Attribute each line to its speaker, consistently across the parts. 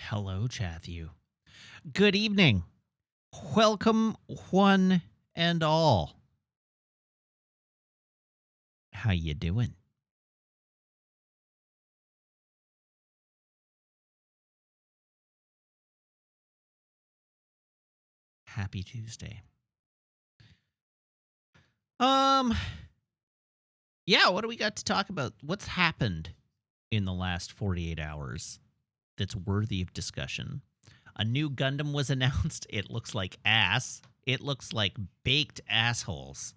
Speaker 1: Hello, Chathew. Good evening. Welcome, one and all. How you doing? Happy Tuesday. Um, yeah, what do we got to talk about? What's happened in the last 48 hours that's worthy of discussion? A new Gundam was announced. It looks like ass. It looks like baked assholes.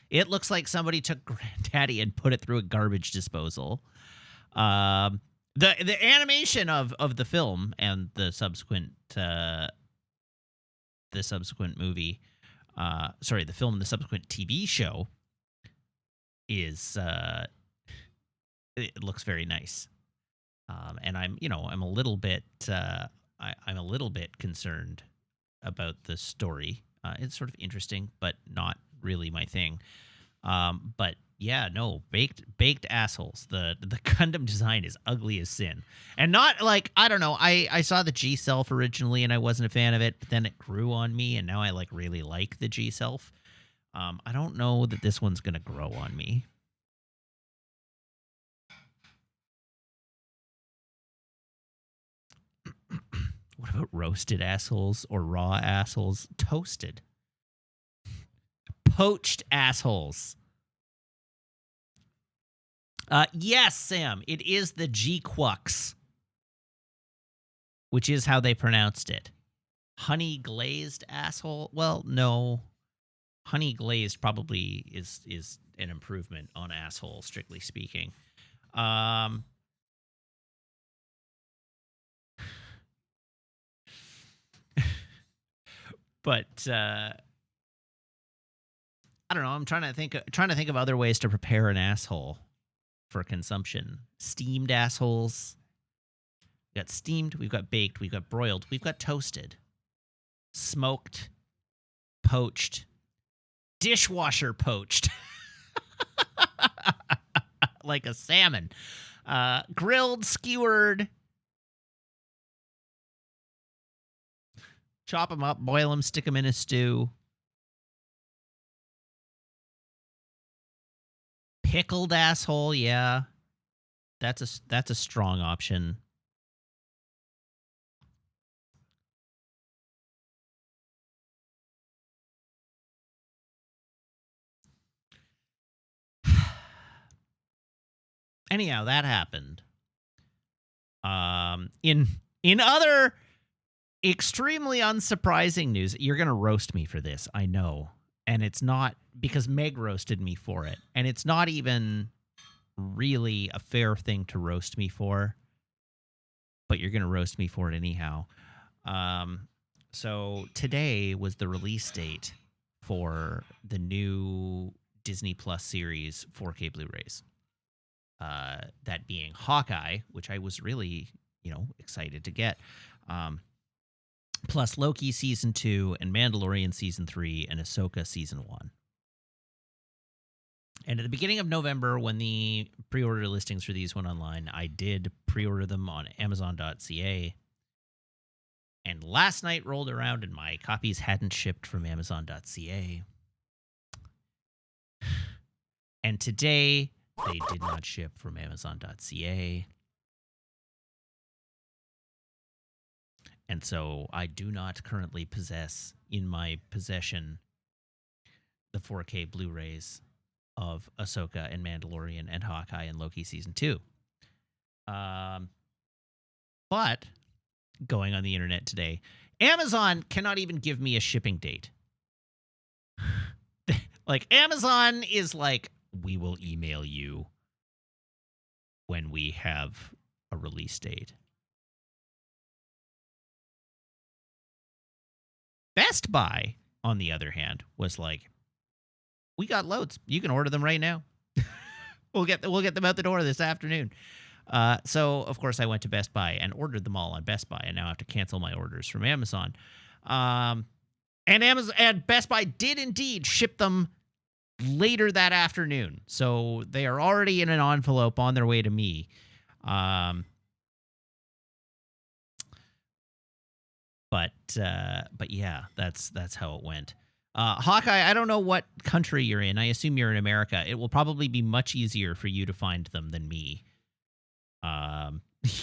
Speaker 1: It looks like somebody took Granddaddy and put it through a garbage disposal. The animation of the film and the subsequent movie, the film and the subsequent TV show is it looks very nice. And I'm a little bit I'm a little bit concerned about the story. It's sort of interesting, but not really my thing. But yeah, no, baked assholes. The Gundam design is ugly as sin, and not like, I don't know. I saw the G Self originally, and I wasn't a fan of it, but then it grew on me, and now I really like the G Self. I don't know that this one's gonna grow on me. What about roasted assholes or raw assholes? Toasted, poached assholes. Yes, Sam, it is the G-Quux, which is how they pronounced it. Honey glazed asshole? Well, no. Honey glazed probably is an improvement on asshole, strictly speaking. But I don't know. I'm trying to think of other ways to prepare an asshole for consumption. Steamed assholes. We've got steamed, we've got baked, we've got broiled, we've got toasted, smoked, poached, dishwasher poached, like a salmon, grilled, skewered. Chop them up, boil them, stick them in a stew. Pickled asshole, yeah. That's a strong option. Anyhow, that happened. In other extremely unsurprising news, you're gonna roast me for this, I know, and it's not because Meg roasted me for it, and it's not even really a fair thing to roast me for, but you're gonna roast me for it anyhow. So today was the release date for the new Disney Plus series 4K Blu-rays. That being Hawkeye, which I was really, excited to get. Plus Loki Season 2 and Mandalorian Season 3 and Ahsoka Season 1. And at the beginning of November, when the pre-order listings for these went online, I did pre-order them on Amazon.ca. And last night rolled around and my copies hadn't shipped from Amazon.ca. And today, they did not ship from Amazon.ca. And so I do not currently possess in my possession the 4K Blu-rays of Ahsoka and Mandalorian and Hawkeye and Loki Season 2. But going on the internet today, Amazon cannot even give me a shipping date. Like, Amazon is like, we will email you when we have a release date. Best Buy, on the other hand, was like, we got loads. You can order them right now. We'll get them out the door this afternoon. So, of course, I went to Best Buy and ordered them all on Best Buy, and now I have to cancel my orders from Amazon. And Best Buy did indeed ship them later that afternoon. So they are already in an envelope on their way to me. But yeah, that's how it went. Hawkeye, I don't know what country you're in. I assume you're in America. It will probably be much easier for you to find them than me.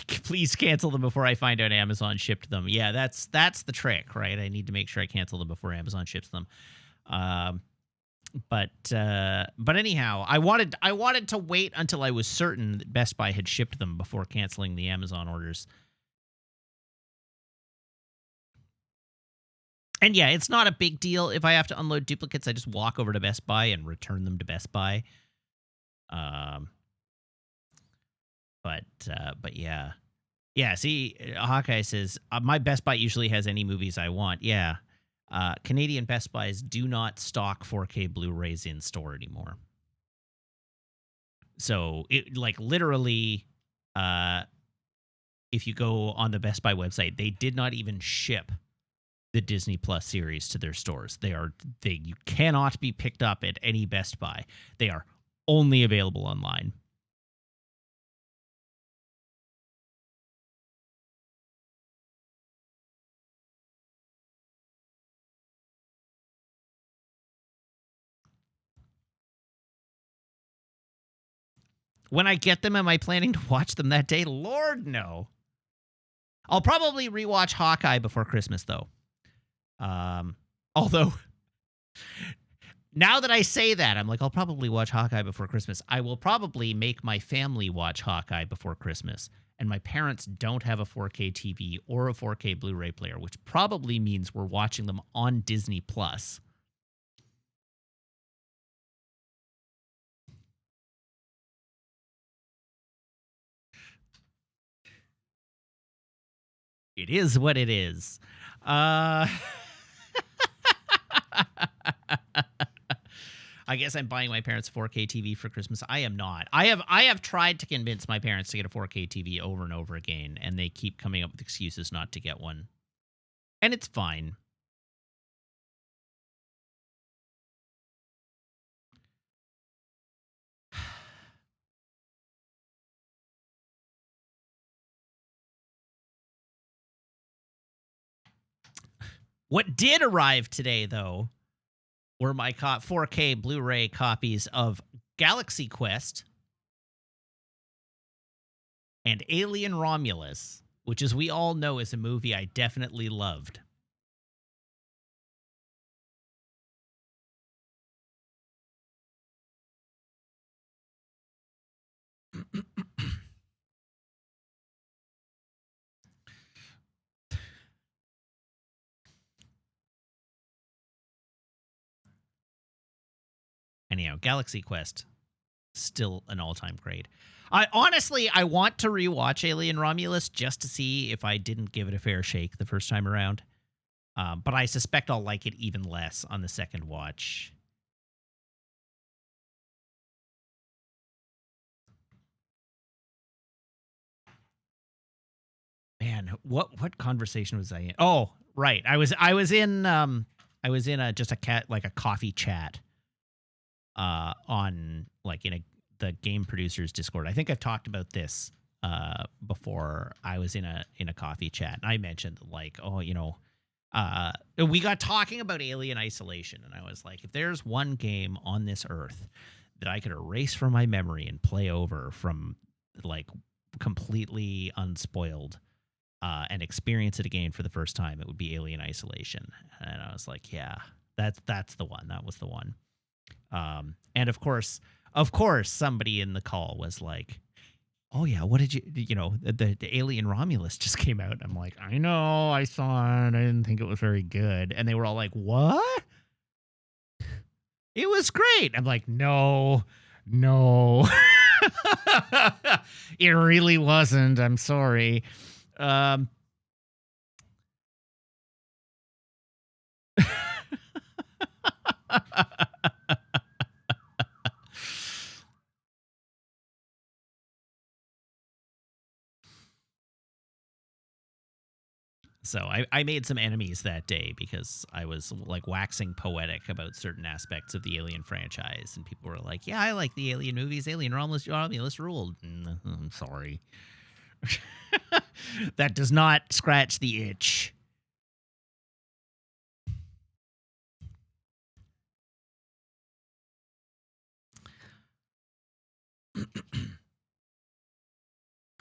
Speaker 1: Please cancel them before I find out Amazon shipped them. Yeah, that's the trick, right? I need to make sure I cancel them before Amazon ships them. But anyhow, I wanted to wait until I was certain that Best Buy had shipped them before canceling the Amazon orders. And yeah, it's not a big deal if I have to unload duplicates. I just walk over to Best Buy and return them to Best Buy. But yeah. See, Hawkeye says my Best Buy usually has any movies I want. Yeah, Canadian Best Buys do not stock 4K Blu-rays in store anymore. So it literally, if you go on the Best Buy website, they did not even ship the Disney Plus series to their stores. You cannot be picked up at any Best Buy. They are only available online. When I get them, am I planning to watch them that day? Lord, no. I'll probably rewatch Hawkeye before Christmas, though. Although, now that I say that, I'm like, I'll probably watch Hawkeye before Christmas. I will probably make my family watch Hawkeye before Christmas. And my parents don't have a 4K TV or a 4K Blu-ray player, which probably means we're watching them on Disney Plus. It is what it is. I guess I'm buying my parents a 4K TV for Christmas. I am not. I have tried to convince my parents to get a 4K TV over and over again, and they keep coming up with excuses not to get one. And it's fine. What did arrive today, though, were my 4K Blu-ray copies of Galaxy Quest and Alien Romulus, which, as we all know, is a movie I definitely loved. Anyhow, Galaxy Quest, still an all-time great. I want to rewatch Alien Romulus just to see if I didn't give it a fair shake the first time around. But I suspect I'll like it even less on the second watch. Man, what conversation was I in? Oh, right. I was in just a coffee chat on the game producers Discord. I think I've talked about this before. I was in a coffee chat and I mentioned we got talking about Alien Isolation, and I was like, if there's one game on this earth that I could erase from my memory and play over from completely unspoiled and experience it again for the first time, it would be Alien Isolation. And I was like, yeah, that's the one. That was the one. And of course, somebody in the call was like, oh yeah, what did the Alien Romulus just came out. I'm like, I know, I saw it. I didn't think it was very good. And they were all like, what? It was great. I'm like, no. It really wasn't. I'm sorry. So I made some enemies that day because I was waxing poetic about certain aspects of the Alien franchise, and people were like, "Yeah, I like the Alien movies. Alien Romulus ruled." I'm sorry. That does not scratch the itch.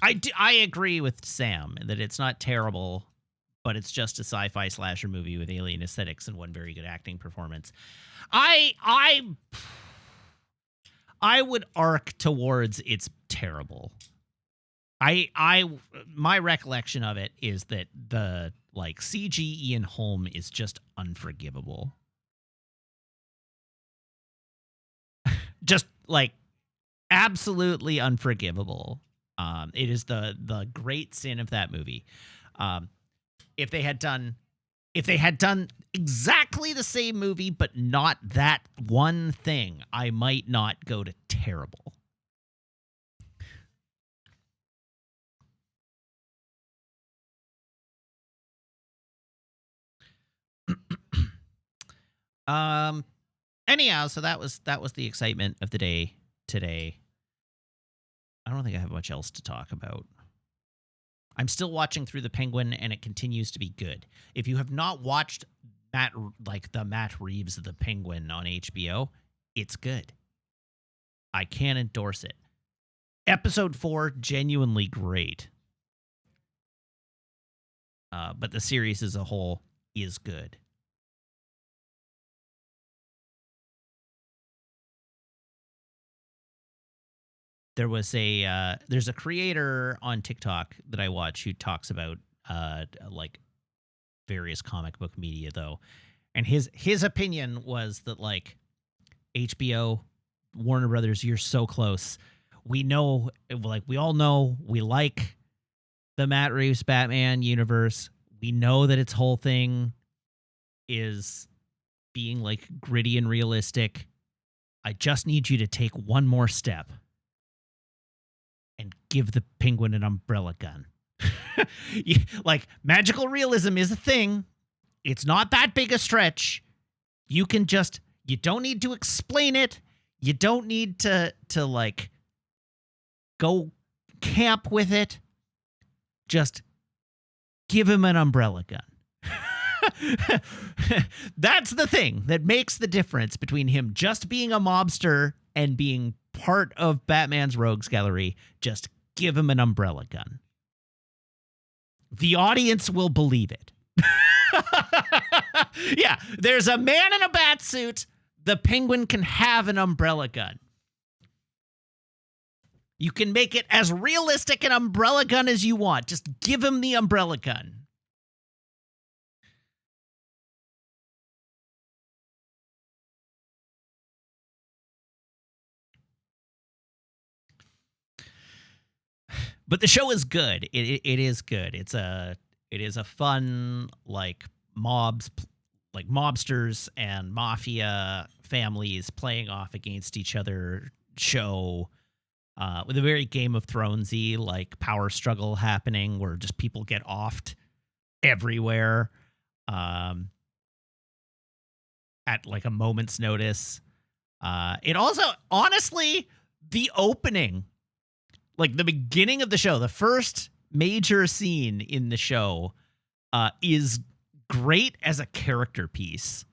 Speaker 1: I agree with Sam that it's not terrible, but it's just a sci-fi slasher movie with alien aesthetics and one very good acting performance. I I I would arc towards it's terrible. I my recollection of it is that the like CG Ian Holm is just unforgivable. Just like absolutely unforgivable. It is the great sin of that movie. Um, if they had done exactly the same movie but not that one thing, I might not go to terrible. Um anyhow, so that was the excitement of the day today. I don't think I have much else to talk about. I'm still watching through the Penguin and it continues to be good. If you have not watched Matt Reeves of the Penguin on HBO, it's good. I can't endorse it. Episode 4 genuinely great. But the series as a whole is good. There's a creator on TikTok that I watch who talks about like various comic book media though. And his opinion was that like HBO, Warner Brothers, you're so close. We know, like we all know, we like the Matt Reeves Batman universe. We know that its whole thing is being like gritty and realistic. I just need you to take one more step and give the Penguin an umbrella gun. Like magical realism is a thing. It's not that big a stretch. You don't need to explain it. You don't need to like go camp with it. Just give him an umbrella gun. That's the thing that makes the difference between him just being a mobster and being part of Batman's rogues gallery. Just give him an umbrella gun. The audience will believe it. Yeah, there's a man in a bat suit. The Penguin can have an umbrella gun. You can make it as realistic an umbrella gun as you want. Just give him the umbrella gun. But the show is good. It is good. It is a fun like mobsters and mafia families playing off against each other show with a very Game of Thronesy like power struggle happening where just people get offed everywhere at like a moment's notice. It also honestly the opening, like the beginning of the show, the first major scene in the show is great as a character piece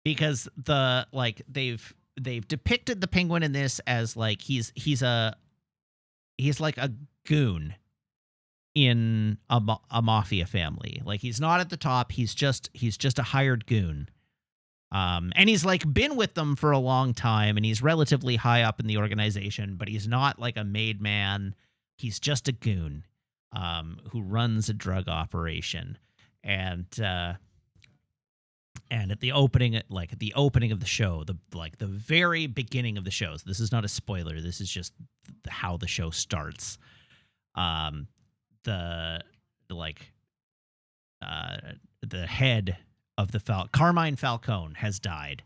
Speaker 1: because they've depicted the Penguin in this as like he's like a goon in a mafia family. Like he's not at the top, he's just a hired goon. And he's like been with them for a long time and he's relatively high up in the organization, but he's not like a made man. He's just a goon who runs a drug operation. And at the opening of the show, the very beginning of the show, so this is not a spoiler, this is just how the show starts. The head of the Carmine Falcone has died,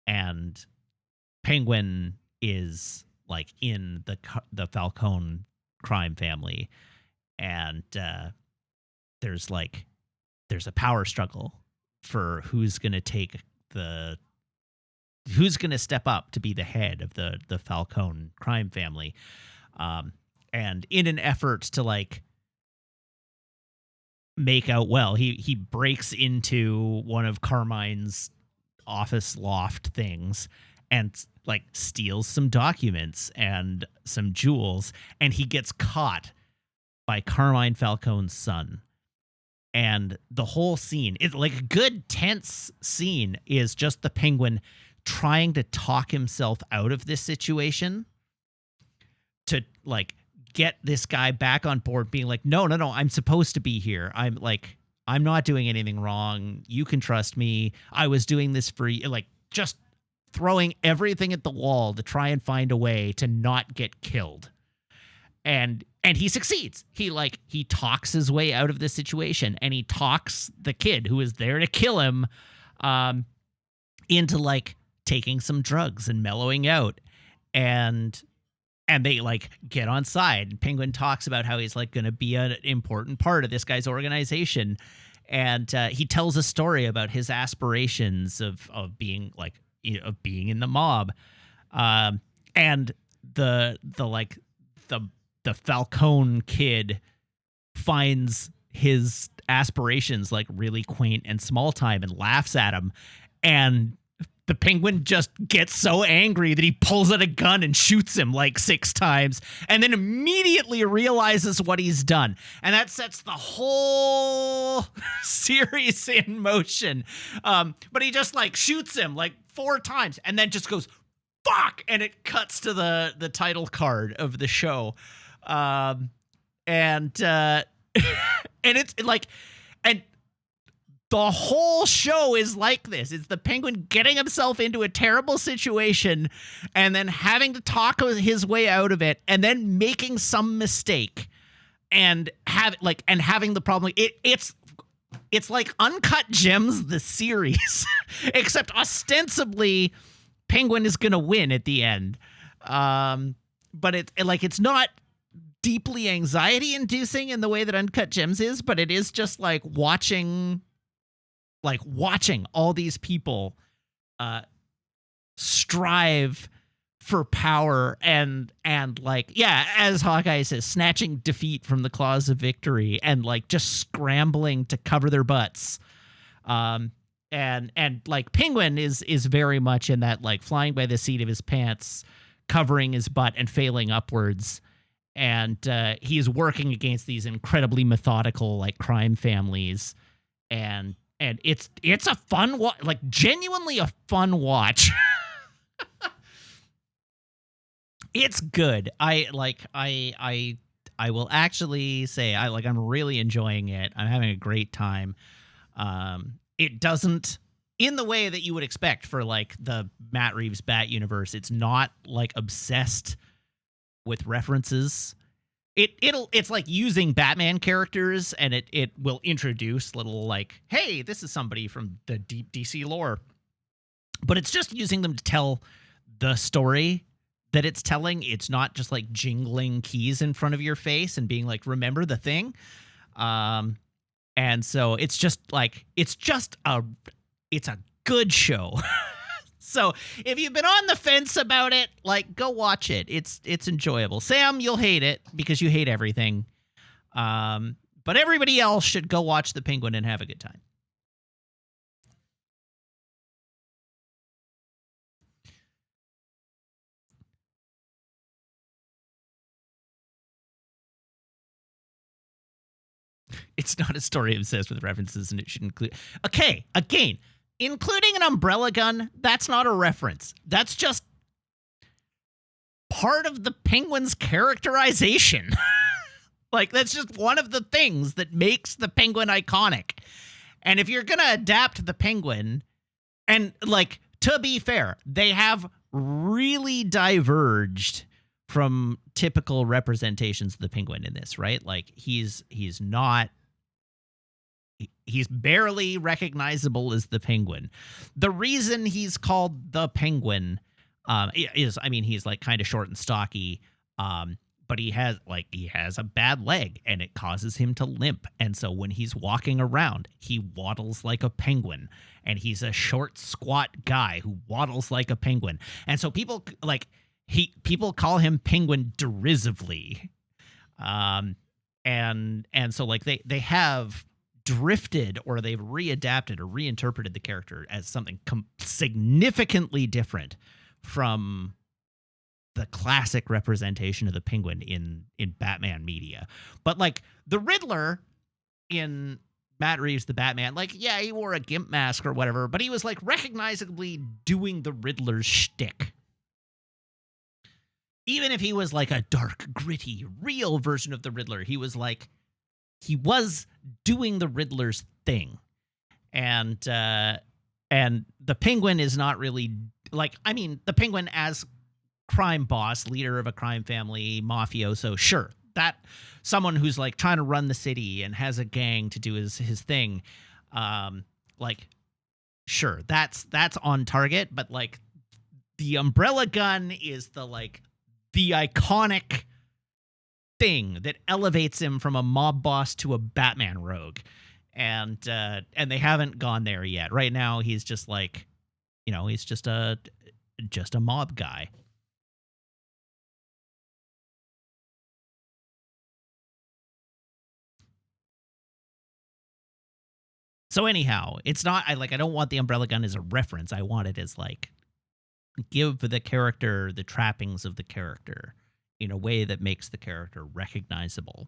Speaker 1: and Penguin is like in the Falcone crime family, and there's a power struggle for who's going to step up to be the head of the Falcone crime family, and in an effort to like make out well, he breaks into one of Carmine's office loft things and like steals some documents and some jewels, and he gets caught by Carmine Falcone's son. And the whole scene, it's like a good tense scene, is just the Penguin trying to talk himself out of this situation to like get this guy back on board, being like, no, I'm supposed to be here. I'm not doing anything wrong. You can trust me. I was doing this for you. Like, just throwing everything at the wall to try and find a way to not get killed. And he succeeds. He talks his way out of this situation, and he talks the kid who is there to kill him into like taking some drugs and mellowing out. And they like get on side. Penguin talks about how he's like going to be an important part of this guy's organization. And he tells a story about his aspirations of being like, of being in the mob. And the Falcone kid finds his aspirations like really quaint and small time and laughs at him. And the Penguin just gets so angry that he pulls out a gun and shoots him like 6 times, and then immediately realizes what he's done. And that sets the whole series in motion. But he just like shoots him like 4 times and then just goes, fuck! And it cuts to the title card of the show. And it's like, and the whole show is like this. It's the Penguin getting himself into a terrible situation and then having to talk his way out of it, and then making some mistake and having the problem. It's like Uncut Gems, the series, except ostensibly Penguin is going to win at the end. But it's not deeply anxiety inducing in the way that Uncut Gems is, but it is just like watching all these people strive for power and like, yeah, as Hawkeye says, snatching defeat from the claws of victory, and like just scrambling to cover their butts. And like Penguin is very much in that, like, flying by the seat of his pants, covering his butt and failing upwards. And he's working against these incredibly methodical like crime families, and it's a fun like genuinely a fun watch. It's good. I will actually say I'm really enjoying it. I'm having a great time. It doesn't, in the way that you would expect for like the Matt Reeves Bat universe, it's not like obsessed with references. It's like using Batman characters, and it will introduce little like, hey, this is somebody from the deep DC lore, but it's just using them to tell the story that it's telling. It's not just like jingling keys in front of your face and being like, remember the thing. And so it's just it's a good show. So if you've been on the fence about it, like, go watch it. It's enjoyable. Sam, you'll hate it because you hate everything. But everybody else should go watch The Penguin and have a good time. It's not a story obsessed with references, and it should include... Okay, again, including an umbrella gun, that's not a reference. That's just part of the Penguin's characterization. Like, that's just one of the things that makes the Penguin iconic. And if you're going to adapt the Penguin, and, like, to be fair, they have really diverged from typical representations of the Penguin in this, right? Like, he's barely recognizable as the Penguin. The reason he's called the Penguin is, I mean, he's like kind of short and stocky, but he has a bad leg and it causes him to limp. And so when he's walking around, he waddles like a penguin, and he's a short, squat guy who waddles like a penguin. And so people call him Penguin derisively. And so like they have drifted, or they've readapted or reinterpreted the character as something significantly different from the classic representation of the Penguin in Batman media. But like the Riddler in Matt Reeves' The Batman, like, yeah, he wore a gimp mask or whatever, but he was like recognizably doing the Riddler's shtick. Even if he was like a dark, gritty, real version of the Riddler, he was doing the Riddler's thing. And the Penguin is not really like, I mean, the Penguin as crime boss, leader of a crime family, mafioso, sure. That someone who's like trying to run the city and has a gang to do his thing. Like, sure, that's on target, but like the umbrella gun is the iconic thing that elevates him from a mob boss to a Batman rogue. And they haven't gone there yet. Right now he's just like, he's just a mob guy. So anyhow, it's not, I don't want the umbrella gun as a reference. I want it as like, give the character the trappings of the character in a way that makes the character recognizable.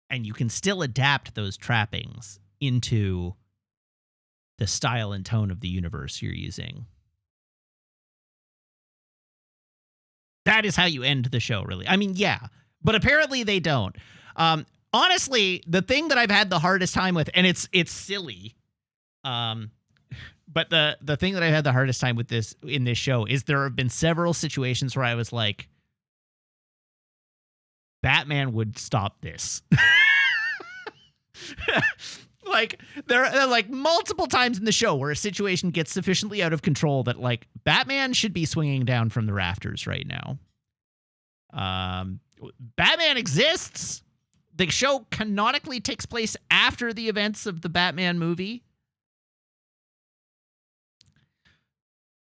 Speaker 1: And you can still adapt those trappings into the style and tone of the universe you're using. That is how you end the show, really. I mean, yeah, but apparently they don't. Honestly, the thing that I've had the hardest time with, and it's silly, but the thing that I've had the hardest time with in this show is there have been several situations where I was like, Batman would stop this. Like there are like multiple times in the show where a situation gets sufficiently out of control that like Batman should be swinging down from the rafters right now. Batman exists. The show canonically takes place after the events of the Batman movie.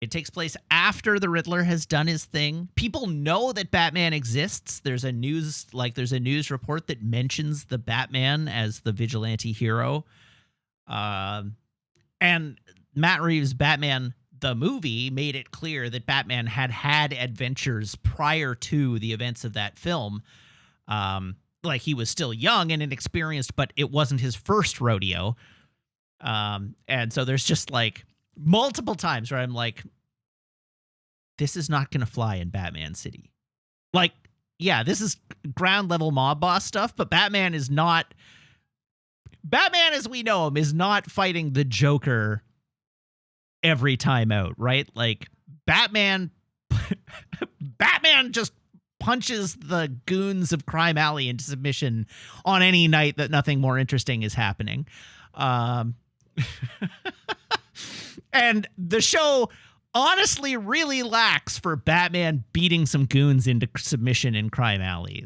Speaker 1: It takes place after the Riddler has done his thing. People know that Batman exists. There's a news report that mentions the Batman as the vigilante hero. And Matt Reeves' Batman, the movie, made it clear that Batman had adventures prior to the events of that film. Like he was still young and inexperienced, but it wasn't his first rodeo. And so there's just like multiple times where I'm like, this is not going to fly in Batman City. Like, yeah, this is ground level mob boss stuff, but Batman as we know him is not fighting the Joker every time out, right? Like Batman just punches the goons of Crime Alley into submission on any night that nothing more interesting is happening. And the show honestly really lacks for Batman beating some goons into submission in Crime Alley.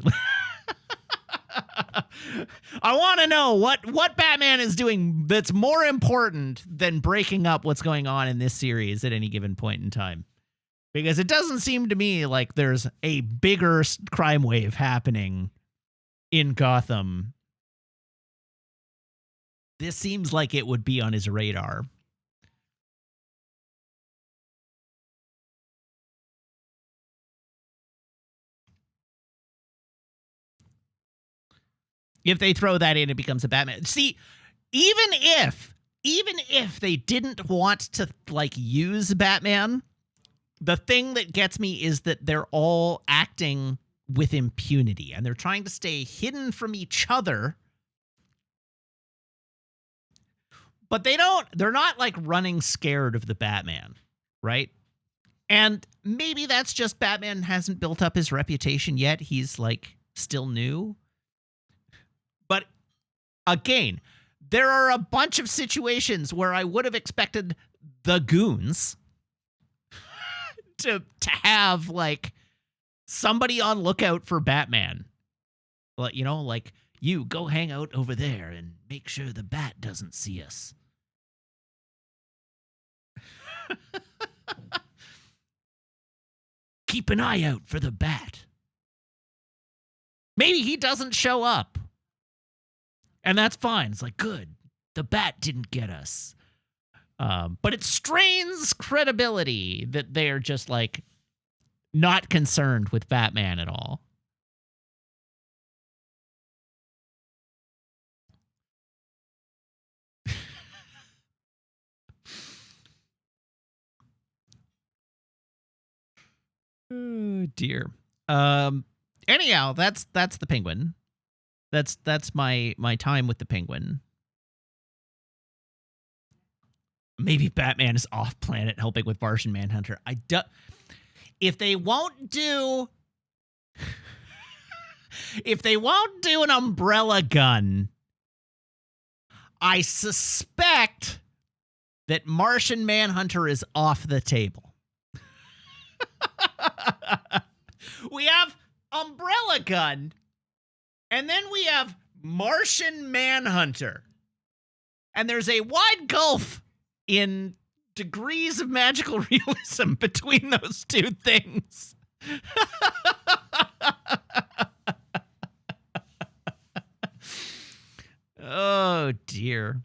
Speaker 1: I want to know what Batman is doing that's more important than breaking up what's going on in this series at any given point in time. Because it doesn't seem to me like there's a bigger crime wave happening in Gotham. This seems like it would be on his radar. If they throw that in, it becomes a Batman. See, even if they didn't want to like use Batman, the thing that gets me is that they're all acting with impunity and they're trying to stay hidden from each other. But they're not like running scared of the Batman, right? And maybe that's just Batman hasn't built up his reputation yet. He's like still new. But again, there are a bunch of situations where I would have expected the goons to have like somebody on lookout for Batman. Well, like you go hang out over there and make sure the bat doesn't see us. Keep an eye out for the bat. Maybe he doesn't show up. And that's fine. It's like, good. The bat didn't get us. But it strains credibility that they're just like not concerned with Batman at all. Oh dear. Anyhow, that's the Penguin. That's my time with the Penguin. Maybe Batman is off planet helping with Martian Manhunter. If they won't do an umbrella gun, I suspect that Martian Manhunter is off the table. We have umbrella gun, and then we have Martian Manhunter. And there's a wide gulf in degrees of magical realism between those two things. Oh, dear.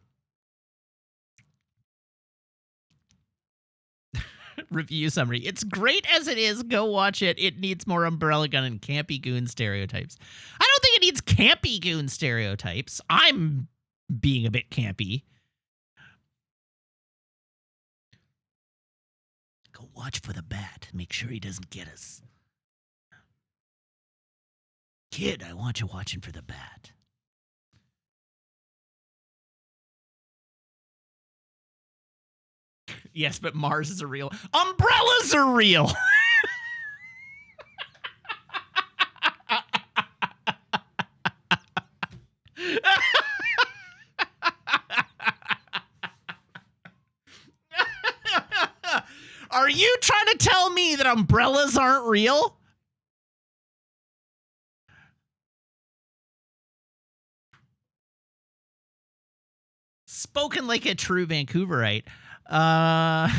Speaker 1: Review summary. It's great as it is. Go watch it. It needs more umbrella gun and campy goon stereotypes. I don't think it needs campy goon stereotypes. I'm being a bit campy. Go watch for the bat. Make sure he doesn't get us. Kid, I want you watching for the bat. Yes, but Mars is a real. Umbrellas are real. Are you trying to tell me that umbrellas aren't real? Spoken like a true Vancouverite. Oh,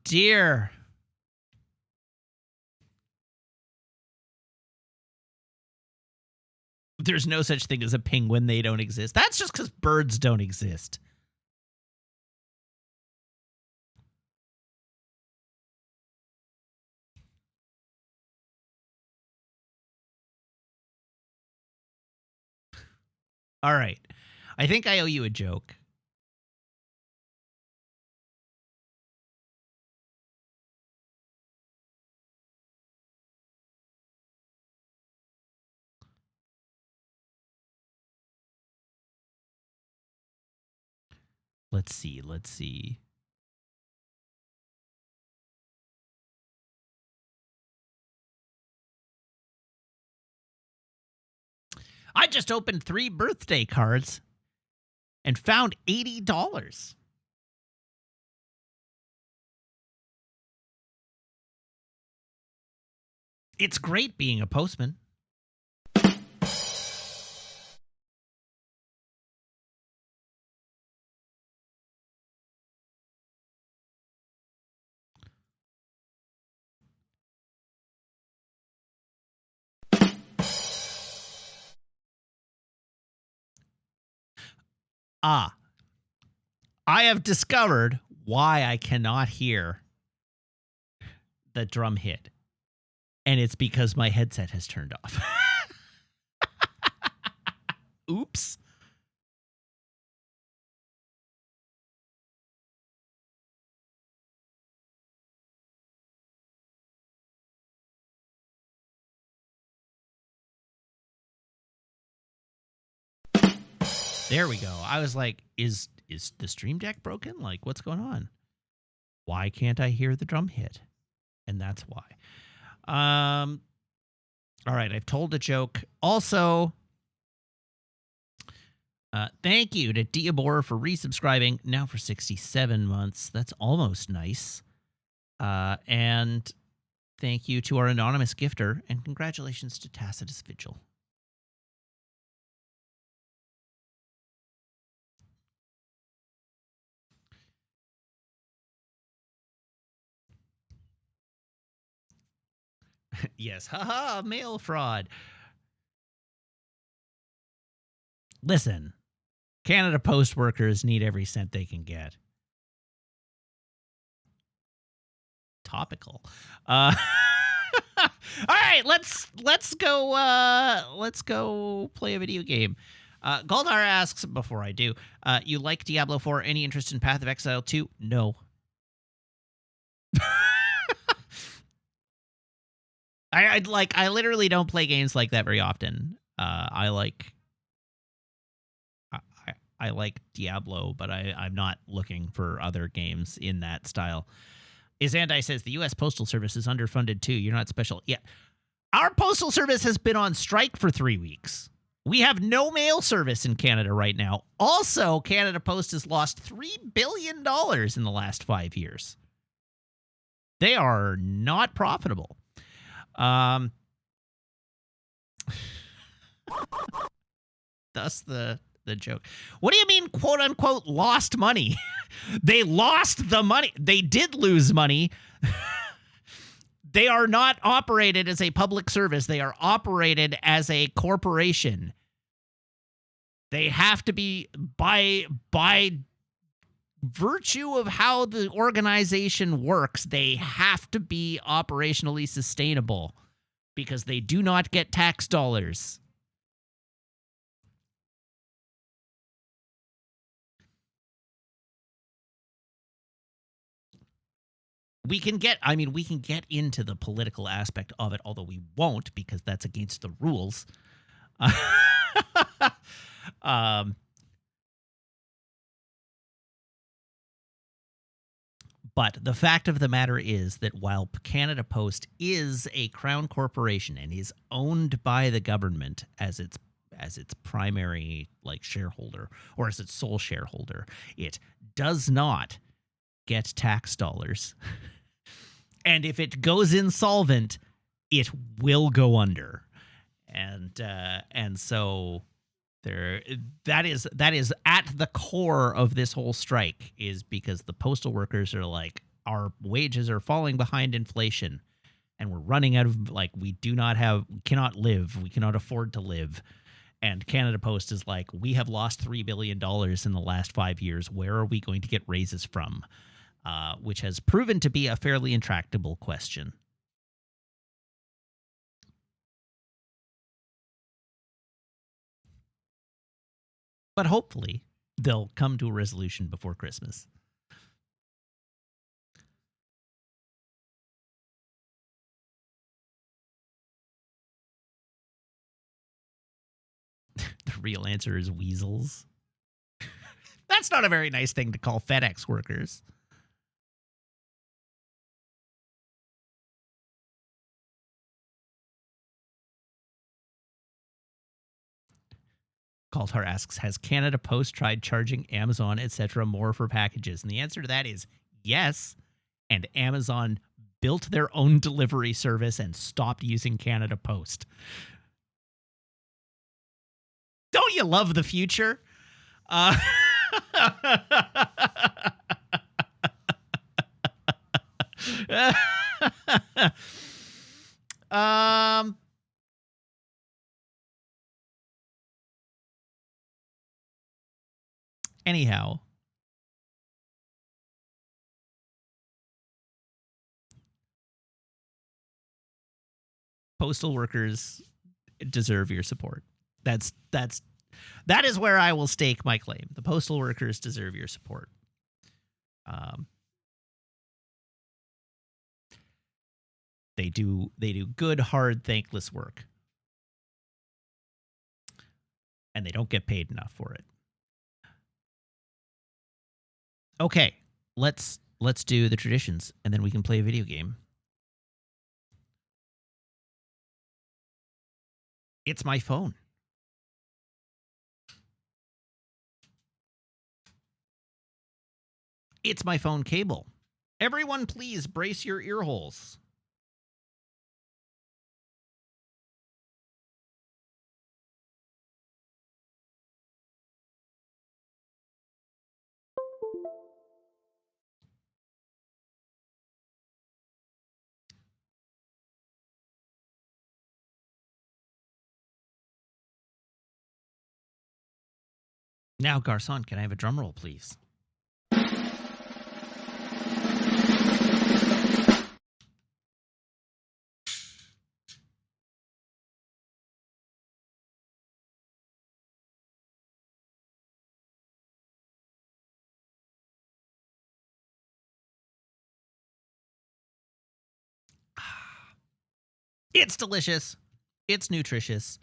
Speaker 1: dear. There's no such thing as a penguin. They don't exist. That's just because birds don't exist. All right. I think I owe you a joke. Let's see. I just opened 3 birthday cards and found $80. It's great being a postman. I have discovered why I cannot hear the drum hit. And it's because my headset has turned off. Oops. There we go. I was like, is the Stream Deck broken? Like, what's going on? Why can't I hear the drum hit? And that's why. All right, I've told a joke. Also, thank you to Diabor for resubscribing now for 67 months. That's almost nice. And thank you to our anonymous gifter, and congratulations to Tacitus Vigil. Yes, haha, mail fraud. Listen, Canada Post workers need every cent they can get. Topical. All right, let's go play a video game. Galdar asks, before I do, you like Diablo 4? Any interest in Path of Exile 2? No. I literally don't play games like that very often. I like Diablo, but I'm not looking for other games in that style. Isandai says the U.S. Postal Service is underfunded too. You're not special. Yeah, our postal service has been on strike for 3 weeks. We have no mail service in Canada right now. Also, Canada Post has lost $3 billion in the last 5 years. They are not profitable. That's the joke. What do you mean, quote unquote, lost money? They lost the money. They did lose money. They are not operated as a public service. They are operated as a corporation. They have to be, by virtue of how the organization works, they have to be operationally sustainable because they do not get tax dollars. We can get into the political aspect of it, although we won't because that's against the rules. But the fact of the matter is that while Canada Post is a crown corporation and is owned by the government as its primary shareholder or as its sole shareholder, it does not get tax dollars. And if it goes insolvent, it will go under. And so that is at the core of this whole strike, is because the postal workers are like, our wages are falling behind inflation and we're running out of, we cannot live. We cannot afford to live. And Canada Post is like, we have lost $3 billion in the last 5 years. Where are we going to get raises from? Which has proven to be a fairly intractable question. But hopefully, they'll come to a resolution before Christmas. The real answer is weasels. That's not a very nice thing to call FedEx workers. Kaltar asks, has Canada Post tried charging Amazon, etc., more for packages? And the answer to that is yes. And Amazon built their own delivery service and stopped using Canada Post. Don't you love the future? Anyhow, postal workers deserve your support. That is where I will stake my claim. The postal workers deserve your support. They do good, hard, thankless work, and they don't get paid enough for it. Okay, let's do the traditions, and then we can play a video game. It's my phone. It's my phone cable. Everyone, please brace your ear holes. Now, Garcon, can I have a drum roll, please? It's delicious. It's nutritious.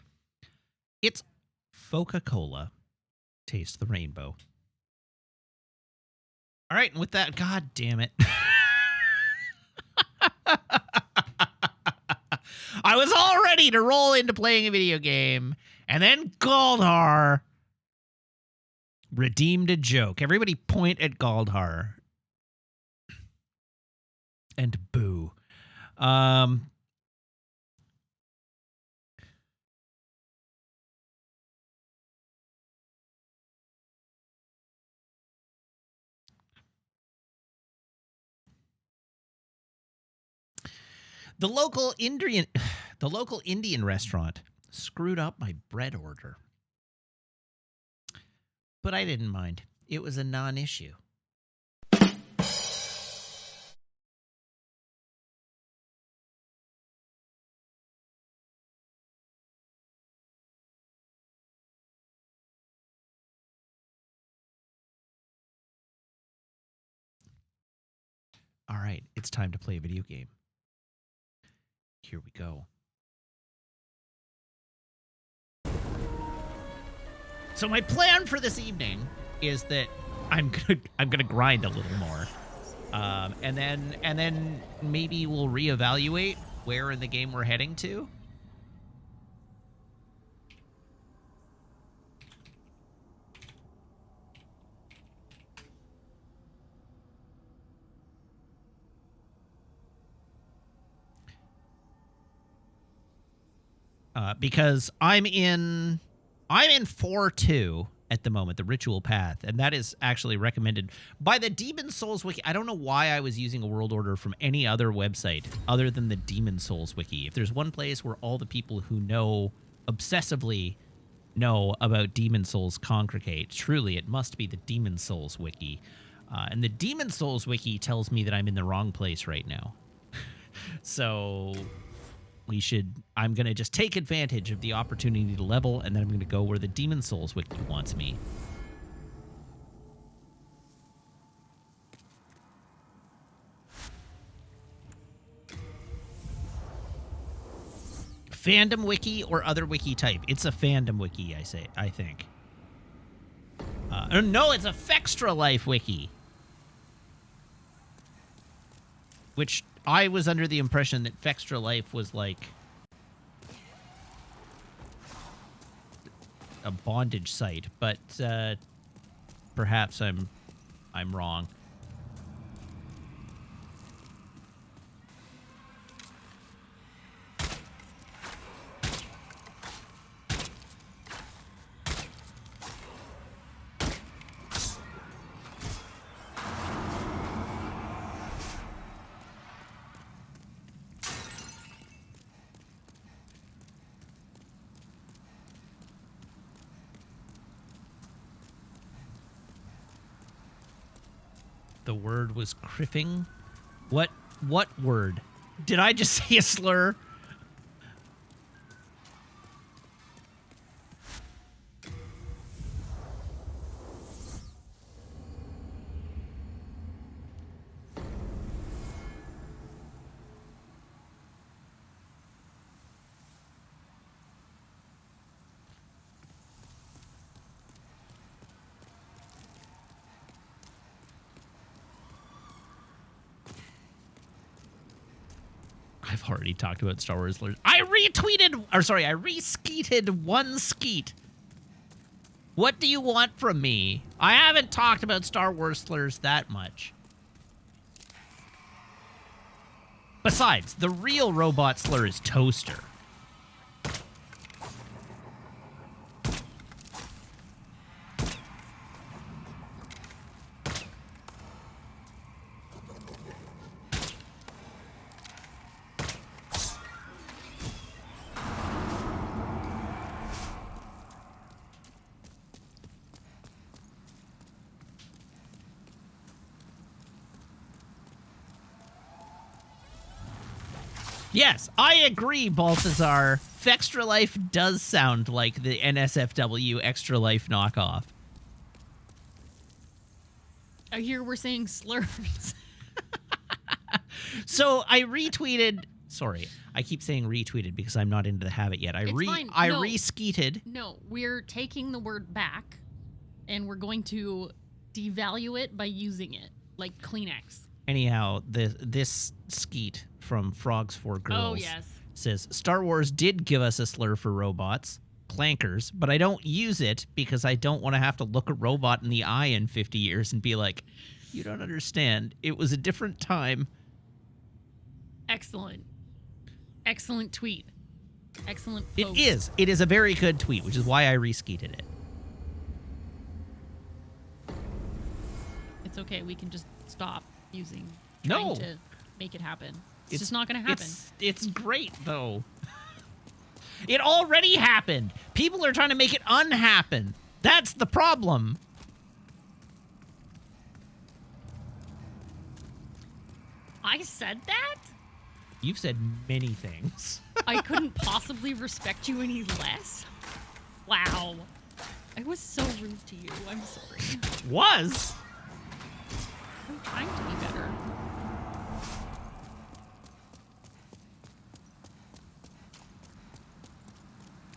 Speaker 1: It's Coca-Cola. Taste the rainbow. All right, and with that, God damn it. I was all ready to roll into playing a video game, and then Galdhar redeemed a joke. Everybody point at Galdhar. And boo. The local Indian restaurant screwed up my bread order. But I didn't mind. It was a non-issue. All right, it's time to play a video game. Here we go. So my plan for this evening is that I'm gonna grind a little more, and then maybe we'll reevaluate where in the game we're heading to. Because I'm in 4.2 at the moment, the Ritual Path, and that is actually recommended by the Demon Souls Wiki. I don't know why I was using a world order from any other website other than the Demon Souls Wiki. If there's one place where all the people who obsessively know about Demon Souls congregate, truly it must be the Demon Souls Wiki. And the Demon Souls Wiki tells me that I'm in the wrong place right now. So I'm going to just take advantage of the opportunity to level, and then I'm going to go where the Demon Souls Wiki wants me. Fandom wiki or other wiki type? It's a fandom wiki, I think. No, it's a Fextra Life wiki. Which I was under the impression that Fextra Life was like a bondage site, but perhaps I'm wrong. The word was criffing. What word? Did I just say a slur? I've already talked about Star Wars slurs. I reskeeted one skeet. What do you want from me? I haven't talked about Star Wars slurs that much. Besides, the real robot slur is toaster. Yes, I agree, Balthazar. Extra Life does sound like the NSFW Extra Life knockoff.
Speaker 2: I hear we're saying slurs.
Speaker 1: So I retweeted. Sorry, I keep saying retweeted because I'm not into the habit yet. I re-skeeted.
Speaker 2: No, we're taking the word back, and we're going to devalue it by using it, like Kleenex.
Speaker 1: Anyhow, this skeet from Frogs for Girls says, Star Wars did give us a slur for robots, clankers, but I don't use it because I don't want to have to look a robot in the eye in 50 years and be like, you don't understand. It was a different time.
Speaker 2: Excellent. Excellent tweet. Excellent post.
Speaker 1: It is. It is a very good tweet, which is why I re-skeeted it.
Speaker 2: It's okay. We can just stop trying to make it happen. It's just not going to happen.
Speaker 1: It's great, though. It already happened. People are trying to make it unhappen. That's the problem.
Speaker 2: I said that?
Speaker 1: You've said many things.
Speaker 2: I couldn't possibly respect you any less? Wow. I was so rude to you. I'm sorry.
Speaker 1: Was?
Speaker 2: I'm trying to be better.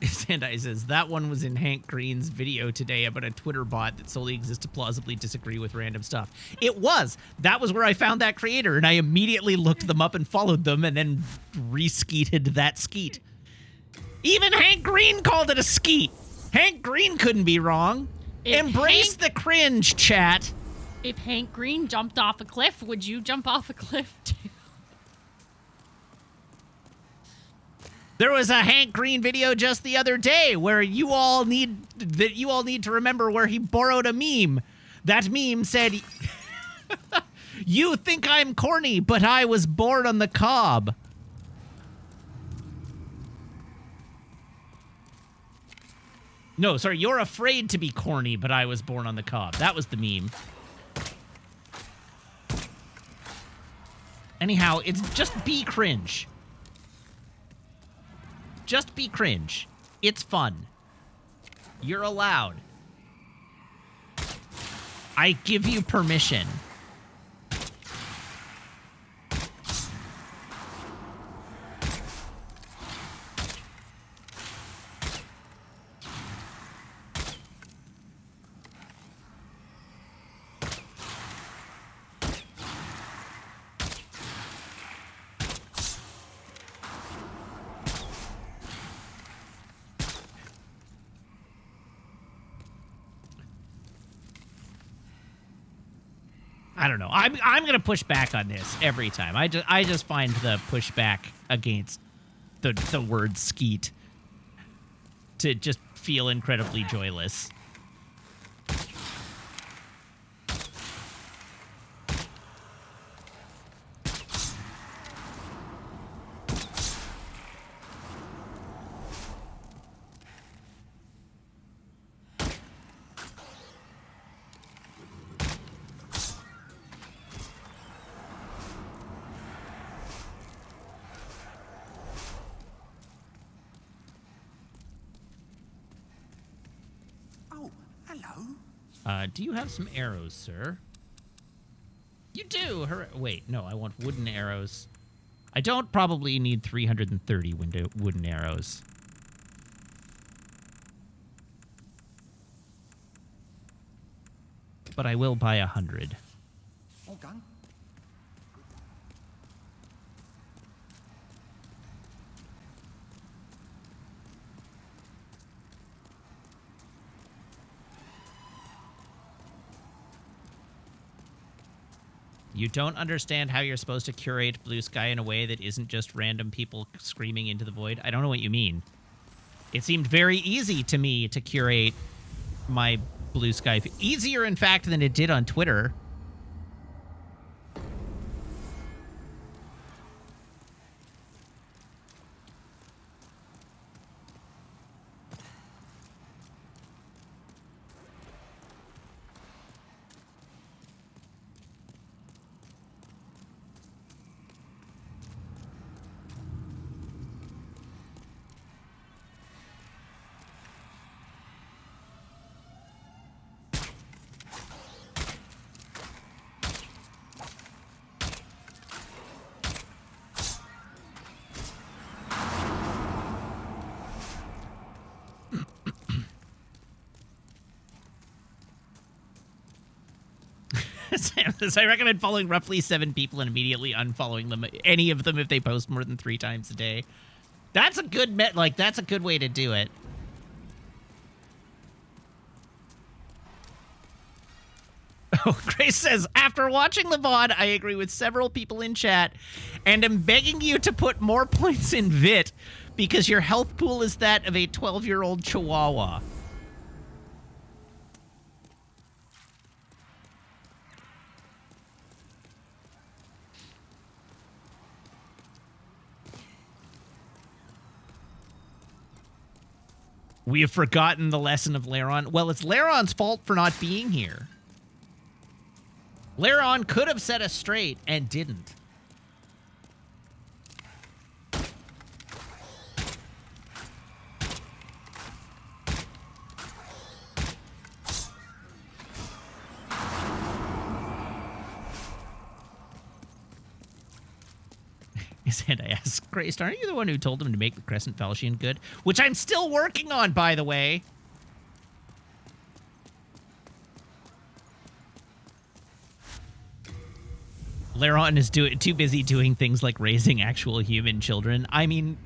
Speaker 1: Sandai says, that one was in Hank Green's video today about a Twitter bot that solely exists to plausibly disagree with random stuff. It was. That was where I found that creator, and I immediately looked them up and followed them and then re-skeeted that skeet. Even Hank Green called it a skeet. Hank Green couldn't be wrong. Embrace the cringe, chat.
Speaker 2: If Hank Green jumped off a cliff, would you jump off a cliff too?
Speaker 1: There was a Hank Green video just the other day where you all need to remember where he borrowed a meme. That meme said, "You think I'm corny, but I was born on the cob." No, sorry, you're afraid to be corny, but I was born on the cob. That was the meme. Anyhow, it's just be cringe. Just be cringe. It's fun. You're allowed. I give you permission. I don't know. I'm going to push back on this every time. I just find the pushback against the word skeet to just feel incredibly joyless. Do you have some arrows, sir? You do! Wait, no, I want wooden arrows. I don't probably need 330 wooden arrows. But I will buy 100.
Speaker 3: Okay.
Speaker 1: You don't understand how you're supposed to curate Blue Sky in a way that isn't just random people screaming into the void? I don't know what you mean. It seemed very easy to me to curate my Blue Sky. Easier, in fact, than it did on Twitter. Sam says, I recommend following roughly 7 people and immediately unfollowing them, any of them, if they post more than 3 times a day. That's a good that's a good way to do it. Oh, Grace says, after watching the VOD, I agree with several people in chat and am begging you to put more points in VIT because your health pool is that of a 12-year-old chihuahua. We have forgotten the lesson of Laron. Well, it's Laron's fault for not being here. Laron could have set us straight and didn't. And I asked, Grace, aren't you the one who told him to make the Crescent Falchion good? Which I'm still working on, by the way. Laron is too busy doing things like raising actual human children. I mean,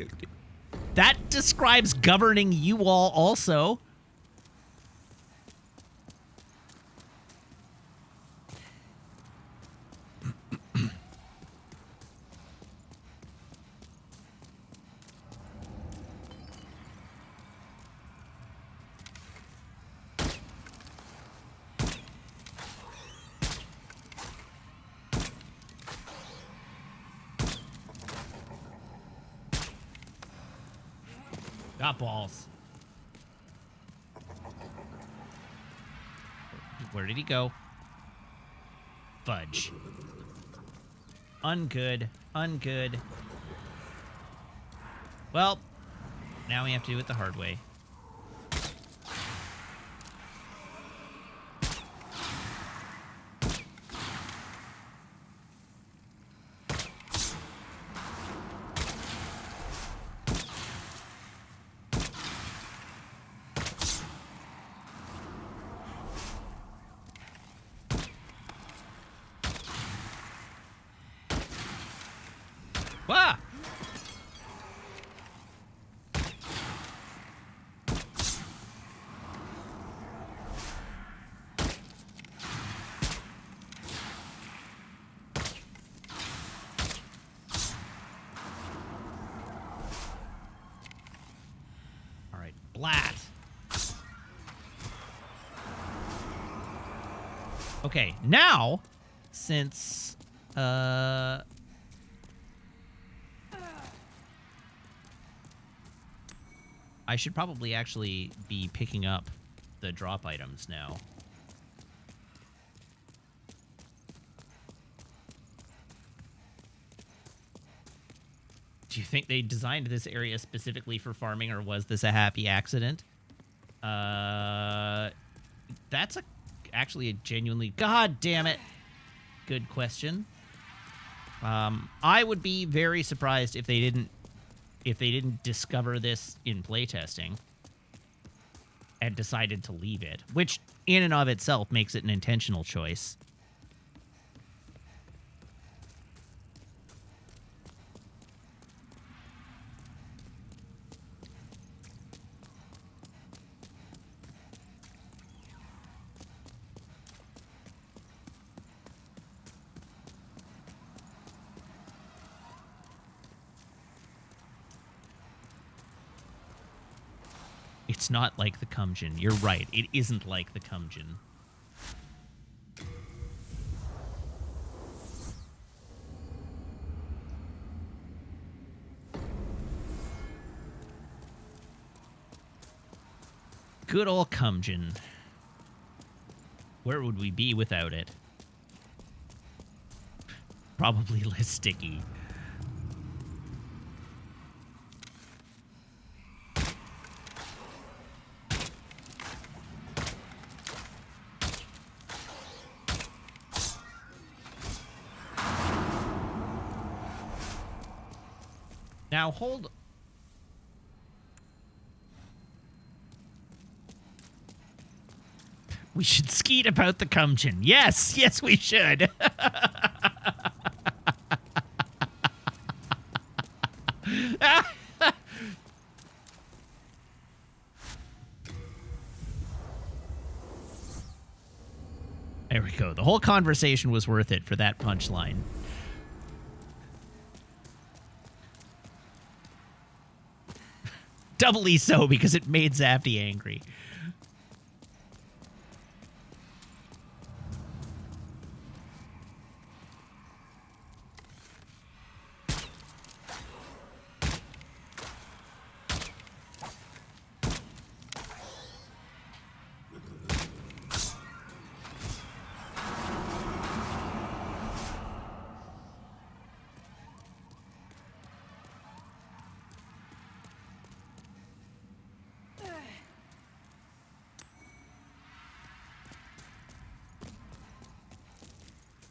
Speaker 1: that describes governing you all also. Got balls. Where did he go? Fudge. Ungood. Ungood. Well, now we have to do it the hard way. Wah! All right, Blat. Okay, now, since, I should probably actually be picking up the drop items now. Do you think they designed this area specifically for farming, or was this a happy accident? That's actually a genuinely, god damn it, good question. I would be very surprised if they didn't discover this in playtesting and decided to leave it, which in and of itself makes it an intentional choice. It's not like the Cumjin. You're right. It isn't like the Cumjin. Good old Cumjin. Where would we be without it? Probably less sticky. Now, hold... We should skeet about the Cumchin. Yes, yes, we should. There we go. The whole conversation was worth it for that punchline. Doubly so because it made Zafty angry.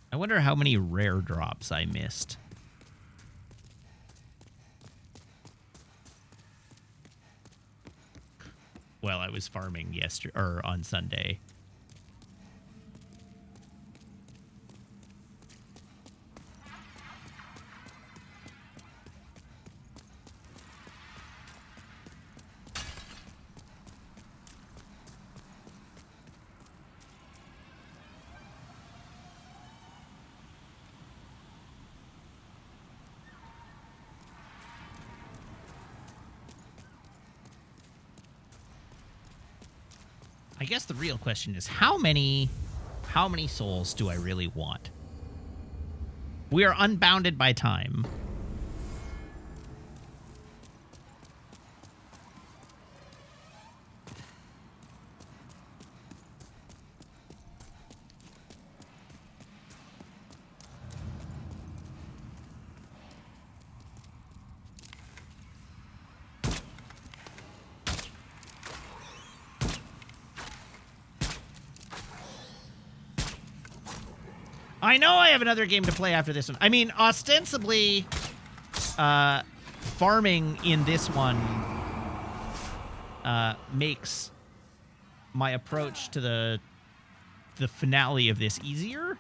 Speaker 1: I wonder how many rare drops I missed. Well, I was farming yesterday or on Sunday. I guess the real question is how many souls do I really want? We are unbounded by time. I know I have another game to play after this one. I mean, ostensibly, farming in this one makes my approach to the finale of this easier.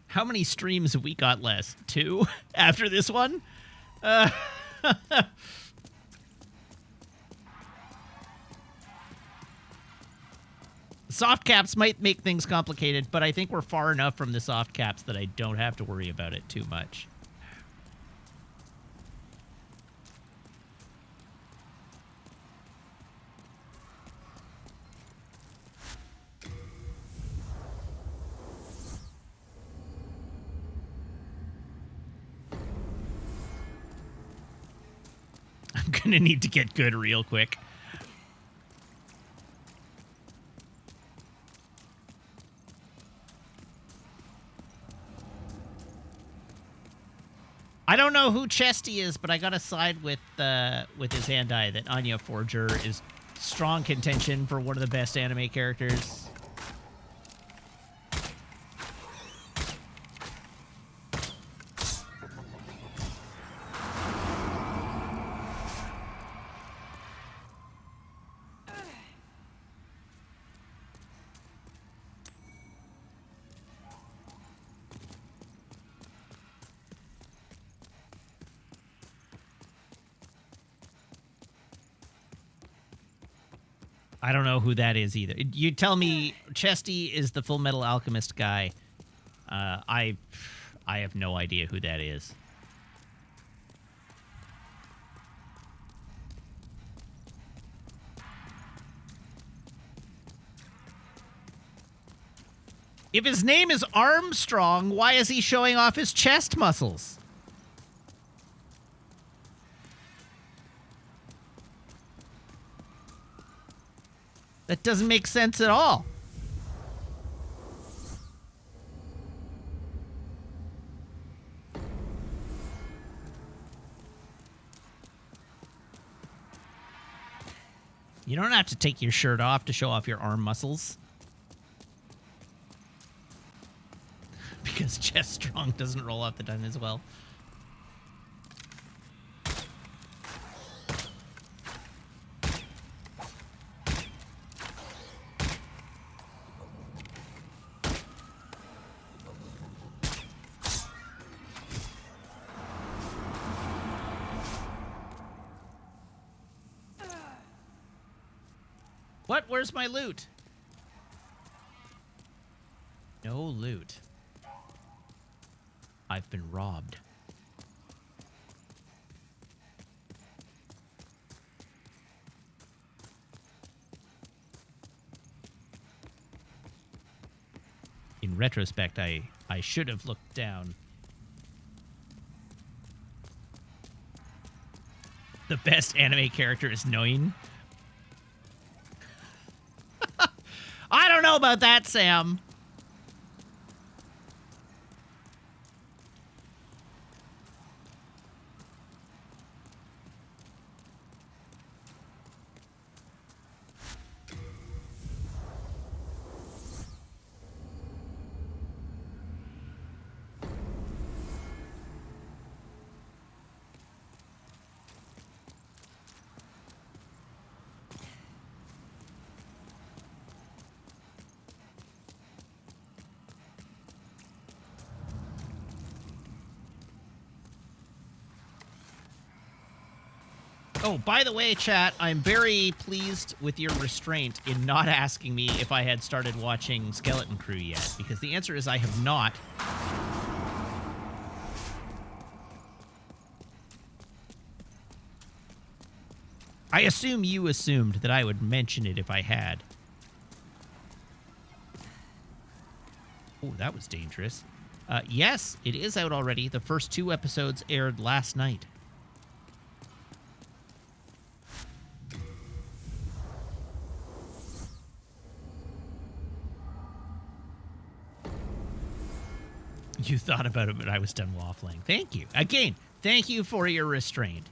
Speaker 1: How many streams have we got less? 2 after this one? Soft caps might make things complicated, but I think we're far enough from the soft caps that I don't have to worry about it too much. I'm gonna need to get good real quick. I don't know who Chesty is, but I gotta side with his hand-eye that Anya Forger is strong contention for one of the best anime characters. I don't know who that is either. You tell me Chesty is the Full Metal Alchemist guy. I have no idea who that is. If his name is Armstrong, why is he showing off his chest muscles? That doesn't make sense at all. You don't have to take your shirt off to show off your arm muscles. His chest strong doesn't roll off the tongue as well. What? Where's my loot? No loot. I've been robbed. In retrospect, I should have looked down. The best anime character is Noin. I don't know about that, Sam. Oh, by the way, chat, I'm very pleased with your restraint in not asking me if I had started watching Skeleton Crew yet, because the answer is I have not. I assume you assumed that I would mention it if I had. Oh, that was dangerous. Yes, it is out already. The first 2 episodes aired last night. You thought about it, but I was done waffling. Thank you. Again, thank you for your restraint.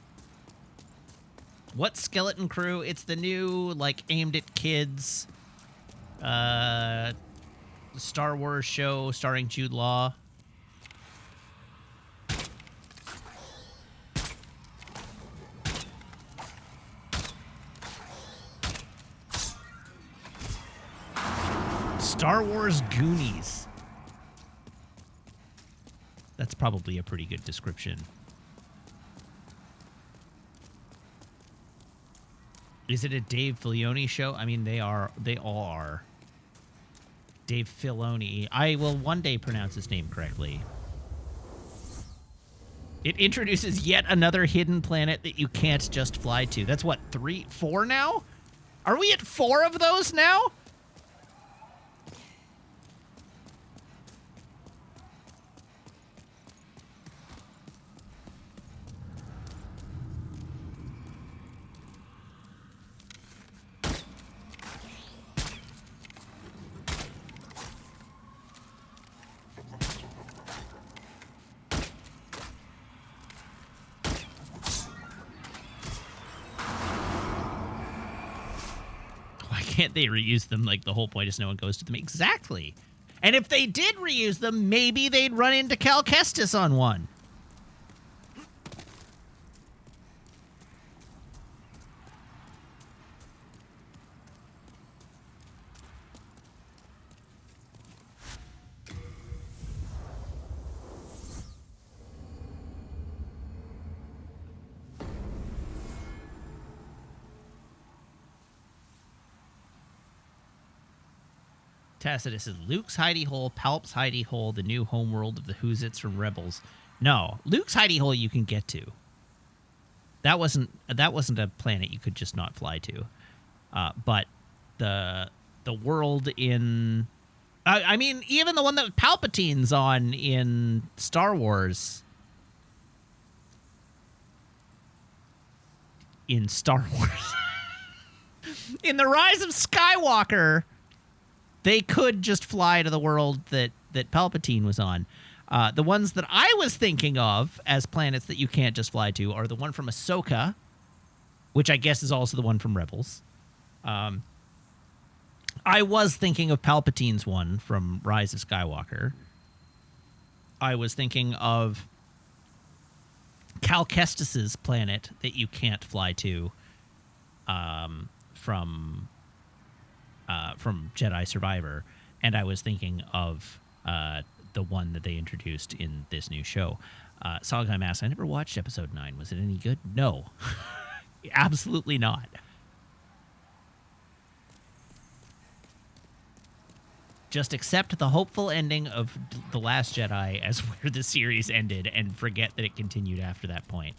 Speaker 1: What Skeleton Crew? It's the new, like, aimed at kids, Star Wars show starring Jude Law. Star Wars Goonies. That's probably a pretty good description. Is it a Dave Filoni show? I mean, they all are. Dave Filoni. I will one day pronounce his name correctly. It introduces yet another hidden planet that you can't just fly to. That's what, 3, 4 now? Are we at 4 of those now? Can't they reuse them? Like, the whole point is no one goes to them. Exactly. And if they did reuse them, maybe they'd run into Cal Kestis on one. Tacitus is Luke's hidey hole, Palp's hidey hole, the new homeworld of the Whoozits from Rebels. No, Luke's hidey hole you can get to. That wasn't a planet you could just not fly to. But the world in, I mean, even the one that Palpatine's on in Star Wars. In Star Wars. In The Rise of Skywalker, they could just fly to the world that Palpatine was on. The ones that I was thinking of as planets that you can't just fly to are the one from Ahsoka, which I guess is also the one from Rebels. I was thinking of Palpatine's one from Rise of Skywalker. I was thinking of Cal Kestis's planet that you can't fly to from Jedi Survivor, and I was thinking of the one that they introduced in this new show. Solheim asks, I never watched episode 9. Was it any good? No. Absolutely not. Just accept the hopeful ending of The Last Jedi as where the series ended and forget that it continued after that point.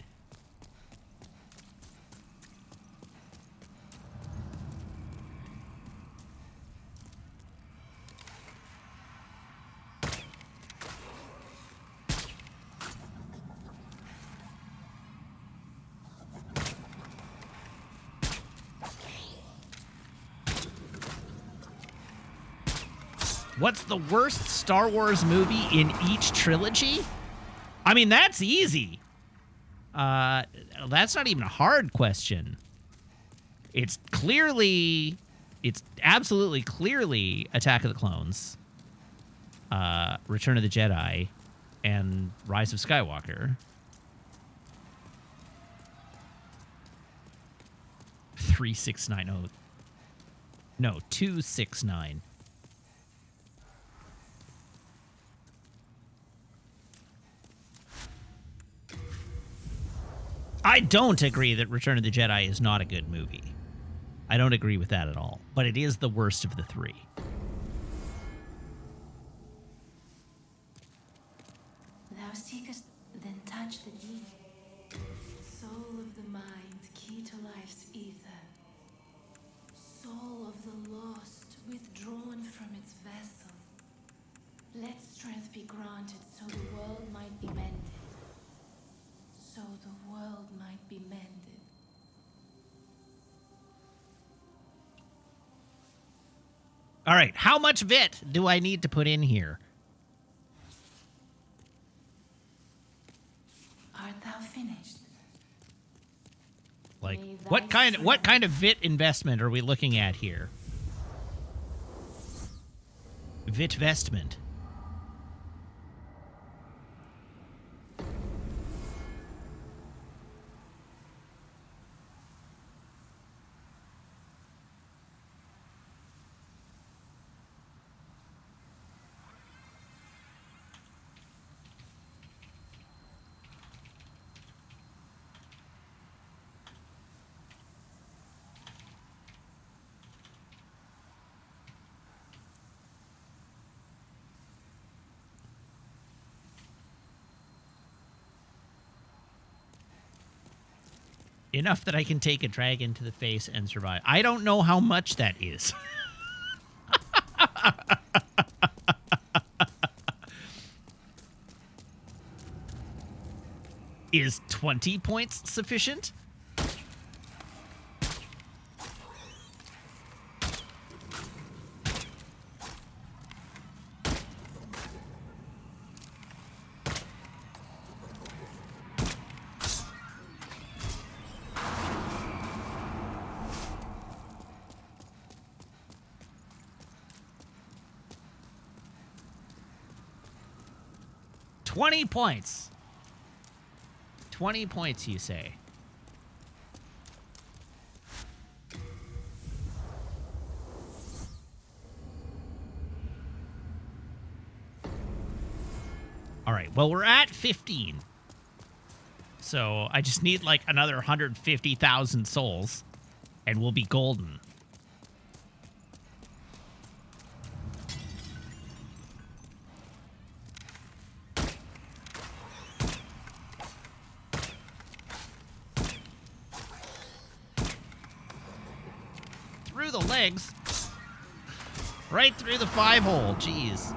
Speaker 1: What's the worst Star Wars movie in each trilogy? I mean, that's easy. That's not even a hard question. It's absolutely clearly Attack of the Clones, Return of the Jedi, and Rise of Skywalker. 3690. No, 269. I don't agree that Return of the Jedi is not a good movie. I don't agree with that at all. But it is the worst of the three.
Speaker 3: Thou seekest, then touch the deep. Soul of the mind, key to life's ether. Soul of the lost, withdrawn from its vessel. Let strength be granted so the world might be mended. So the world might be mended.
Speaker 1: All right, how much VIT do I need to put in here?
Speaker 3: Art thou finished?
Speaker 1: Like,
Speaker 3: May
Speaker 1: what
Speaker 3: thy
Speaker 1: kind of VIT investment are we looking at here? VIT vestment. Enough that I can take a dragon to the face and survive. I don't know how much that is. Is 20 points sufficient? $20 points. 20 points, you say? All right, well, we're at 15. So I just need like another 150,000 souls, and we'll be golden. Through the legs. Right through the 5-hole. Jeez.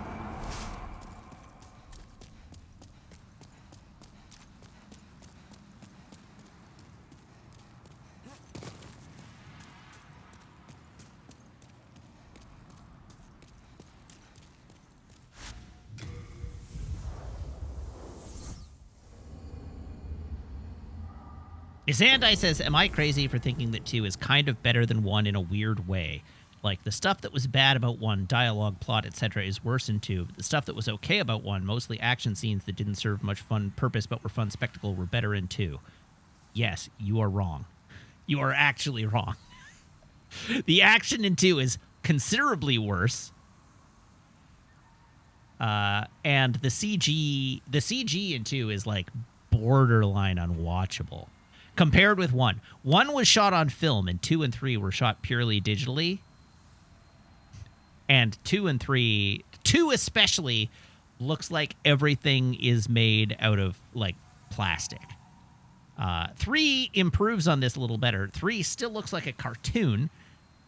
Speaker 1: Isandai says, am I crazy for thinking that 2 is kind of better than 1 in a weird way? Like, the stuff that was bad about 1, dialogue, plot, etc., is worse in 2. But the stuff that was okay about 1, mostly action scenes that didn't serve much fun purpose but were fun spectacle, were better in 2. Yes, you are wrong. You are actually wrong. The action in 2 is considerably worse. And the CG in 2 is like borderline unwatchable compared with 1. 1 was shot on film, and 2 and 3 were shot purely digitally. And 2 and 3, 2 especially, looks like everything is made out of like plastic. 3 improves on this a little better. 3 still looks like a cartoon,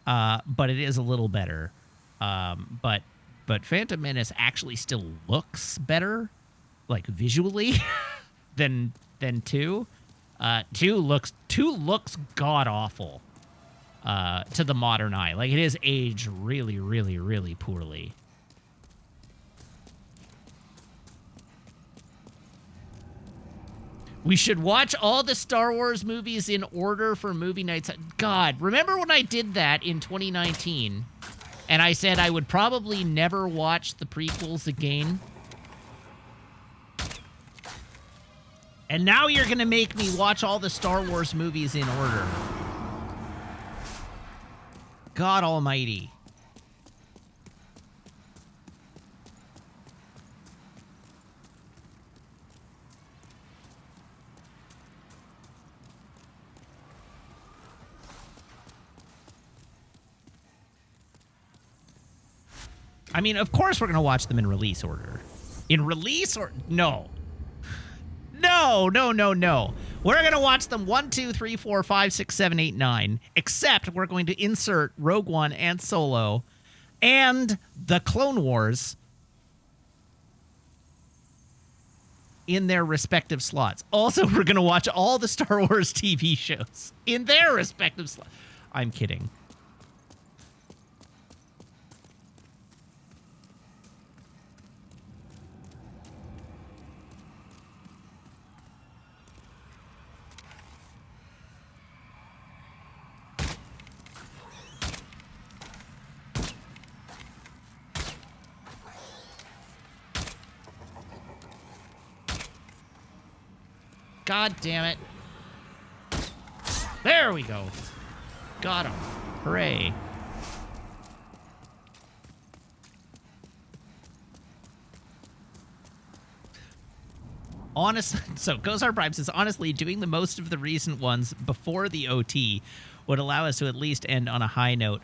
Speaker 1: but it is a little better. But Phantom Menace actually still looks better, like visually, than 2. 2 looks god awful to the modern eye. Like, it is aged really, really, really poorly. We should watch all the Star Wars movies in order for movie nights. God, remember when I did that in 2019? And I said I would probably never watch the prequels again? And now you're going to make me watch all the Star Wars movies in order. God almighty. I mean, of course we're going to watch them in release order. In release or... No. No. We're going to watch them 1, 2, 3, 4, 5, 6, 7, 8, 9. Except we're going to insert Rogue One and Solo and the Clone Wars in their respective slots. Also, we're going to watch all the Star Wars TV shows in their respective slots. I'm kidding. God damn it. There we go. Got him. Hooray. So Gozar Prime says, honestly, doing the most of the recent ones before the OT would allow us to at least end on a high note.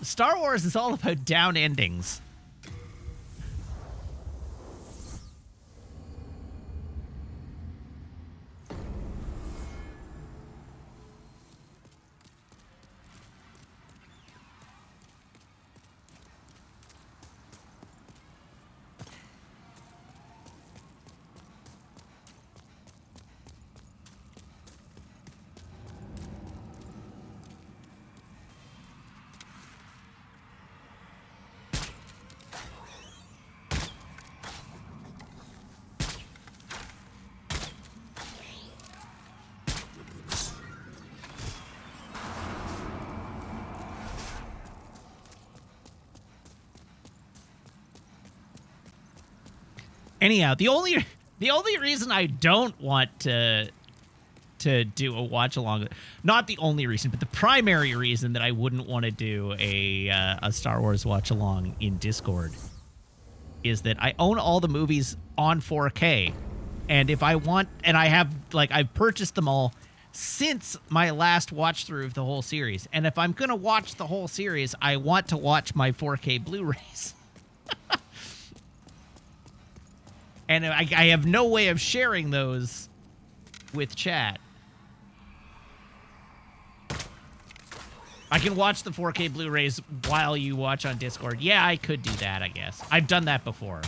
Speaker 1: Star Wars is all about down endings. Anyhow, the only reason I don't want to do a watch along, not the only reason, but the primary reason that I wouldn't want to do a Star Wars watch along in Discord is that I own all the movies on 4K, and if I want, and I have, like, I've purchased them all since my last watch through of the whole series, and if I'm gonna watch the whole series, I want to watch my 4K Blu-rays. And I have no way of sharing those with chat. I can watch the 4K Blu-rays while you watch on Discord. Yeah, I could do that, I guess. I've done that before.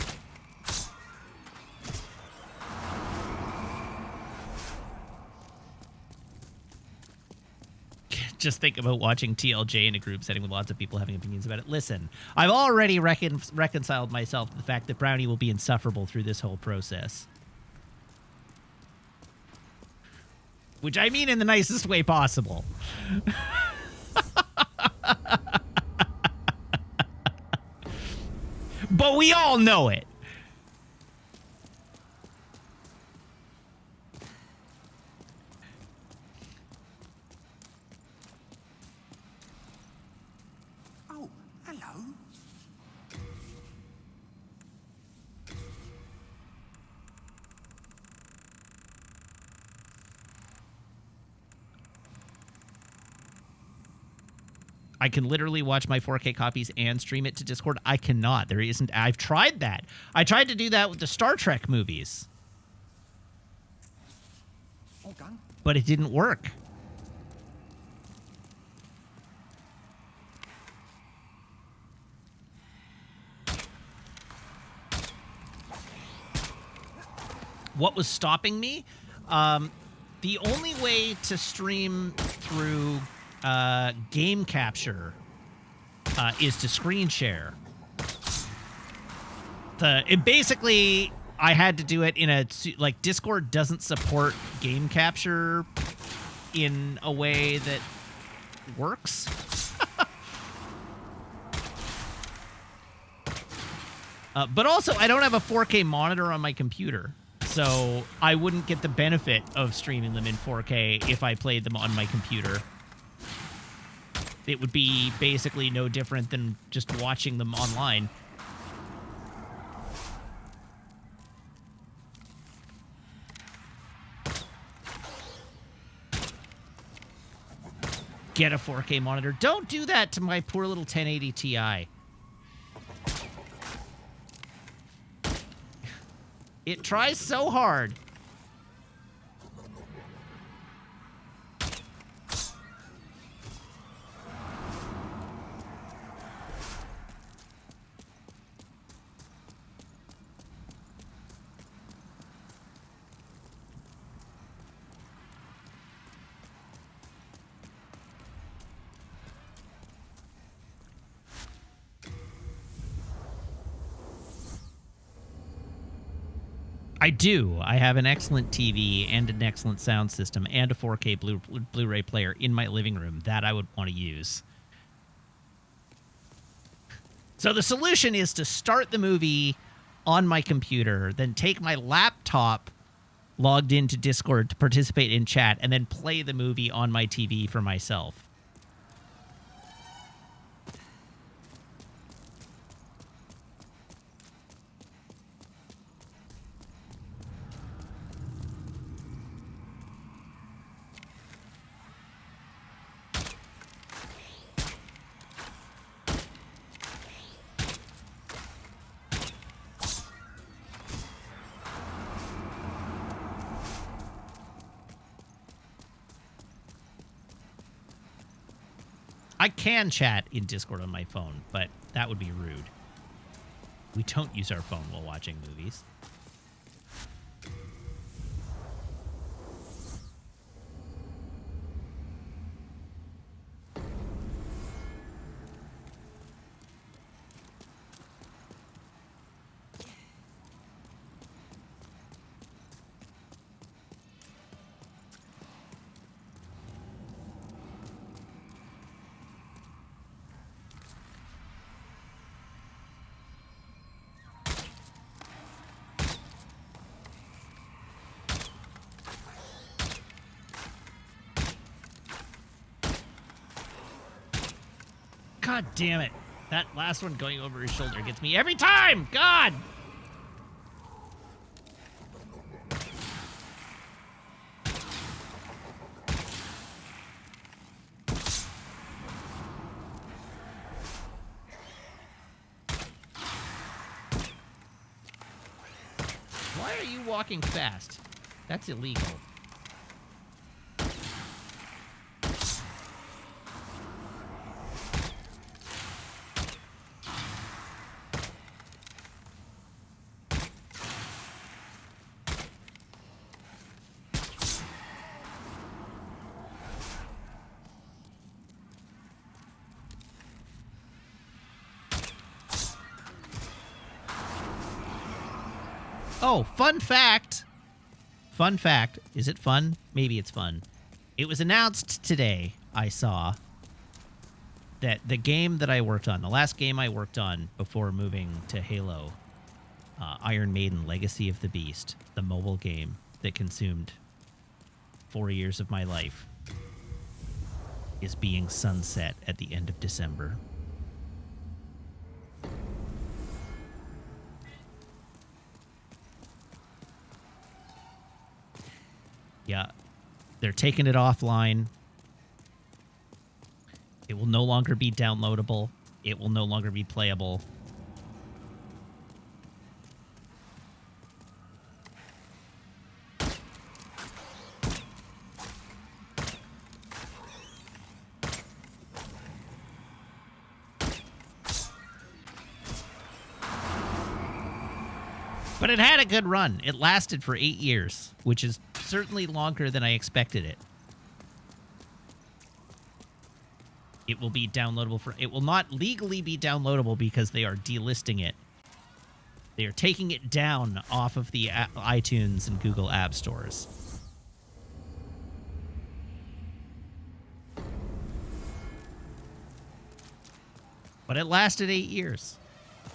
Speaker 1: Just think about watching TLJ in a group setting with lots of people having opinions about it. Listen, I've already reconciled myself to the fact that Brownie will be insufferable through this whole process. Which I mean in the nicest way possible. but we all know it.
Speaker 4: Oh, hello.
Speaker 1: I can literally watch my 4K copies and stream it to Discord. I cannot. There isn't. I've tried that. I tried to do that with the Star Trek movies,
Speaker 4: All done.
Speaker 1: but it didn't work. What was stopping me? The only way to stream through game capture is to screen share. Basically, I had to do it in a like Discord doesn't support game capture in a way that works. But also, I don't have a 4K monitor on my computer, so I wouldn't get the benefit of streaming them in 4K if I played them on my computer. It would be basically no different than just watching them online. Get a 4K monitor. Don't do that to my poor little 1080 Ti. It tries so hard. I do. I have an excellent TV and an excellent sound system and a 4K Blu-ray player in my living room that I would want to use. So the solution is to start the movie on my computer, then take my laptop logged into Discord to participate in chat, and then play the movie on my TV for myself. I can chat in Discord on my phone, but that would be rude. We don't use our phone while watching movies. God damn it. That last one going over his shoulder gets me every time! God! Why are you walking fast? That's illegal. Oh, fun fact. Fun fact. Is it fun? Maybe it's fun. It was announced today, I saw, that the game that I worked on, the last game I worked on before moving to Halo, Iron Maiden Legacy of the Beast, the mobile game that consumed 4 years of my life, is being sunset at the end of December. Yeah, they're taking it offline. It will no longer be downloadable. It will no longer be playable. But it had a good run. It lasted for 8 years, which is certainly longer than I expected it. It will be downloadable for... It will not legally be downloadable because they are delisting it. They are taking it down off of the iTunes and Google App Stores. But it lasted 8 years.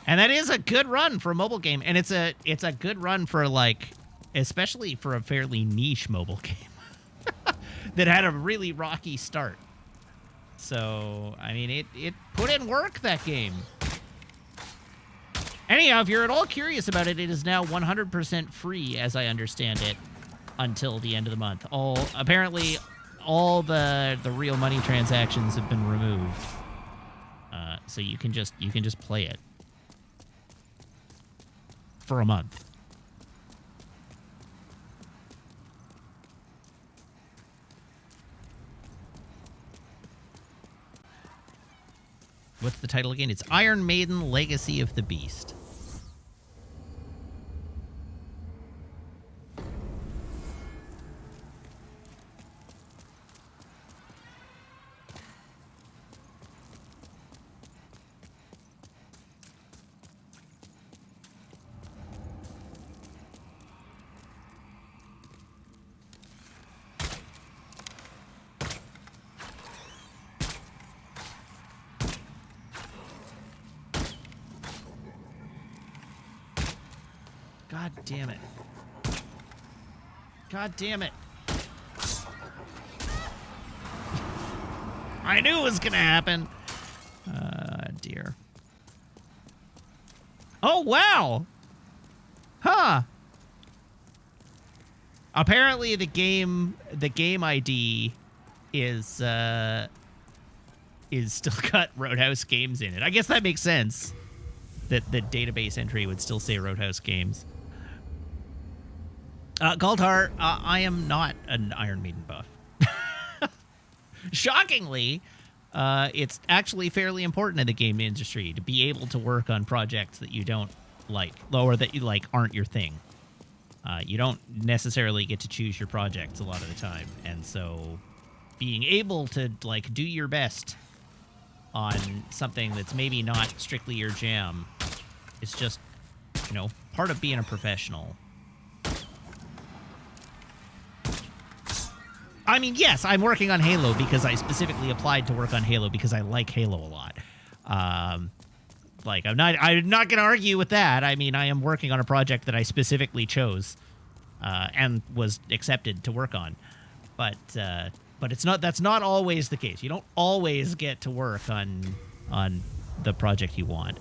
Speaker 1: And that is a good run for a mobile game. And it's a good run for, like, especially for a fairly niche mobile game that had a really rocky start. So, I mean, it put in work, that game. Anyhow, if you're at all curious about it, it is now 100% free, as I understand it, until the end of the month. Apparently, all the real money transactions have been removed. So you can just play it for a month. What's the title again? It's Iron Maiden Legacy of the Beast. God damn it. God damn it. I knew it was gonna happen. Dear. Oh, wow. Huh. Apparently the game ID is still got Roadhouse Games in it. I guess that makes sense. That the database entry would still say Roadhouse Games. Galdar, I am not an Iron Maiden buff. Shockingly, it's actually fairly important in the game industry to be able to work on projects that you don't like, or that you like aren't your thing. You don't necessarily get to choose your projects a lot of the time, and so being able to like do your best on something that's maybe not strictly your jam is just, part of being a professional. I mean, yes, I'm working on Halo because I specifically applied to work on Halo because I like Halo a lot. I'm not going to argue with that. I mean, I am working on a project that I specifically chose and was accepted to work on. But that's not always the case. You don't always get to work on the project you want.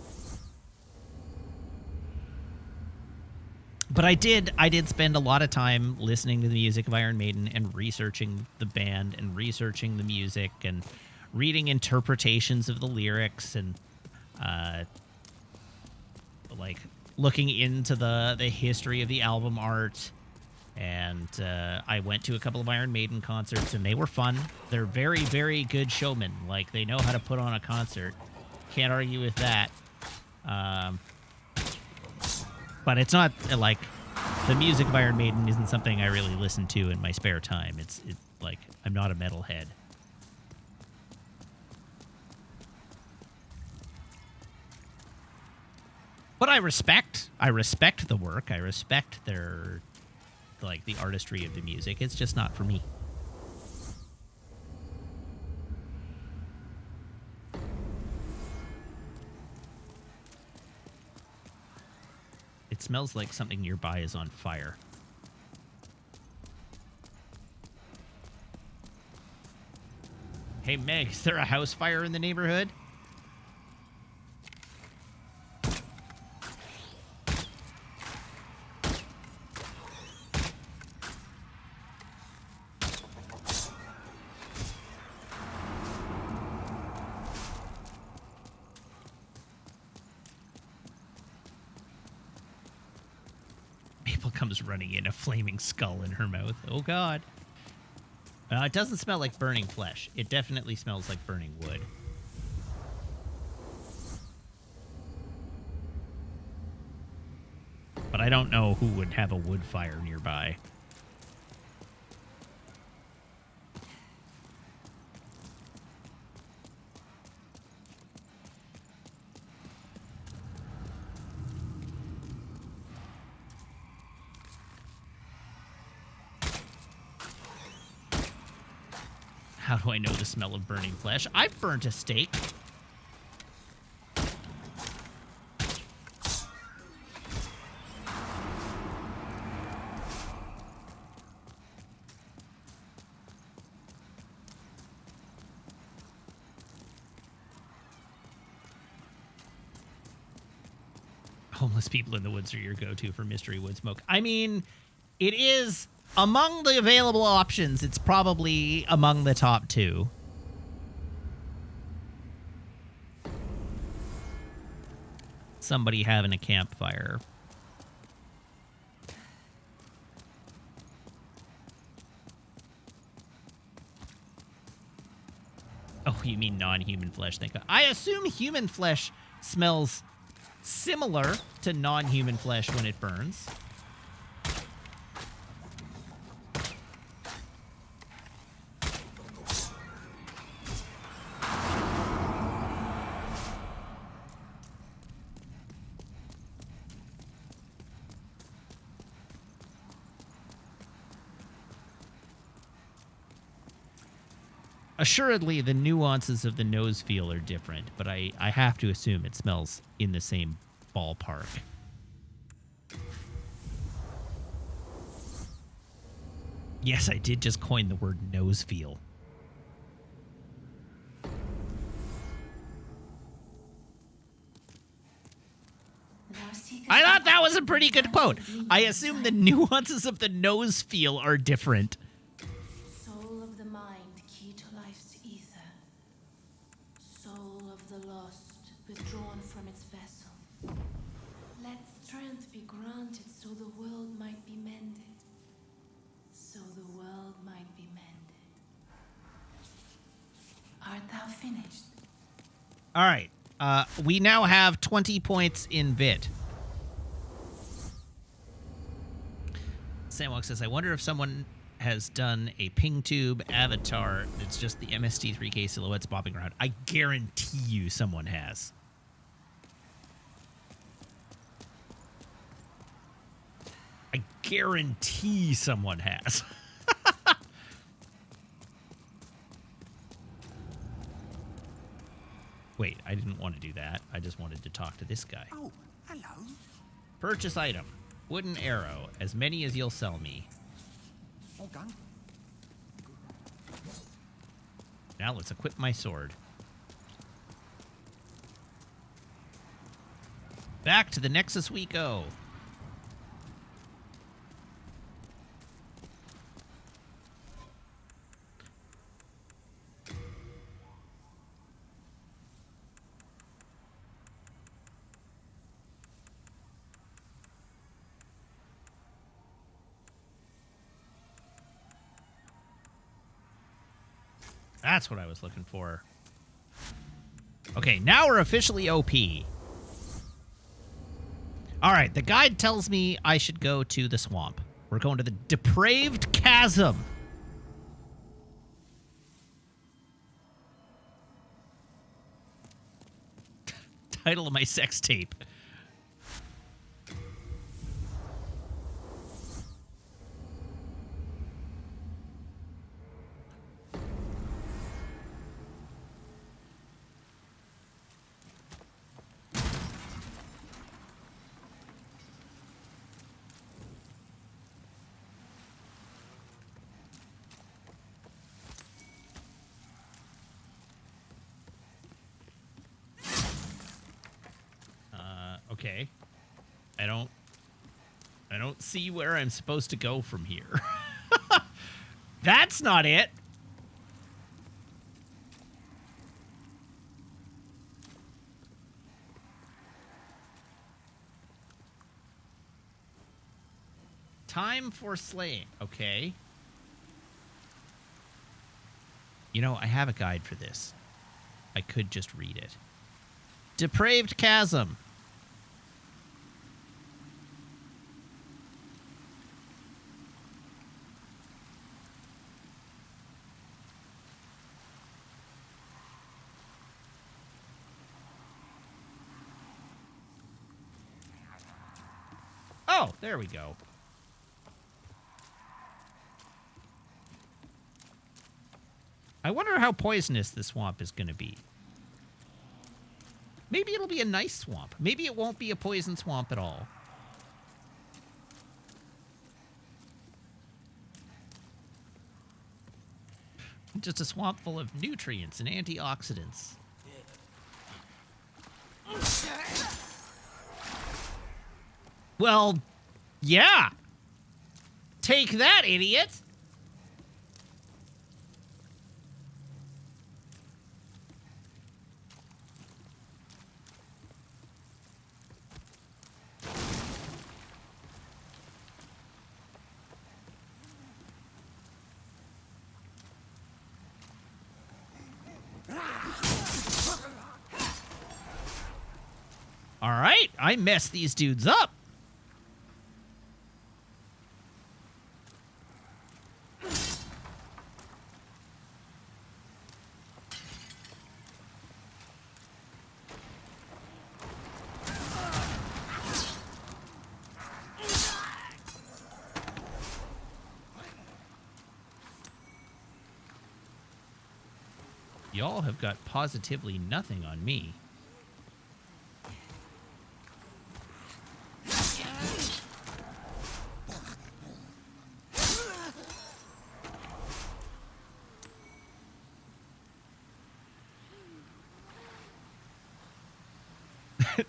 Speaker 1: But I did spend a lot of time listening to the music of Iron Maiden and researching the band and researching the music and reading interpretations of the lyrics and looking into the history of the album art. And I went to a couple of Iron Maiden concerts and they were fun. They're very, very good showmen. Like, they know how to put on a concert. Can't argue with that. But it's not, like, the music of Iron Maiden isn't something I really listen to in my spare time. It's like, I'm not a metalhead. But I respect the work. I respect their, like, the artistry of the music. It's just not for me. smells like something nearby is on fire. Hey, Meg, is there a house fire in the neighborhood? Maple comes running in, a flaming skull in her mouth. Oh, God. It doesn't smell like burning flesh. It definitely smells like burning wood. But I don't know who would have a wood fire nearby. How do I know the smell of burning flesh? I've burnt a steak. Homeless people in the woods are your go-to for mystery wood smoke. I mean, it is among the available options. It's probably among the top 2. Somebody having a campfire. Oh, you mean non-human flesh? Thank God. I assume human flesh smells similar to non-human flesh when it burns. Assuredly, the nuances of the nose feel are different, but I have to assume it smells in the same ballpark. Yes, I did just coin the word nose feel. I thought that was a pretty good quote. I assume the nuances of the nose feel are different.
Speaker 3: Soul of the mind, key to life's ether. Soul of the lost, withdrawn from its vessel. Let strength be granted so the world might be mended. So the world might be mended. Art thou finished?
Speaker 1: All right. We now have 20 points in Vit. Samwalk says, I wonder if someone has done a ping tube avatar that's just the MST3K silhouettes bobbing around. I guarantee you someone has. I guarantee someone has. Wait, I didn't want to do that. I just wanted to talk to this guy.
Speaker 4: Oh, hello.
Speaker 1: Purchase item. Wooden arrow. As many as you'll sell me.
Speaker 4: All done.
Speaker 1: Now let's equip my sword. Back to the Nexus we go. That's what I was looking for. Okay, now we're officially OP. All right, the guide tells me I should go to the swamp. We're going to the Depraved Chasm. Title of my sex tape. Okay. I don't see where I'm supposed to go from here. That's not it. Time for slaying. Okay. You know, I have a guide for this. I could just read it. Depraved Chasm. Oh, there we go. I wonder how poisonous this swamp is going to be. Maybe it'll be a nice swamp. Maybe it won't be a poison swamp at all. Just a swamp full of nutrients and antioxidants. Well, yeah. Take that, idiot. All right, I messed these dudes up. Y'all have got positively nothing on me.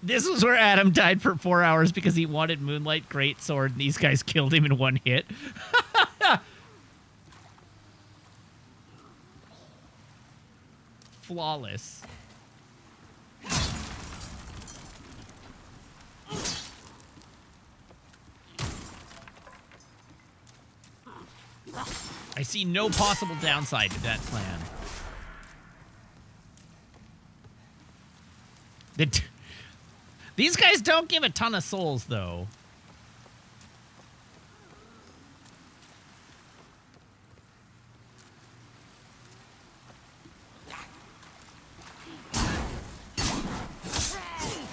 Speaker 1: This was where Adam died for 4 hours because he wanted Moonlight Greatsword, and these guys killed him in one hit. Flawless. I see no possible downside to that plan. These guys don't give a ton of souls, though.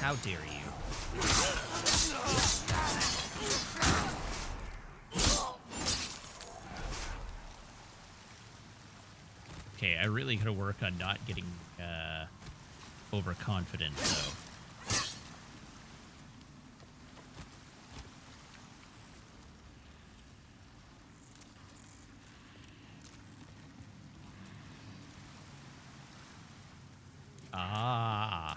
Speaker 1: How dare you? Okay, I really gotta work on not getting overconfident, though. Ah,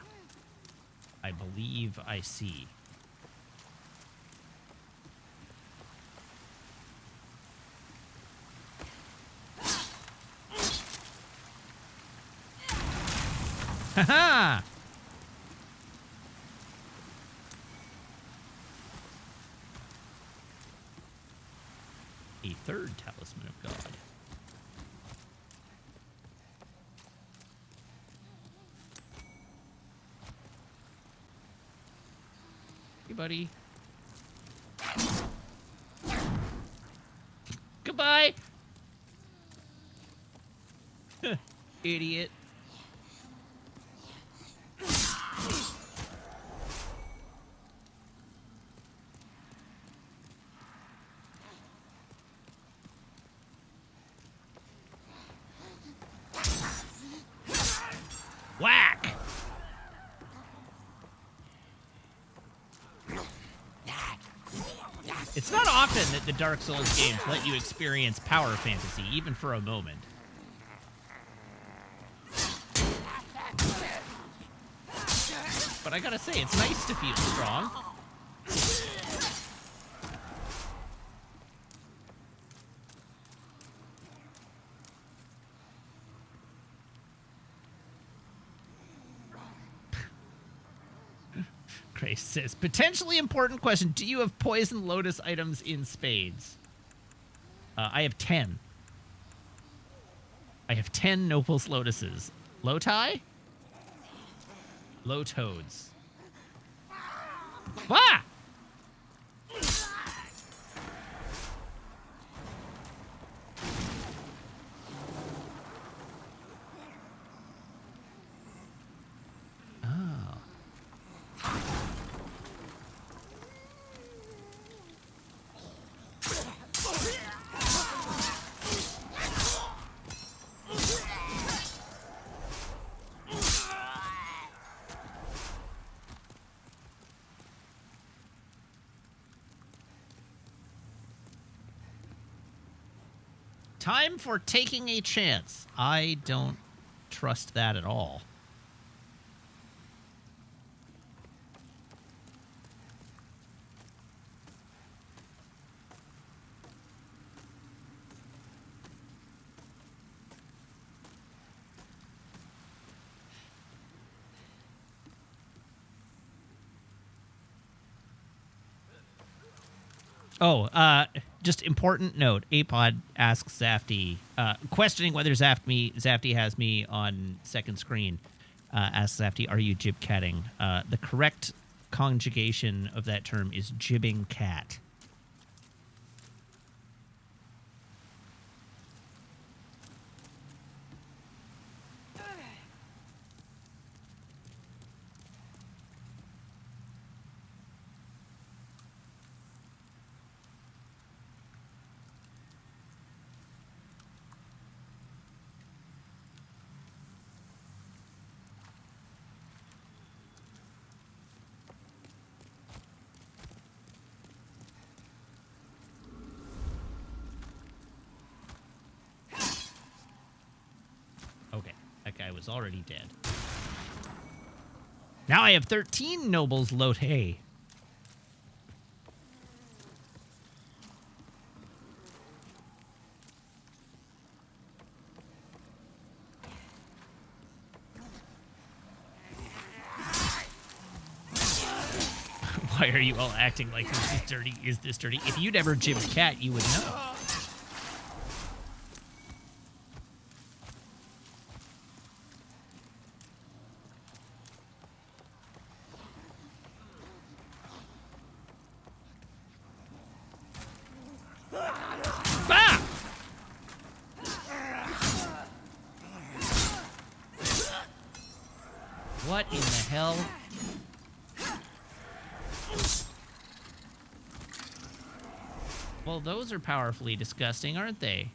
Speaker 1: I believe I see. Haha! A third talisman of God. Hey, buddy. Goodbye! Idiot. Whack! It's not often that the Dark Souls games let you experience power fantasy, even for a moment. but I gotta say, it's nice to feel strong. Grace says, potentially important question. Do you have poison lotus items in spades? I have 10. I have 10 Nobles Lotuses. Loti? Low toads. Ah! Oh. Time for taking a chance. I don't trust that at all. Oh, just important note. Apod asks Zafty, questioning whether Zafty has me on second screen. Asks Zafty, are you jib-catting? The correct conjugation of that term is jibbing cat. Okay, that guy was already dead. Now I have 13 nobles lote. Why are you all acting like this is dirty? Is this dirty? If you'd ever jibbed cat, you would know. Ah! What in the hell? Well, those are powerfully disgusting, aren't they?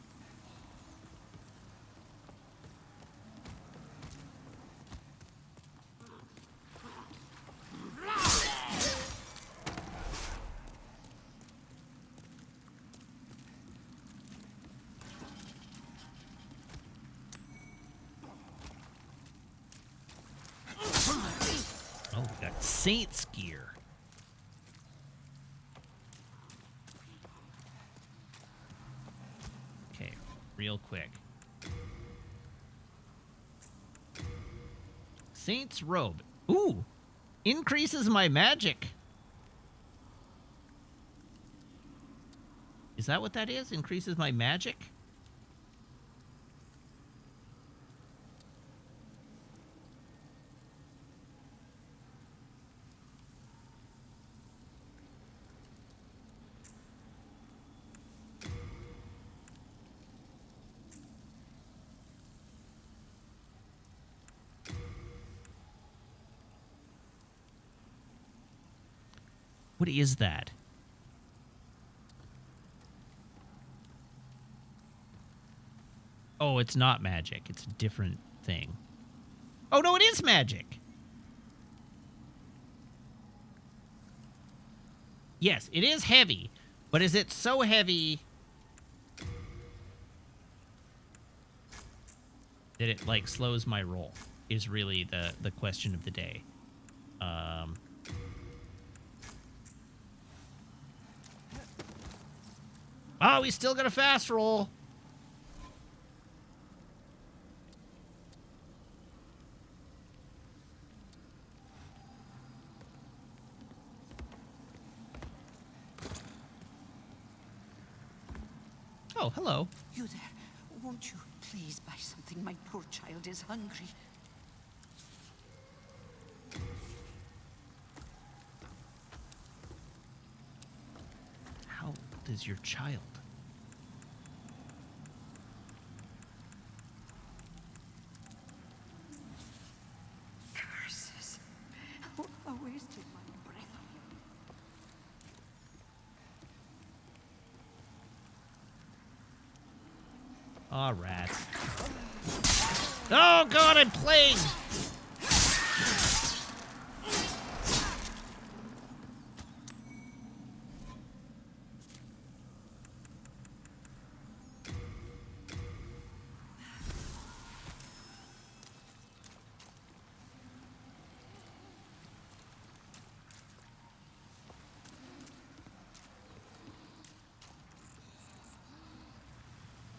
Speaker 1: Oh, we got Saints gear. Okay, real quick. Saint's robe. Ooh, increases my magic. Is that what that is? Increases my magic? What is that? Oh, it's not magic. It's a different thing. Oh, no, it is magic. Yes, it is heavy. But is it so heavy that it, like, slows my roll? Is really the question of the day. Um. Oh, we still got a fast roll. Oh, hello.
Speaker 4: You there. Won't you please buy something? My poor child is hungry.
Speaker 1: How old is your child?
Speaker 4: Curses. I wasted my breath on you.
Speaker 1: Aw, rats. Oh, God, I'm plagued!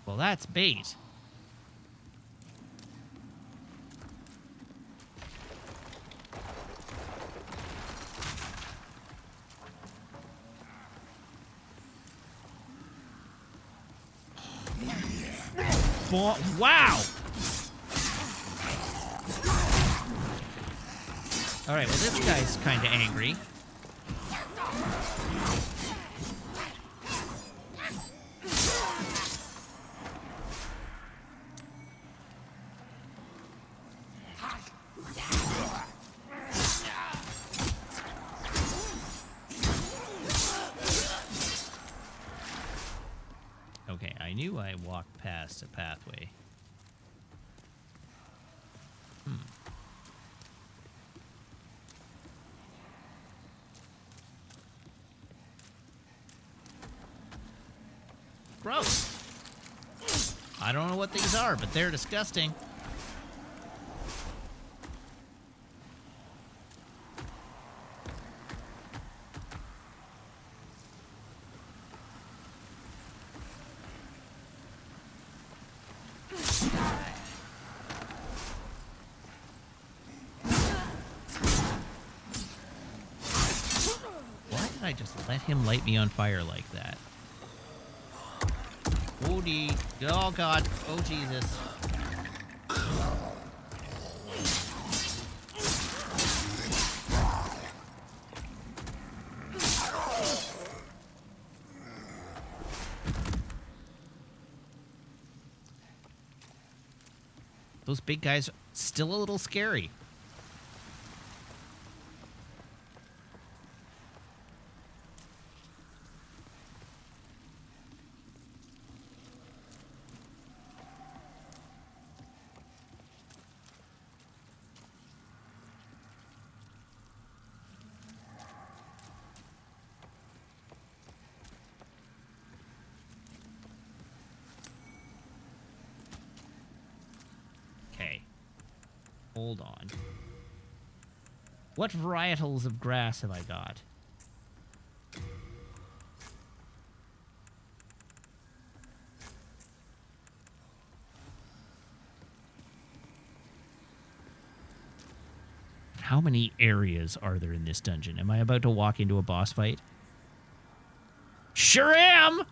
Speaker 1: Well, that's bait. Wow! Alright, well, this guy's kind of angry. Okay, I knew I walked past a pathway. Gross. I don't know what these are, but they're disgusting. Why did I just let him light me on fire like that? Oh, oh God. Oh, Jesus. Those big guys still a little scary. Okay. Hold on. What varietals of grass have I got? How many areas are there in this dungeon? Am I about to walk into a boss fight? Sure am!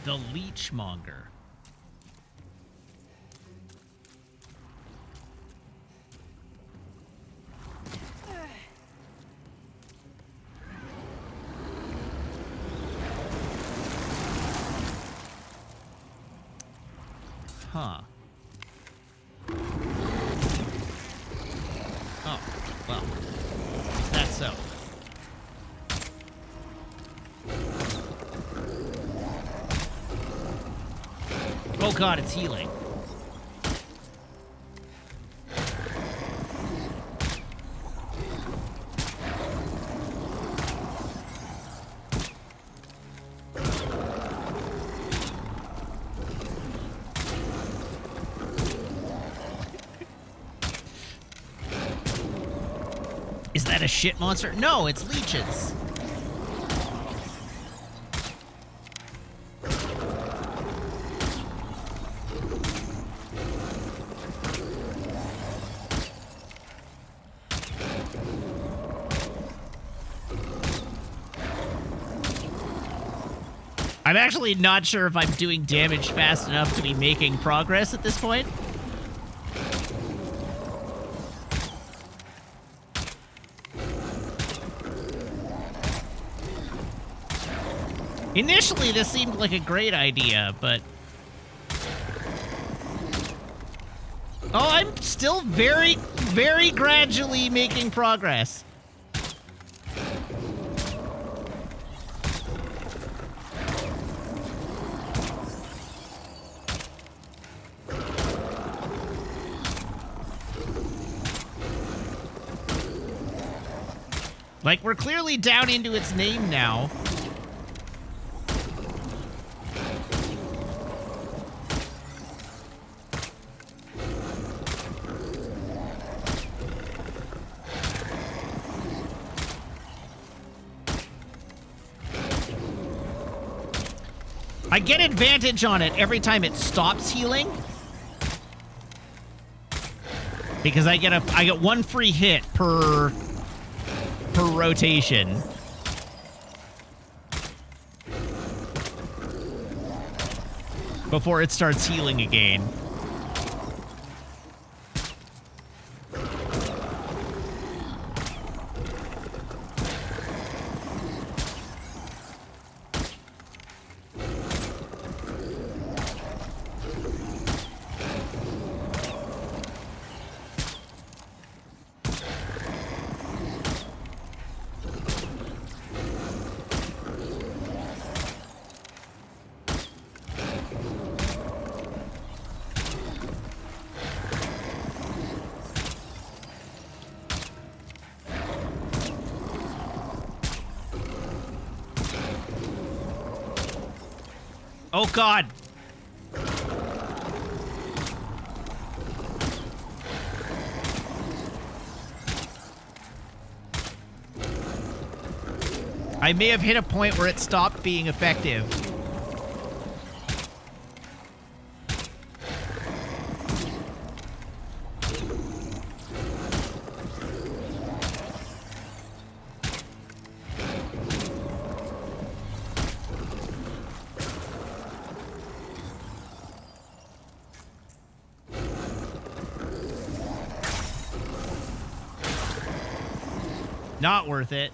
Speaker 1: The Leechmonger. Huh. Oh god, it's healing. Is that a shit monster? No, it's leeches. I'm actually not sure if I'm doing damage fast enough to be making progress at this point. Initially, this seemed like a great idea, but... Oh, I'm still very, very gradually making progress. Like, we're clearly down into its name now. I get advantage on it every time it stops healing. Because I get one free hit per rotation. Before it starts healing again. Oh, God. I may have hit a point where it stopped being effective. Not worth it.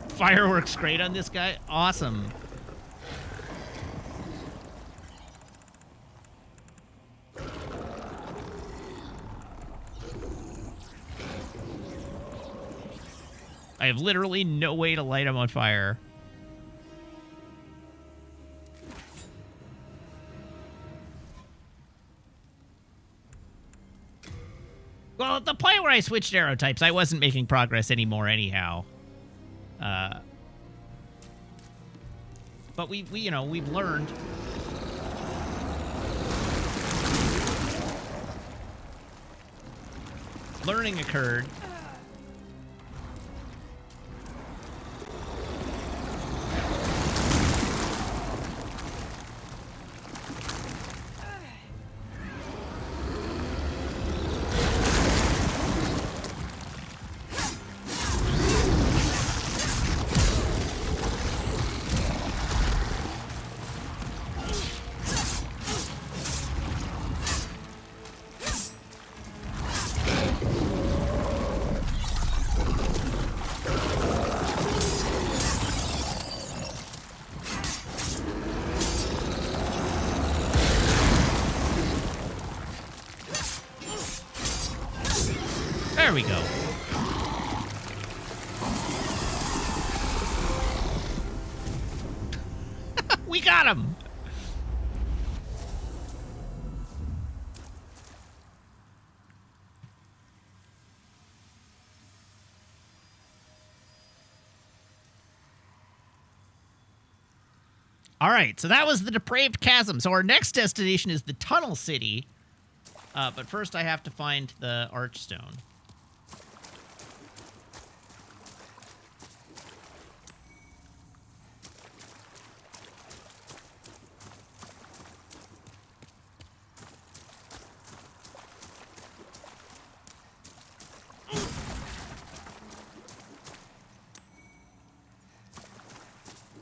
Speaker 1: Fireworks great on this guy. Awesome. I have literally no way to light him on fire. Well, at the point where I switched arrow types, I wasn't making progress anymore anyhow. But we you know, we've learned. Learning occurred. There we go. We got him. All right, so that was the Depraved Chasm. So our next destination is the Tunnel City. But first I have to find the Archstone.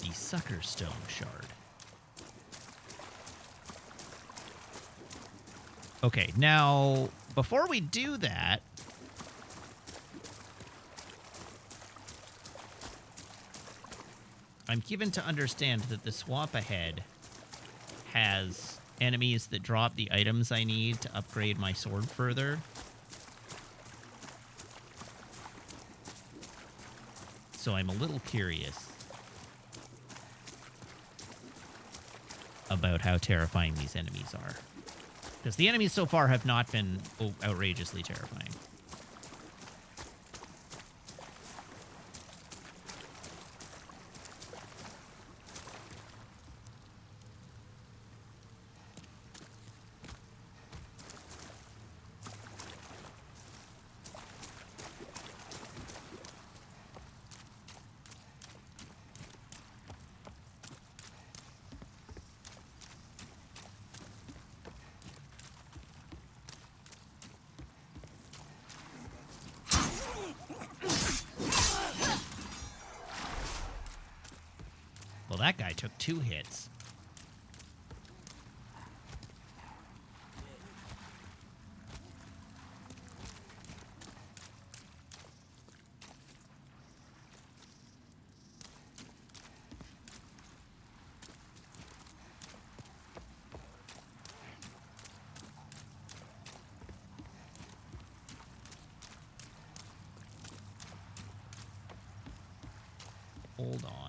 Speaker 1: The Sucker Stone Shard. Okay, now, before we do that, I'm given to understand that the swamp ahead has enemies that drop the items I need to upgrade my sword further. So I'm a little curious about how terrifying these enemies are. Because the enemies so far have not been outrageously terrifying. Well, that guy took 2 hits. Hold on.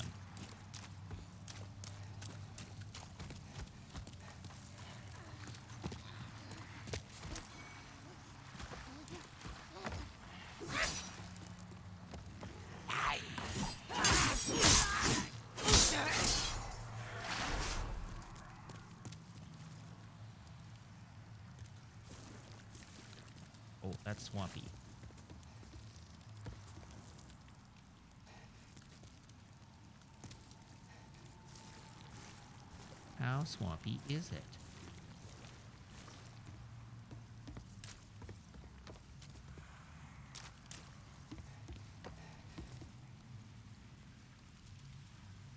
Speaker 1: Oh, that's swampy. How swampy is it?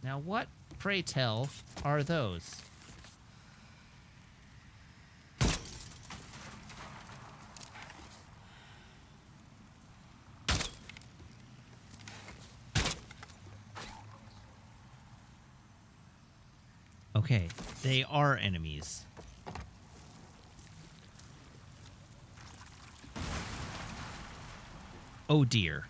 Speaker 1: Now what, pray tell, are those? Okay, they are enemies. Oh dear.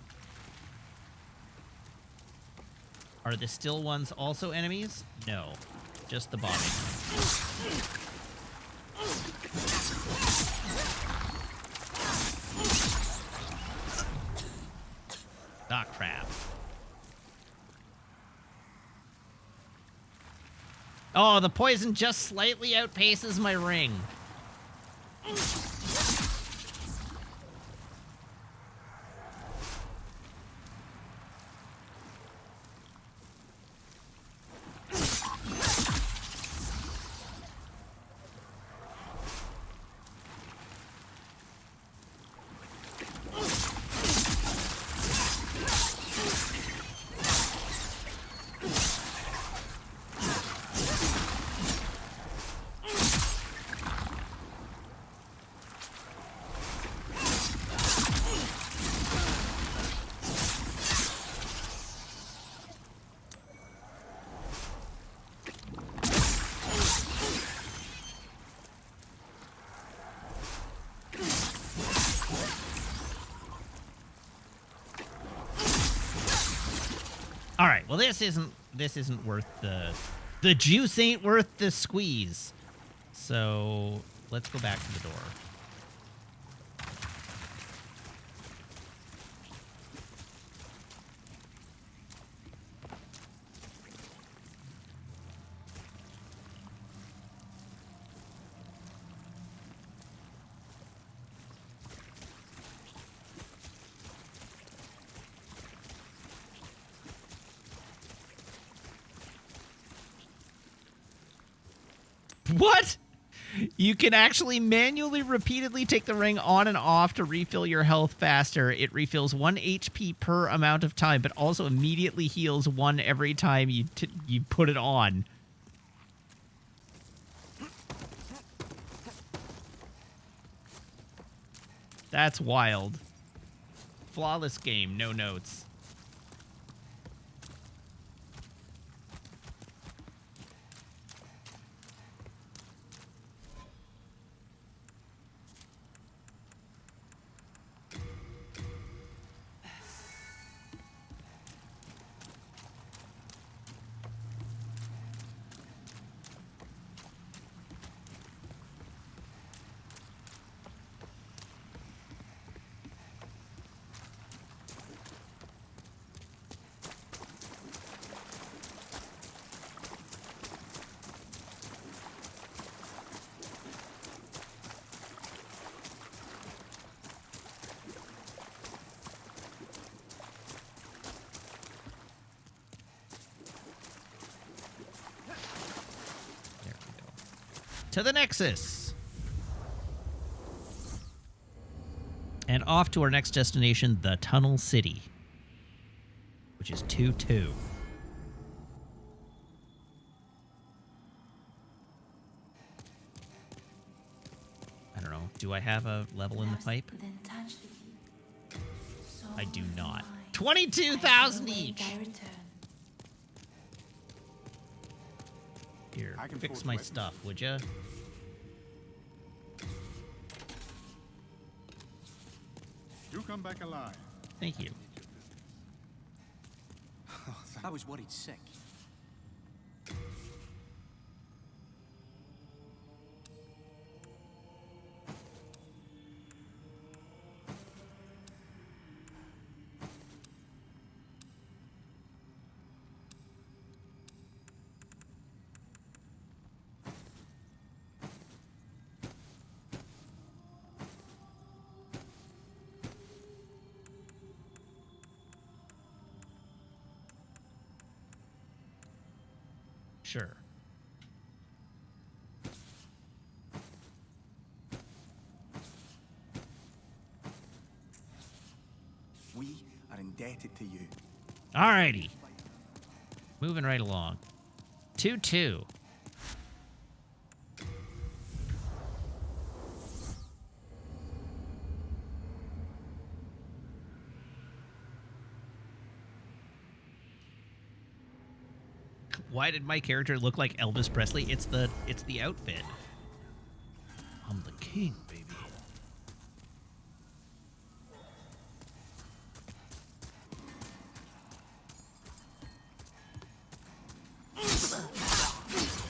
Speaker 1: Are the still ones also enemies? No, just the bottom ones. Ah, crap. Oh, the poison just slightly outpaces my ring. Well, this isn't worth the juice ain't worth the squeeze. So let's go back to the door. What? You can actually manually repeatedly take the ring on and off to refill your health faster. It refills 1 HP per amount of time, but also immediately heals 1 every time you put it on. That's wild. Flawless game, no notes. To the Nexus. And off to our next destination, the Tunnel City, which is 2-2. I don't know. Do I have a level in the pipe?
Speaker 3: Then touch the key.
Speaker 1: I do
Speaker 3: Soul of the
Speaker 1: not.
Speaker 3: mind,
Speaker 1: 22,000
Speaker 3: I shall await
Speaker 1: each.
Speaker 3: thy return.
Speaker 1: Here,
Speaker 5: I can
Speaker 1: fix
Speaker 5: forge
Speaker 1: my
Speaker 5: weapons.
Speaker 1: stuff, would ya?
Speaker 5: You come back alive.
Speaker 1: Thank you.
Speaker 6: I was worried sick.
Speaker 1: Sure.
Speaker 6: We are indebted to you.
Speaker 1: Alrighty. Moving right along. 2-2. Why did my character look like Elvis Presley? It's the outfit. I'm the king, baby.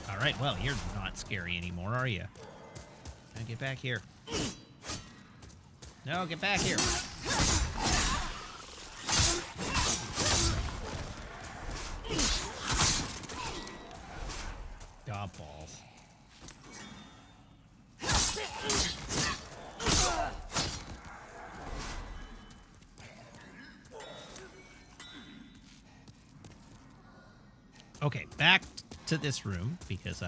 Speaker 1: All right, well, you're not scary anymore, are you? Now get back here. No, get back here. God balls. Okay, back to this room because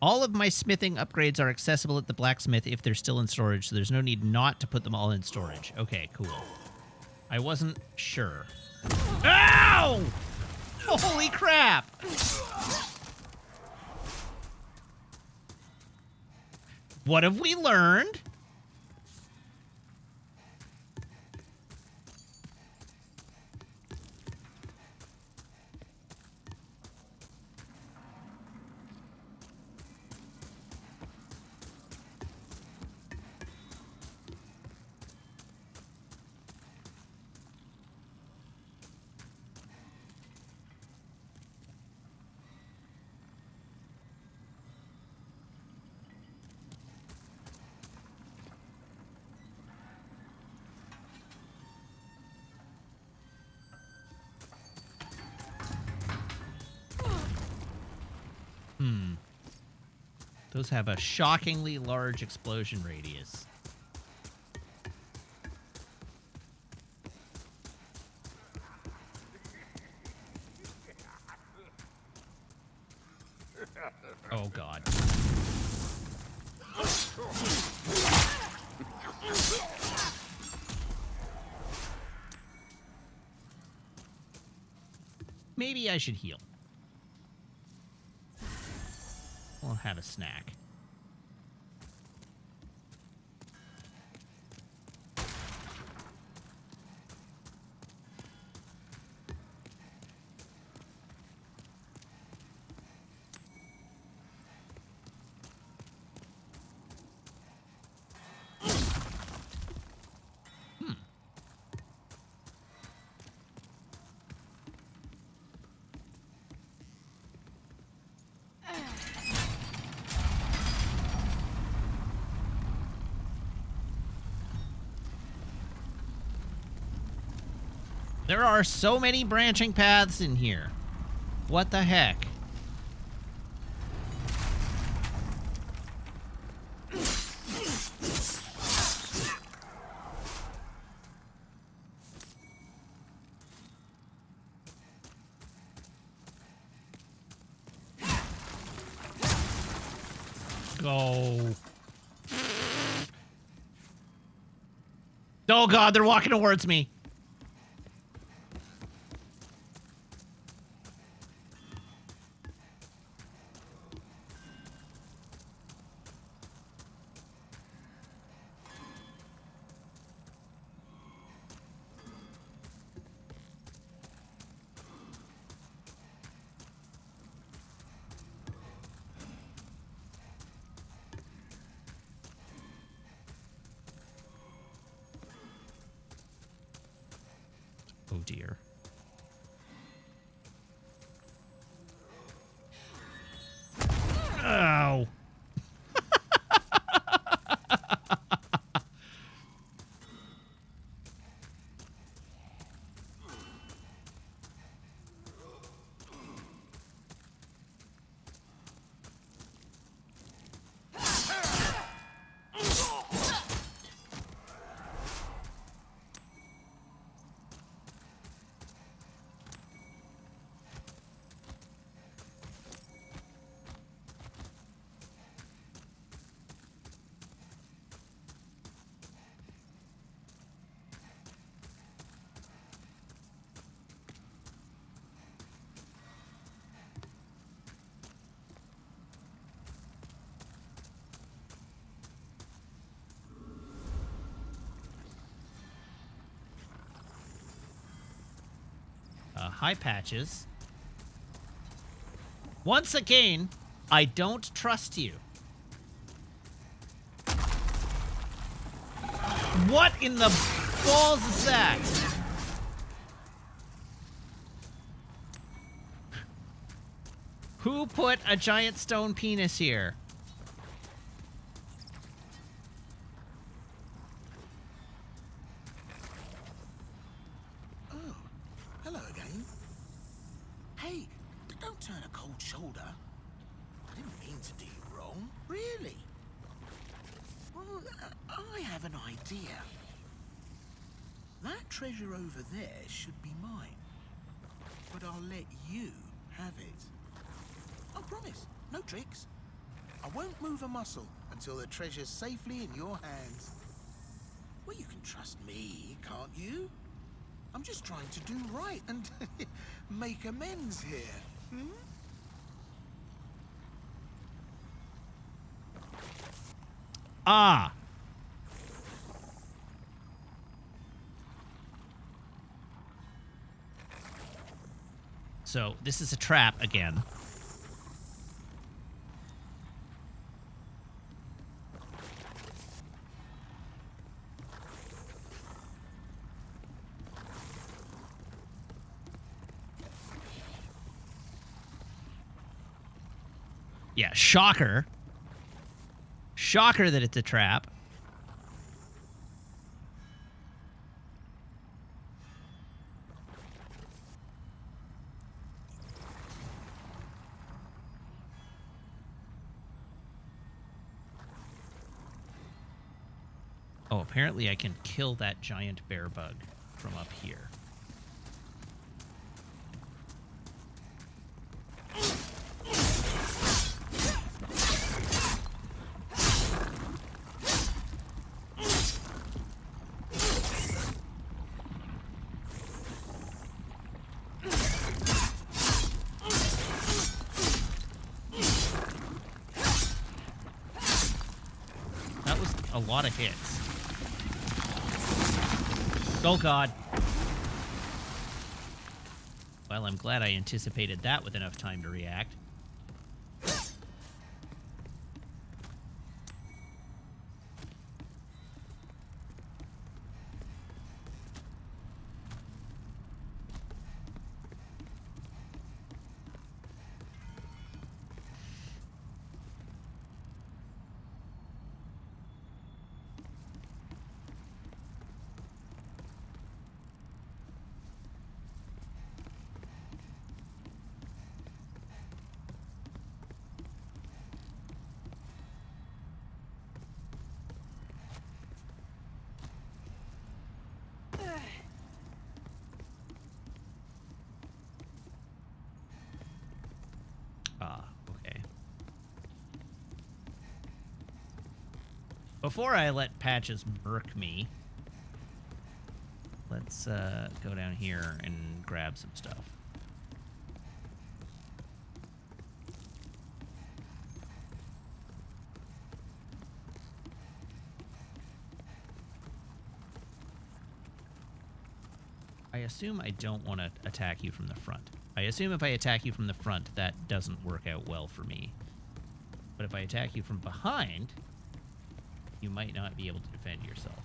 Speaker 1: all of my smithing upgrades are accessible at the blacksmith if they're still in storage, so there's no need not to put them all in storage. Okay, cool. I wasn't sure. Ow! Holy crap! What have we learned? Those have a shockingly large explosion radius. Oh, God. Maybe I should heal. We'll have a snack. There are so many branching paths in here. What the heck? Go. Oh, God, they're walking towards me. Oh, dear. Ow. Hi, Patches. Once again, I don't trust you. What in the balls is that? Who put a giant stone penis here?
Speaker 6: Oh, hello again. Hey, don't turn a cold shoulder. I didn't mean to do you wrong, really. Well, I have an idea. That treasure over there should be mine. But I'll let you have it. I promise, no tricks. I won't move a muscle until the treasure's safely in your hands. Well, you can trust me, can't you? I'm just trying to do right and make amends here. Hmm?
Speaker 1: Ah. So, this is a trap again. Yeah, shocker. Shocker that it's a trap. Oh, apparently I can kill that giant bear bug from up here. That was a lot of hits. Oh, God. Well, I'm glad I anticipated that with enough time to react. Ah, okay. Before I let Patches murk me, let's go down here and grab some stuff. I assume I don't want to attack you from the front. I assume if I attack you from the front, that doesn't work out well for me. But if I attack you from behind, you might not be able to defend yourself.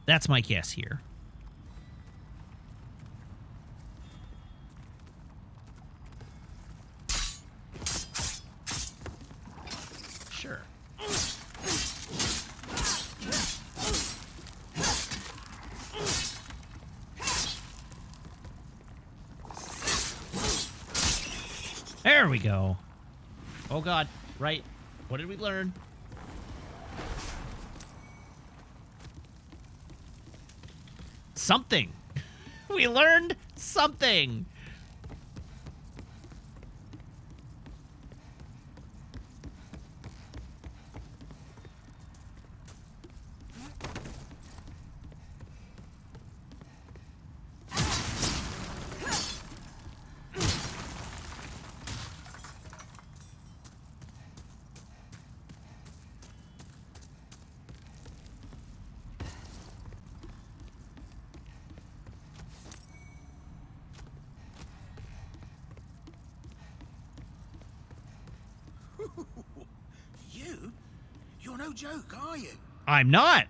Speaker 1: That's my guess here. Sure. There we go. Oh, God. Right. What did we learn? Something. We learned something.
Speaker 6: You're no joke, are you?
Speaker 1: I'm not.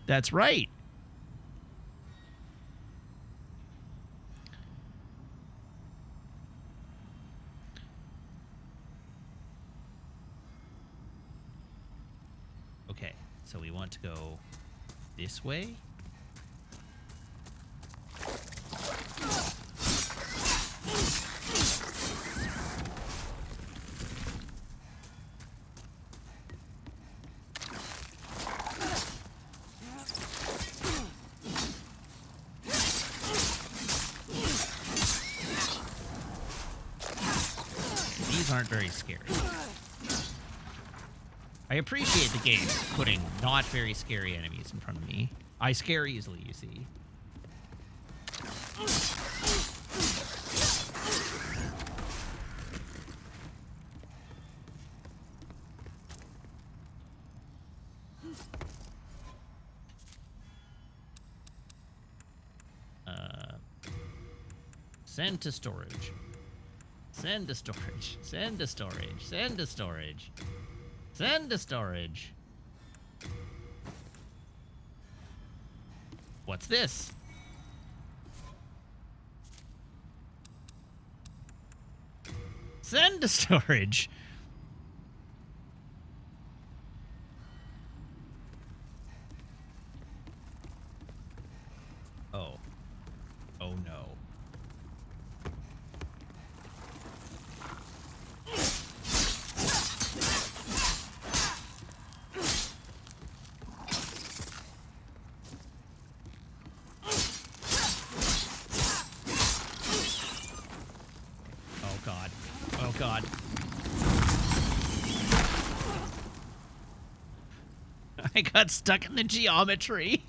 Speaker 1: That's right. Okay, so we want to go this way. These aren't very scary. I appreciate the game putting not very scary enemies in front of me. I scare easily, you see. Send to storage. Send to storage. Send to storage. Send to storage. Send to storage. What's this? Send to storage. Oh. Oh no. I got stuck in the geometry.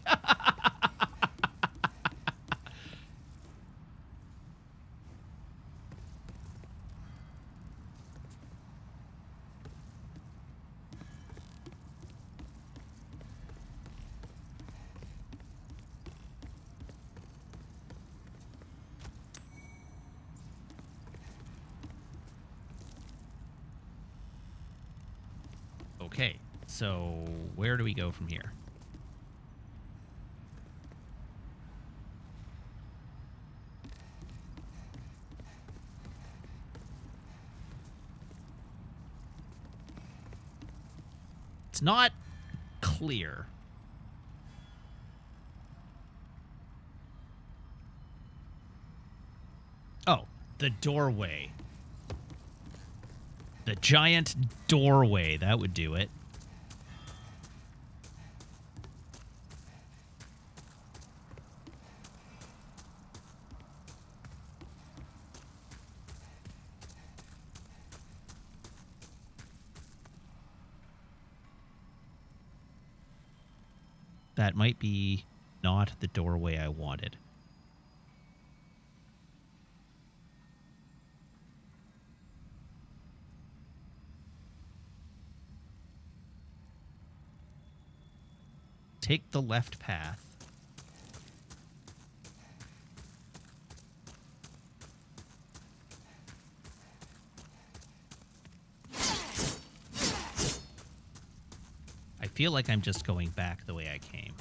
Speaker 1: Okay, so where do we go from here? It's not clear. Oh, the doorway. The giant doorway. That would do it. That might be not the doorway I wanted. Take the left path. I feel like I'm just going back the way I came.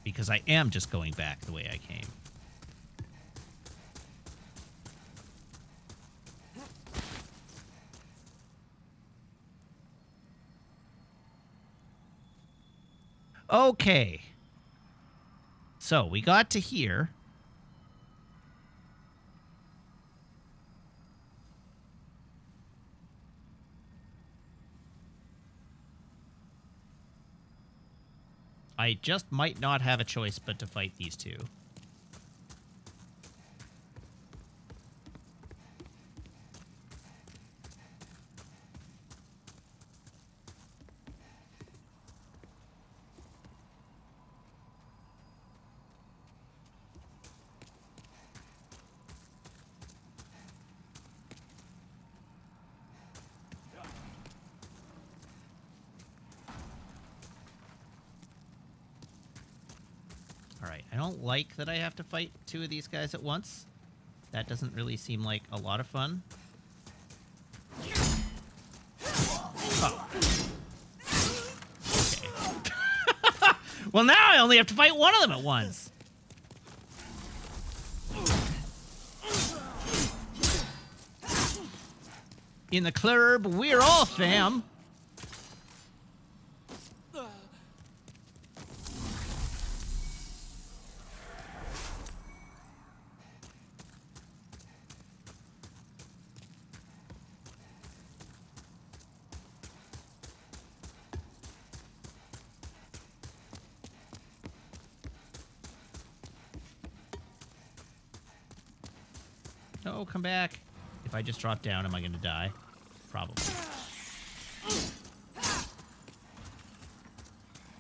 Speaker 1: Because I am just going back the way I came. Okay. So, we got to here. I just might not have a choice but to fight these two. Alright, I don't like that I have to fight two of these guys at once. That doesn't really seem like a lot of fun. Oh. Okay. Well, now I only have to fight one of them at once. In the club, we're all fam. No, come back. If I just drop down, am I going to die? Probably.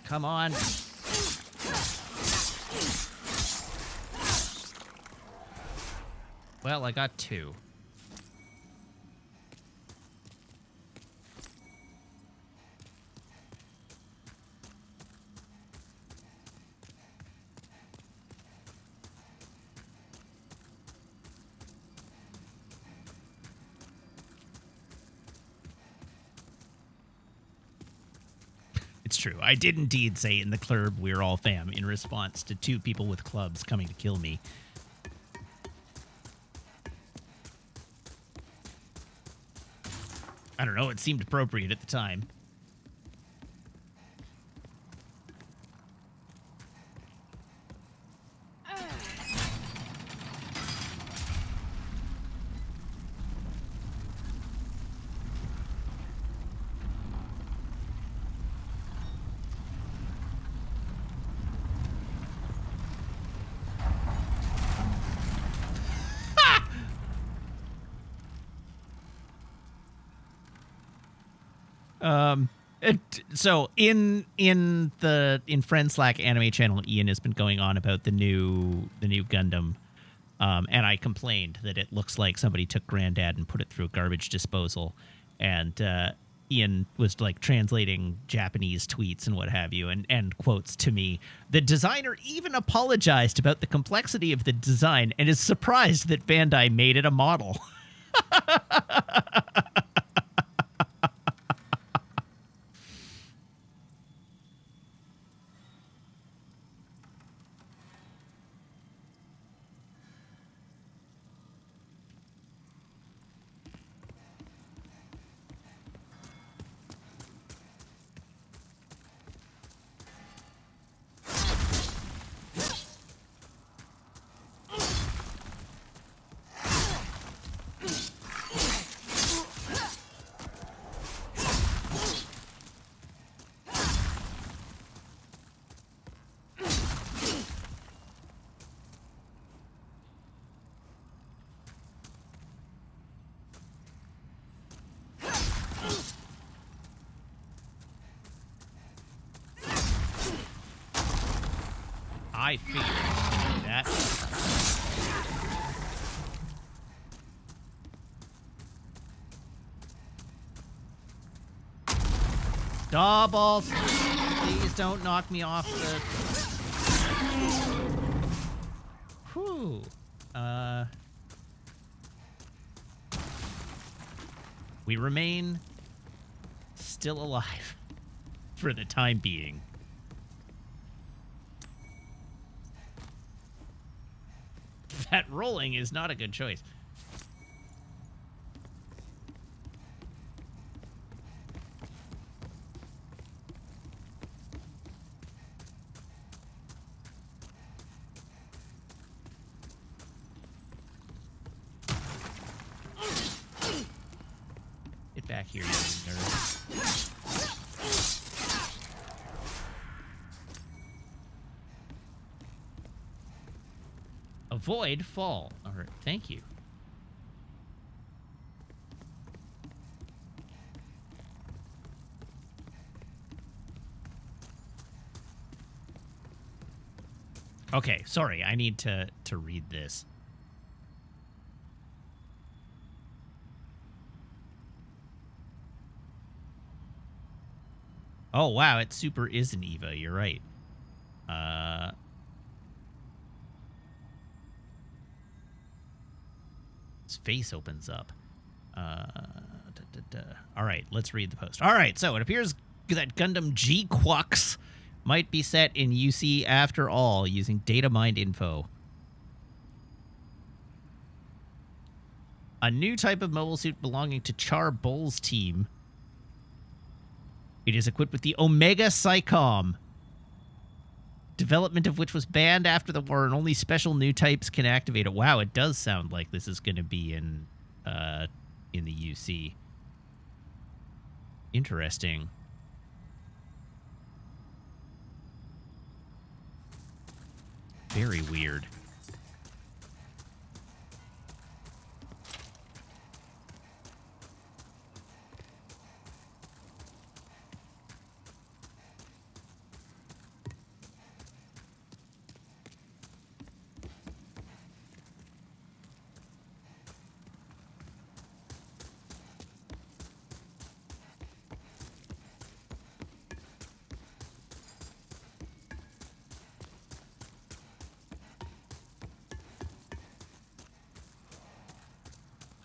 Speaker 1: Come on. Well, I got two. It's true. I did indeed say in the club we're all fam in response to two people with clubs coming to kill me. I don't know, it seemed appropriate at the time. So in Friend Slack anime channel, Ian has been going on about the new Gundam, and I complained that it looks like somebody took Granddad and put it through a garbage disposal, and Ian was like translating Japanese tweets and what have you, and quotes to me. The designer even apologized about the complexity of the design and is surprised that Bandai made it a model. I figured that. Doubles! Please don't knock me off the... Whew. We remain still alive for the time being. That rolling is not a good choice. Get back here, you nerd. Avoid fall. All right, thank you. Okay, sorry. I need to read this. Oh, wow. It super is an Eva. You're right. His face opens up. All right, let's read the post. All right, so it appears that Gundam G-Quux might be set in UC after all, using data mined info. A new type of mobile suit belonging to Char Bull's team. It is equipped with the Omega Psycom, development of which was banned after the war, and only special new types can activate it. Wow, it does sound like this is going to be in the UC. Interesting. Very weird.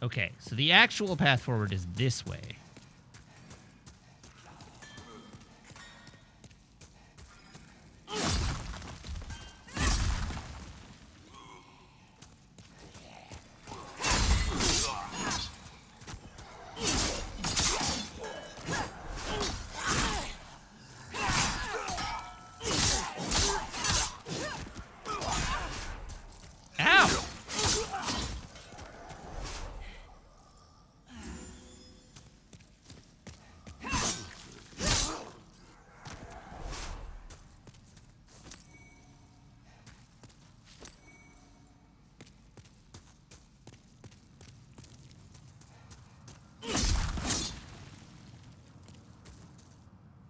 Speaker 1: Okay, so the actual path forward is this way.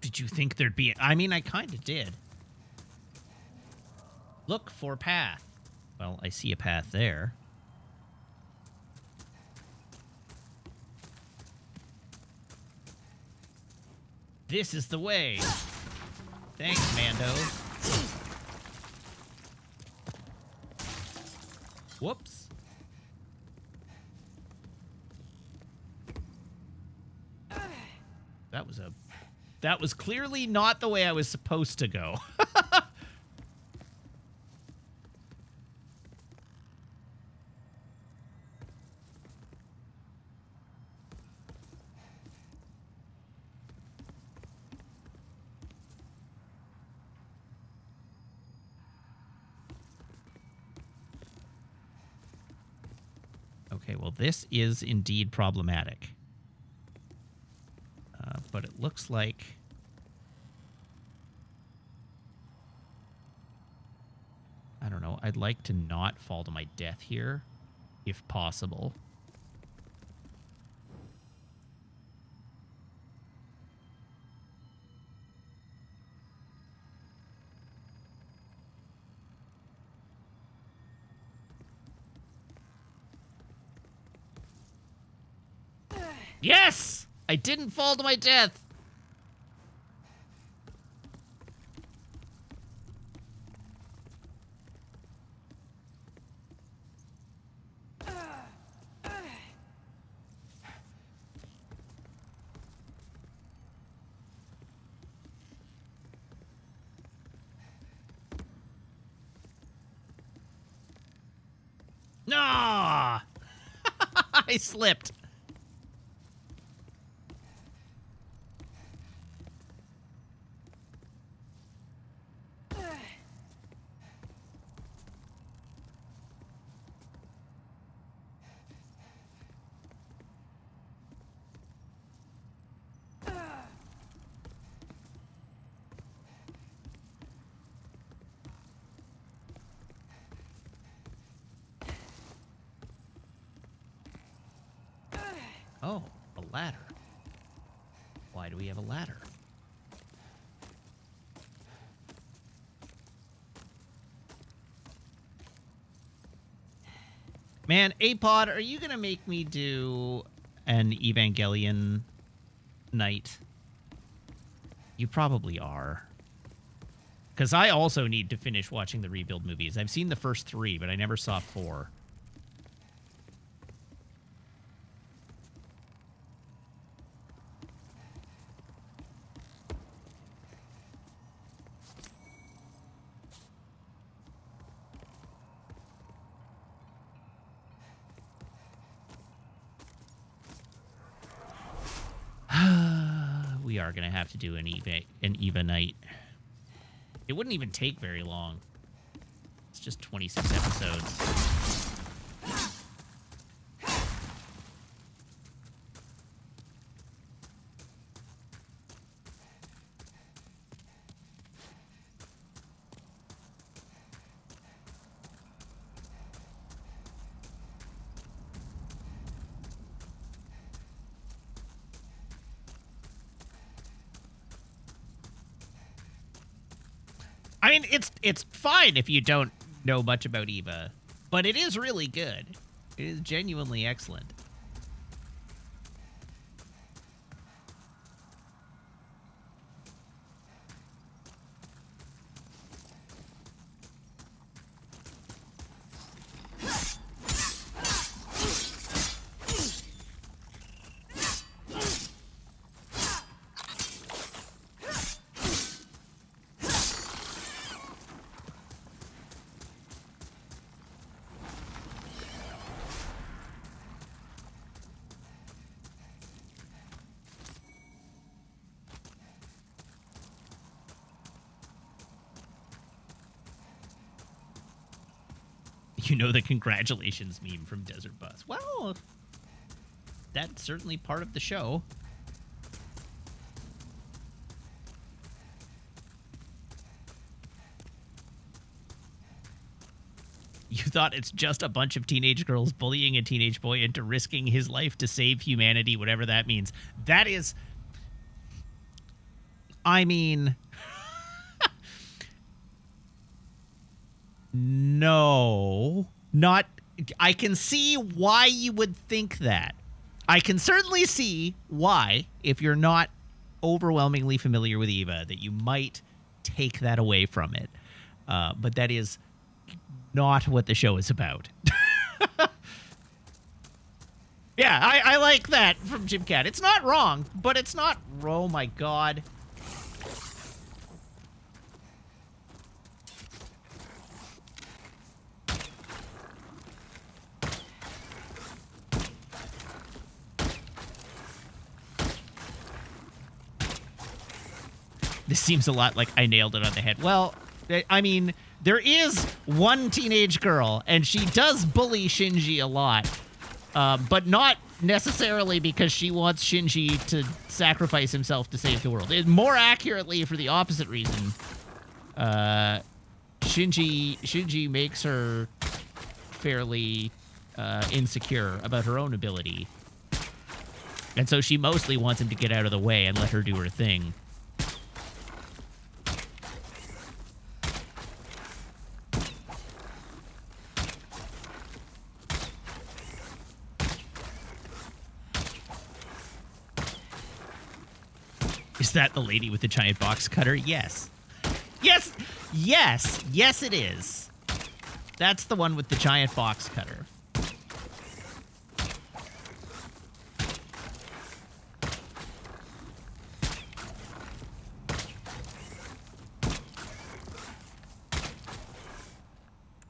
Speaker 1: Did you think there'd be... I mean, I kind of did. Look for path. Well, I see a path there. This is the way. Thanks, Mando. Whoops. That was clearly not the way I was supposed to go. Okay, well, this is indeed problematic. But it looks like... I don't know. I'd like to not fall to my death here, if possible. Yes! I didn't fall to my death. No! I slipped. Oh, a ladder. Why do we have a ladder? Man, Apod, are you going to make me do an Evangelion night? You probably are. Because I also need to finish watching the Rebuild movies. I've seen the first 3, but I never saw 4. We are going to have to do an Eva night. It wouldn't even take very long. It's just 26 episodes. I mean, it's fine if you don't know much about Eva, but it is really good. It is genuinely excellent. You know the congratulations meme from Desert Bus. Well, that's certainly part of the show. You thought it's just a bunch of teenage girls bullying a teenage boy into risking his life to save humanity, whatever that means. That is... I mean, no, not. I can see why you would think that. I can certainly see why, if you're not overwhelmingly familiar with Eva, that you might take that away from it. But that is not what the show is about. Yeah, I like that from Jim Cat. It's not wrong, but it's not... Oh, my God. This seems a lot like I nailed it on the head. Well, I mean, there is one teenage girl, and she does bully Shinji a lot. But not necessarily because she wants Shinji to sacrifice himself to save the world. More accurately, for the opposite reason. Shinji makes her fairly insecure about her own ability. And so she mostly wants him to get out of the way and let her do her thing. Is that the lady with the giant box cutter? Yes. Yes! Yes! Yes, it is. That's the one with the giant box cutter.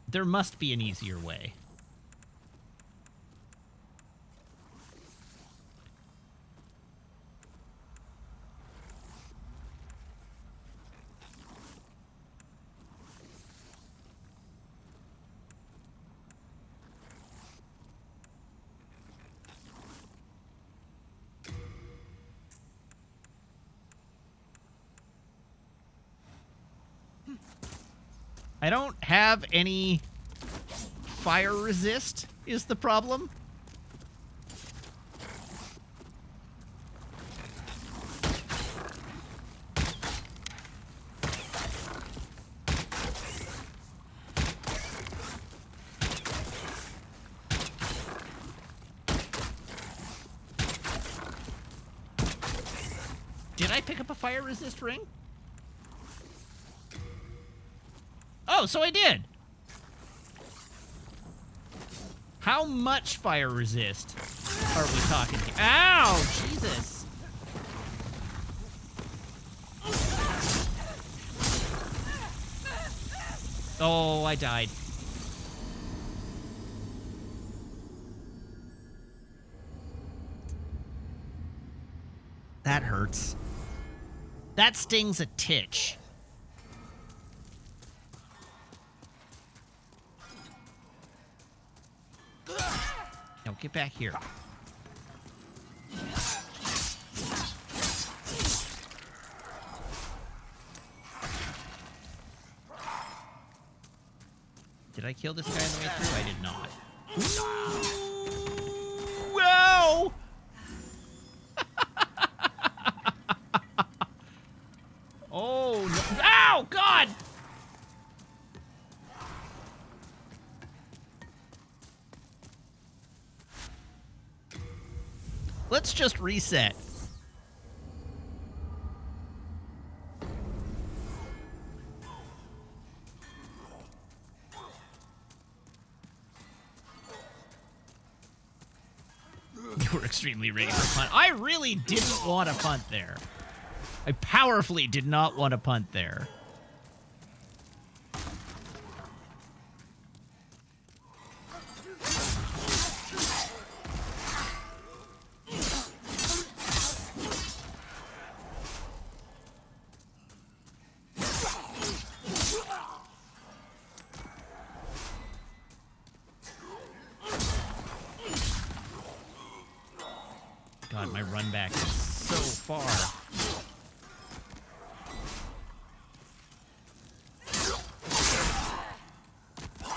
Speaker 1: There must be an easier way. I don't have any fire resist, is the problem. Did I pick up a fire resist ring? Oh, so I did. How much fire resist are we talking here? Ow, Jesus. Oh, I died. That hurts. That stings a titch. Now get back here. Did I kill this guy on the way through? I did not. Whoa! Oh, no. Ow, God! Let's just reset. You were extremely ready for a punt. I really didn't want to punt there. I powerfully did not want to punt there. God, my run back is so far.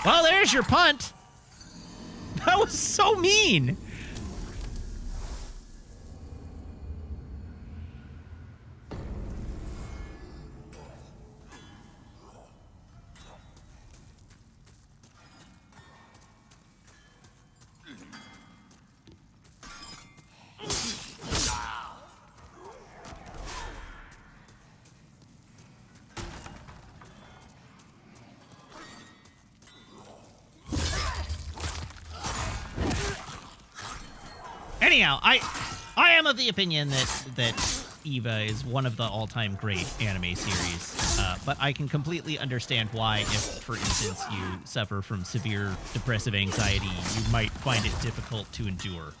Speaker 1: Well, there's your punt. That was so mean. Anyhow, I am of the opinion that Eva is one of the all-time great anime series, but I can completely understand why, if, for instance, you suffer from severe depressive anxiety, you might find it difficult to endure.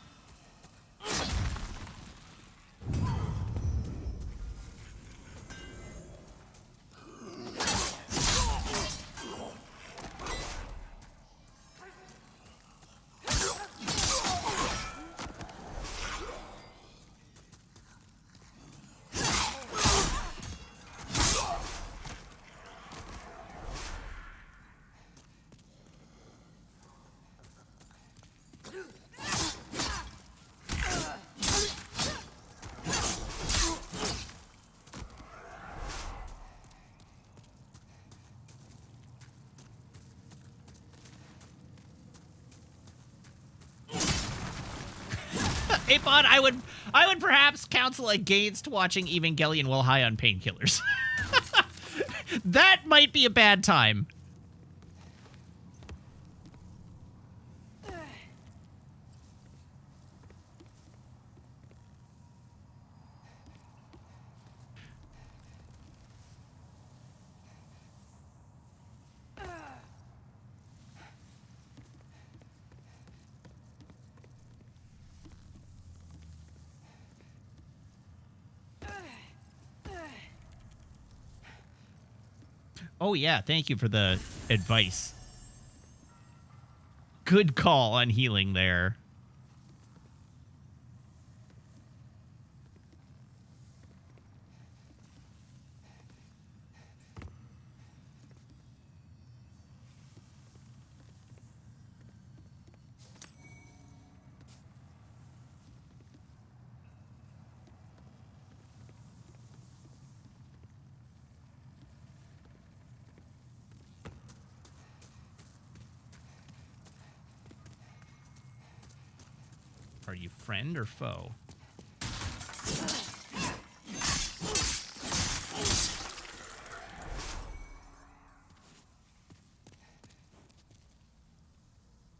Speaker 1: Apod, I would perhaps counsel against watching Evangelion while high on painkillers. That might be a bad time. Oh, yeah. Thank you for the advice. Good call on healing there. Are you friend or foe?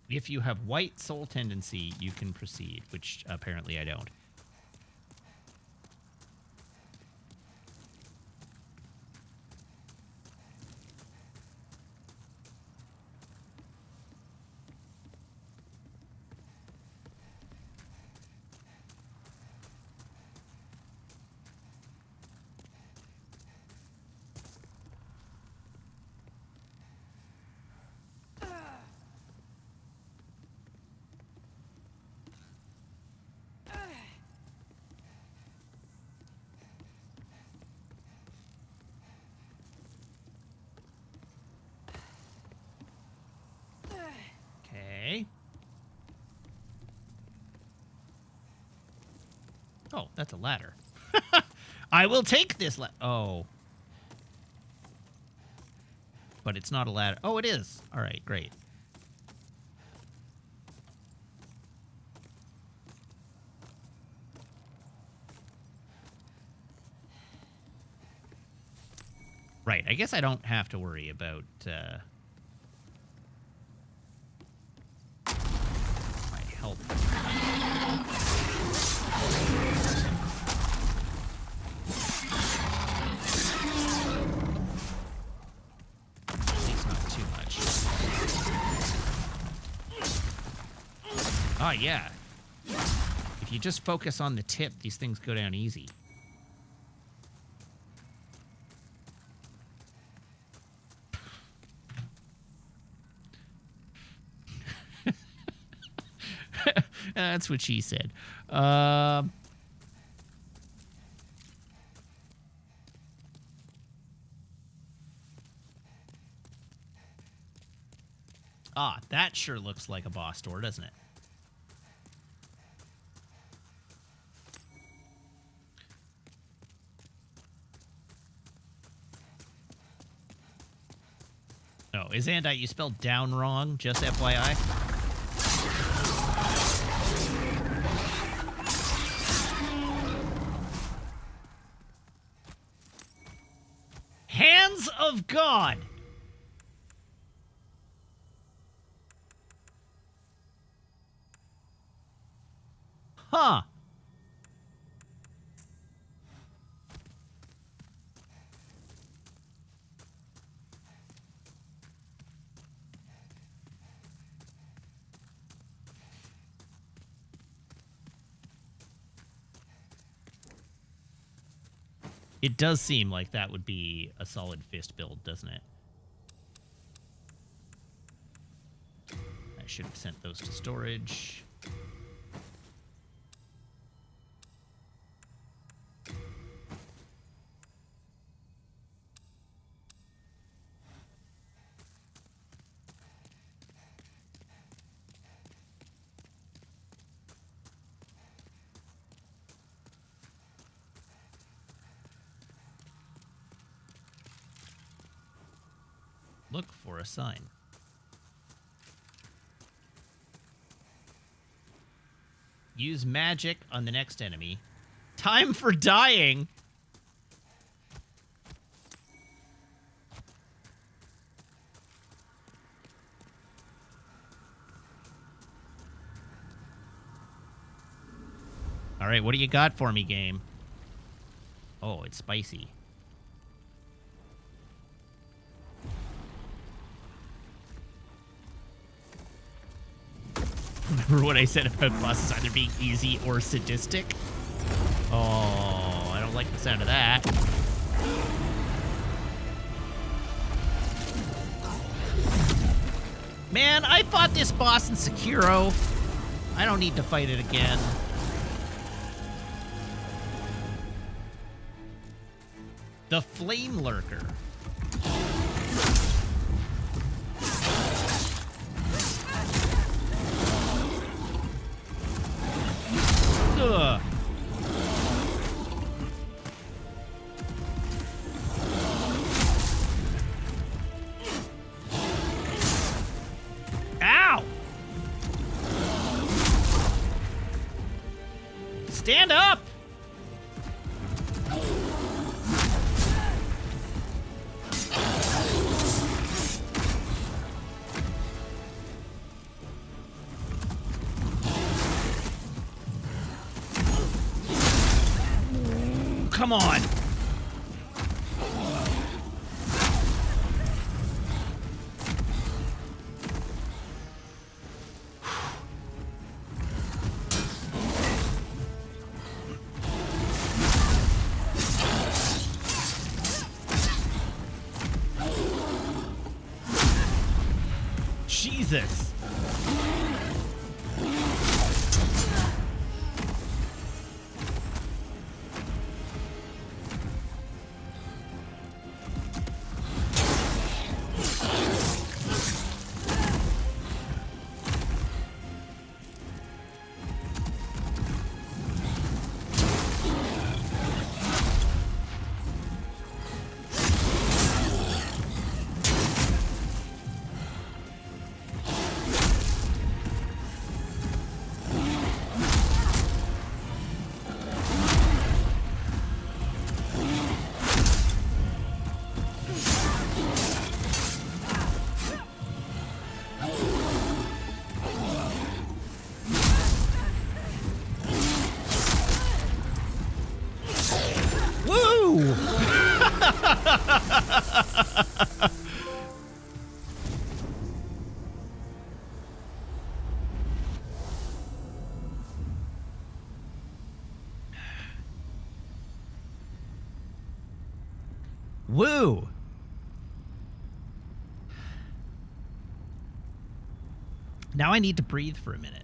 Speaker 1: If you have white soul tendency, you can proceed, which apparently I don't. Okay. Oh, that's a ladder. I will take this oh. But it's not a ladder. Oh, it is. All right, great. Right, I guess I don't have to worry about my health. At least not too much. Oh, yeah. If you just focus on the tip, these things go down easy. That's what she said. Ah, that sure looks like a boss door, doesn't it? Oh, is Andite you spelled down wrong? Just FYI. Hands of God. Huh. It does seem like that would be a solid fist build, doesn't it? I should have sent those to storage. Look for a sign. Use magic on the next enemy. Time for dying! Alright, what do you got for me, game? Oh, it's spicy. Remember what I said about bosses either being easy or sadistic? Oh, I don't like the sound of that. Man, I fought this boss in Sekiro. I don't need to fight it again. The Flame Lurker. Ugh. Ow! Stand up! Come on. Jesus. Woo! Woo! Now I need to breathe for a minute.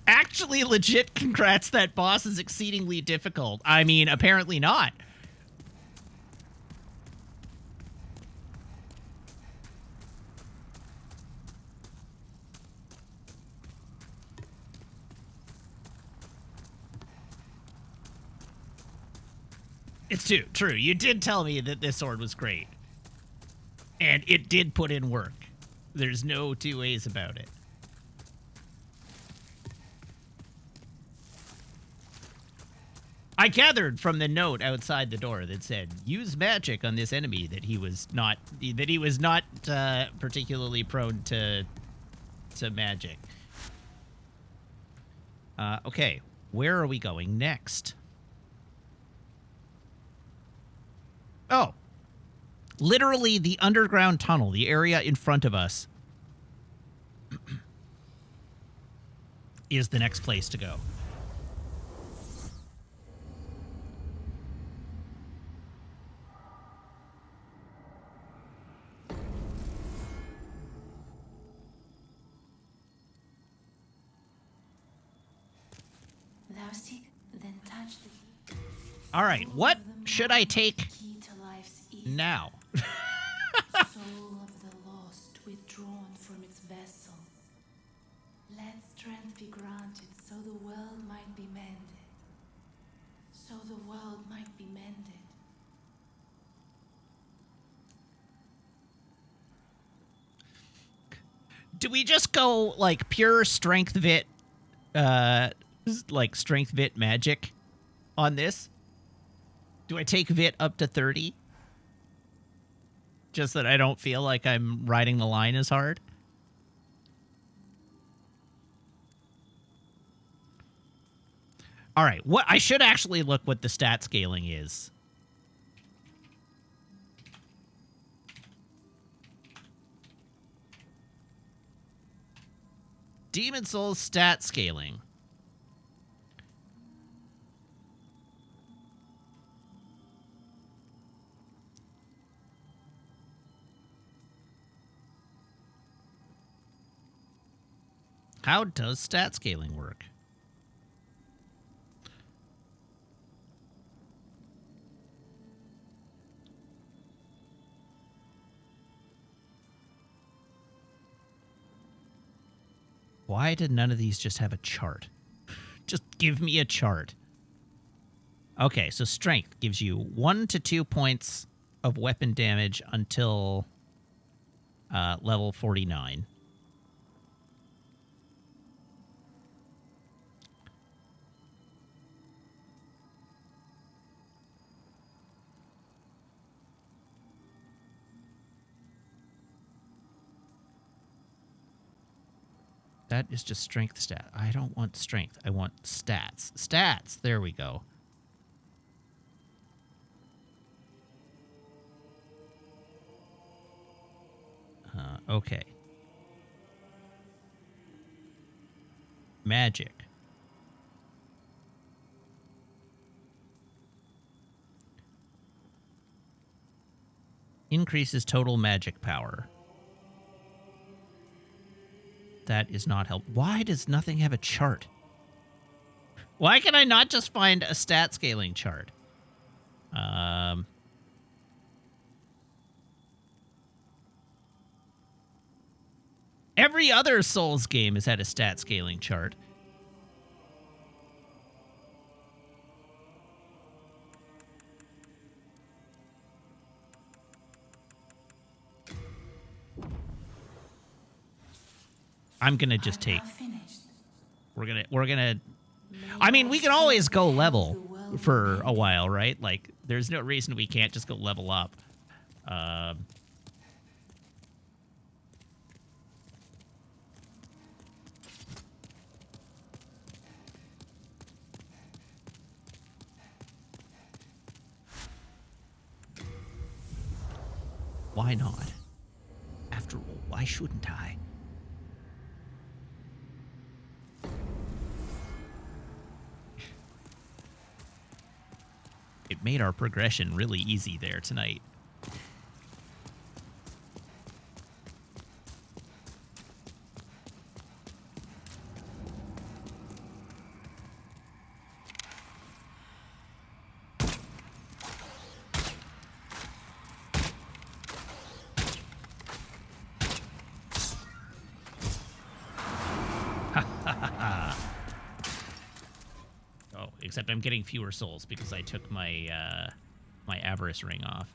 Speaker 1: Actually, legit, congrats, that boss is exceedingly difficult. I mean, apparently not. It's true. You did tell me that this sword was great. And it did put in work. There's no two ways about it. I gathered from the note outside the door that said, use magic on this enemy that he was not particularly prone to magic. Okay, where are we going next? Oh, Literally, the underground tunnel, the area in front of us, is the next place to go.
Speaker 3: Thou seek, then touch the
Speaker 1: All right, what should I take
Speaker 3: key to life's ether.
Speaker 1: now?
Speaker 3: Soul of the lost withdrawn from its vessel. Let strength be granted so the world might be mended. So the world might be mended.
Speaker 1: Do we just go, like, pure strength vit, like, strength vit magic on this? Do I take vit up to 30? Just that I don't feel like I'm riding the line as hard? All right, what I should actually look what the stat scaling is. Demon Souls stat scaling. How does stat scaling work? Why did none of these just have a chart? Just give me a chart. Okay, so strength gives you 1 to 2 points of weapon damage until level 49. That is just strength stat. I don't want strength. I want stats. Stats. There we go. Okay. Magic. Increases total magic power. That is not help. Why does nothing have a chart? Why can I not just find a stat scaling chart? Every other Souls game has had a stat scaling chart. I'm gonna just take. We're gonna. I mean, we can always go level for a while, right? Like, there's no reason we can't just go level up. Why not? After all, why shouldn't I? It made our progression really easy there tonight. Except I'm getting fewer souls because I took my my avarice ring off.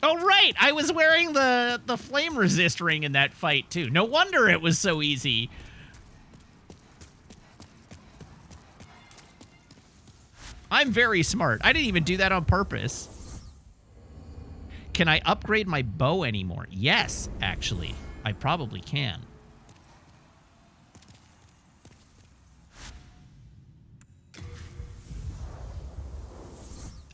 Speaker 1: Oh, right! I was wearing the flame resist ring in that fight, too. No wonder it was so easy. I'm very smart. I didn't even do that on purpose. Can I upgrade my bow anymore? Yes, actually. I probably can.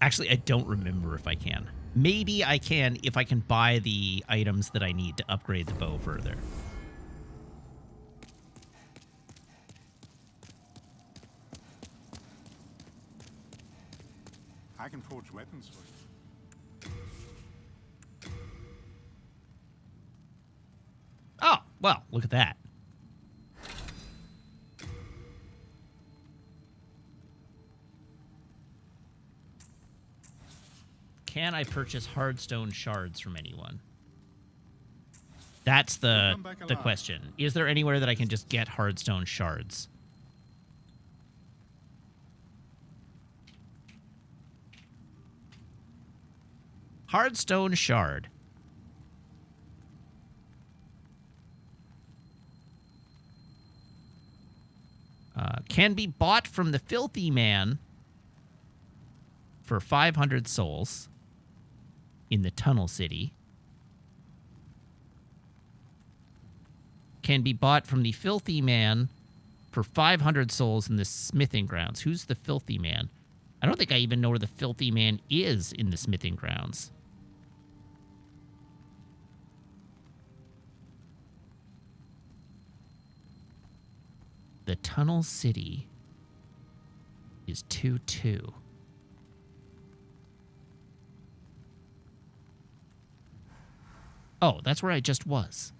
Speaker 1: Actually, I don't remember if I can. Maybe I can if I can buy the items that I need to upgrade the bow further.
Speaker 5: I can forge weapons for you.
Speaker 1: Oh, well, look at that. Can I purchase hardstone shards from anyone? That's the question. Is there anywhere that I can just get hardstone shards? Hardstone shard. Can be bought from the filthy man for 500 souls in the Tunnel City. Can be bought from the filthy man for 500 souls in the smithing grounds. Who's the filthy man? I don't think I even know where the filthy man is in the smithing grounds. The Tunnel City is 2-2. Oh, that's where I just was.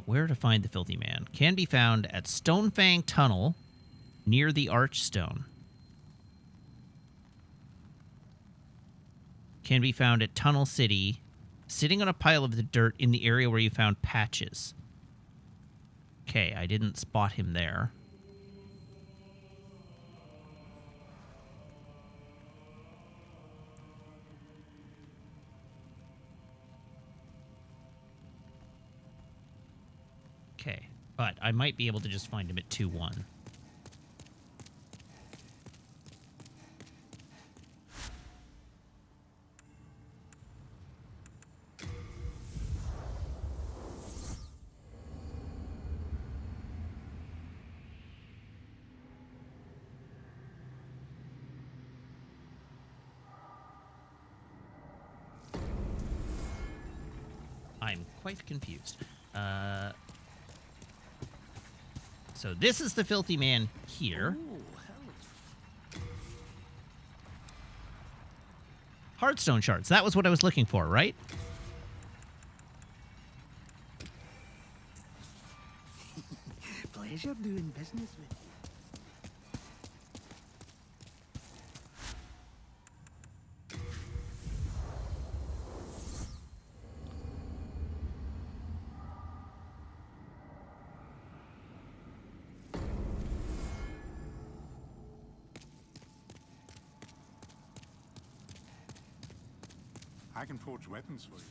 Speaker 1: Where to find the filthy man? Can be found at Stonefang Tunnel near the Archstone. Can be found at Tunnel City, sitting on a pile of the dirt in the area where you found patches. Okay, I didn't spot him there. Okay, but I might be able to just find him at 2-1. I'm quite confused. So this is the filthy man here. Hardstone shards. That was what I was looking for, right?
Speaker 6: Pleasure doing business with you.
Speaker 5: I can forge weapons for you.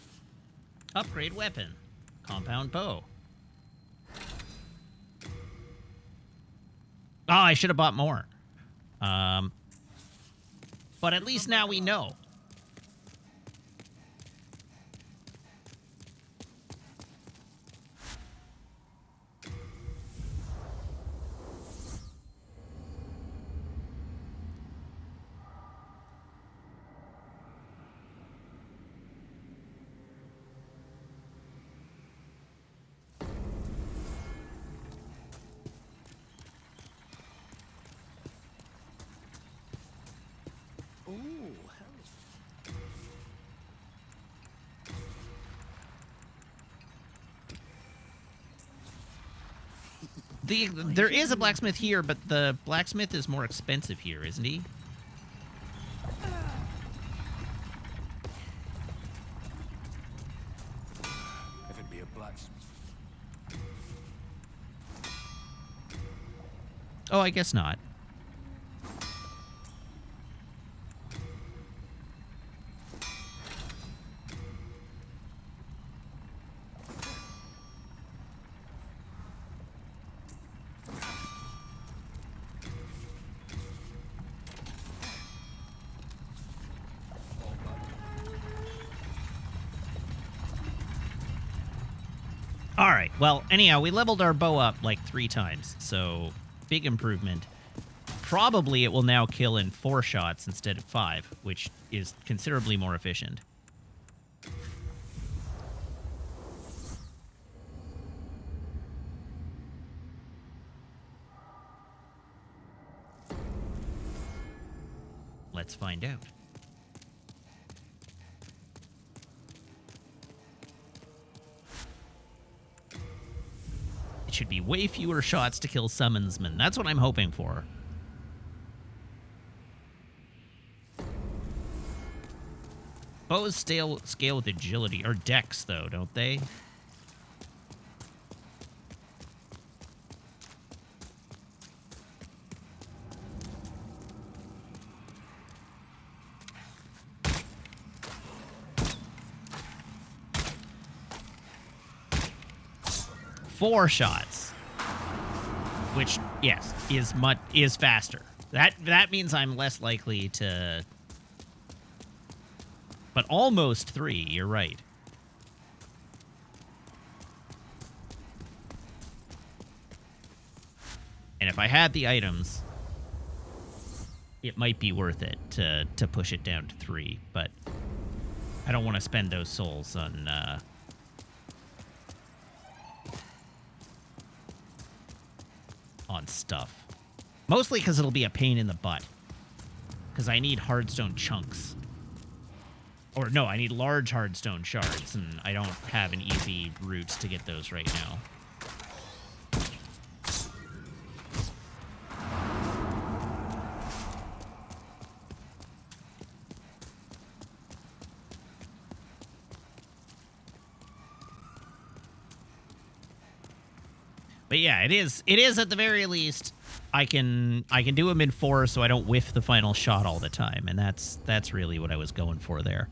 Speaker 1: Upgrade weapon. Compound bow. Oh, I should have bought more. But at least now we know. There is a blacksmith here, but the blacksmith is more expensive here, isn't he?
Speaker 6: If it be a blacksmith.
Speaker 1: Oh, I guess not. All right. Well, anyhow, we leveled our bow up like 3 times, so big improvement. Probably it will now kill in 4 shots instead of 5, which is considerably more efficient. Let's find out. It should be way fewer shots to kill summonsmen. That's what I'm hoping for. Bows scale with agility, or dex, though, don't they? Four shots, which, yes, is faster. That means I'm less likely to... But almost 3, you're right. And if I had the items, it might be worth it to push it down to 3, but I don't want to spend those souls on stuff. Mostly because it'll be a pain in the butt. Because I need hardstone chunks. Or no, I need large hardstone shards, and I don't have an easy route to get those right now. But yeah, it is at the very least I can do them in 4 so I don't whiff the final shot all the time, and that's really what I was going for there.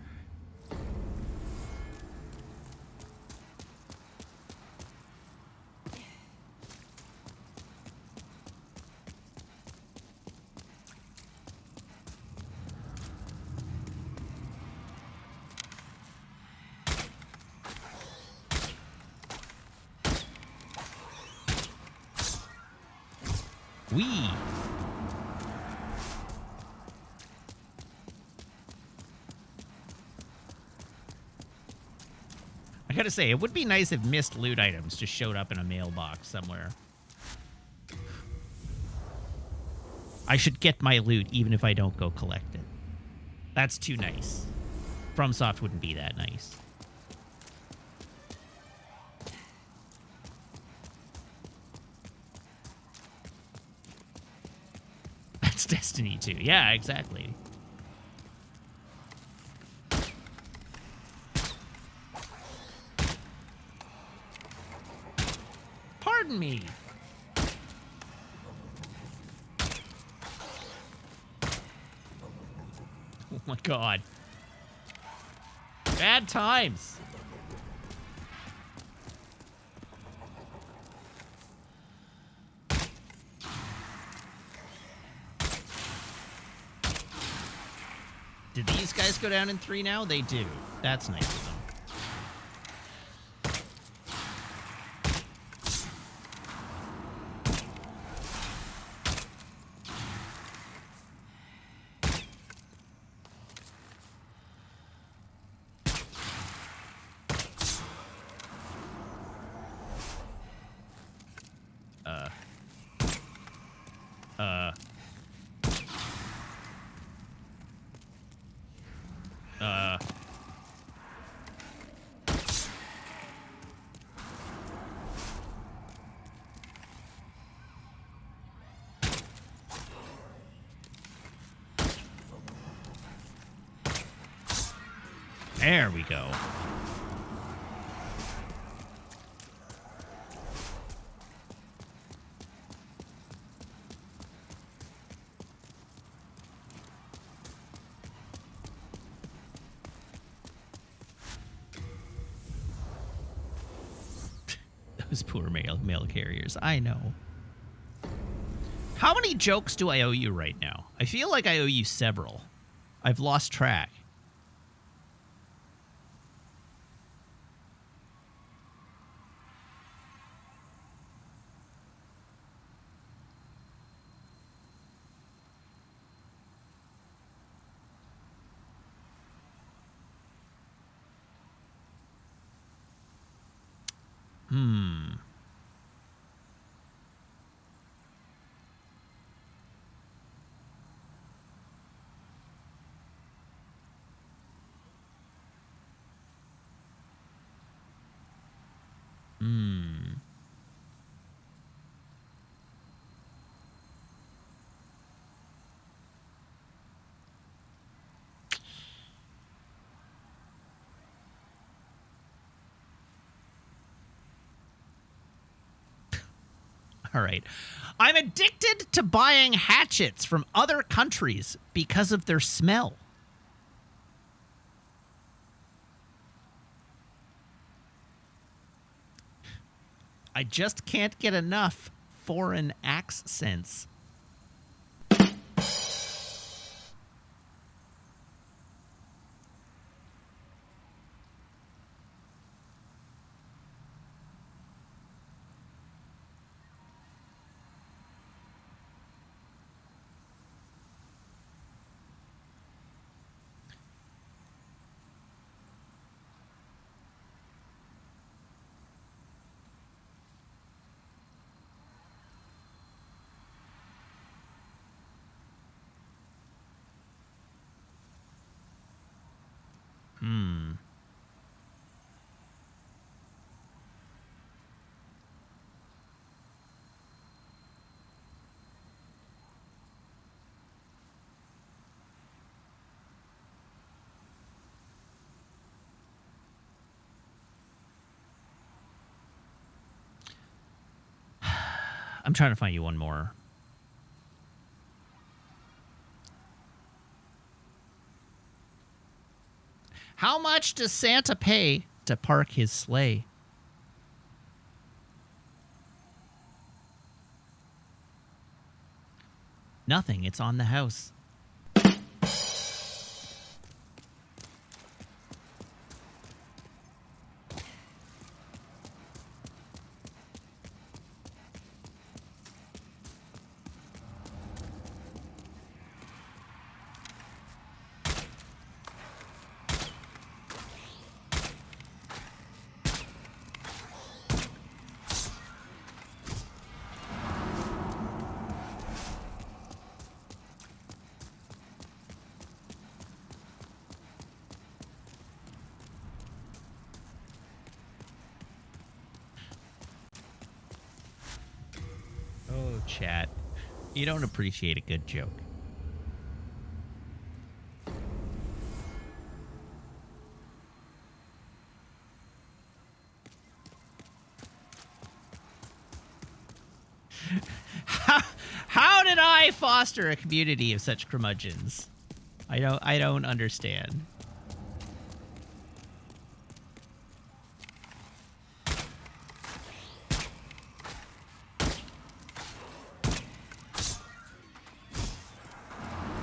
Speaker 1: Wee. I gotta say, it would be nice if missed loot items just showed up in a mailbox somewhere. I should get my loot even if I don't go collect it. That's too nice. FromSoft wouldn't be that nice. That's Destiny 2. Yeah, exactly. Pardon me. Oh my god. Bad times. Did these guys go down in 3 now? They do. That's nice of them. There we go. Those poor mail carriers. I know. How many jokes do I owe you right now? I feel like I owe you several. I've lost track. Hmm. Hmm. All right. I'm addicted to buying hatchets from other countries because of their smell. I just can't get enough foreign accents. Hmm. I'm trying to find you one more. How much does Santa pay to park his sleigh? Nothing. It's on the house. Oh, chat. You don't appreciate a good joke. How did I foster a community of such curmudgeons? I don't understand.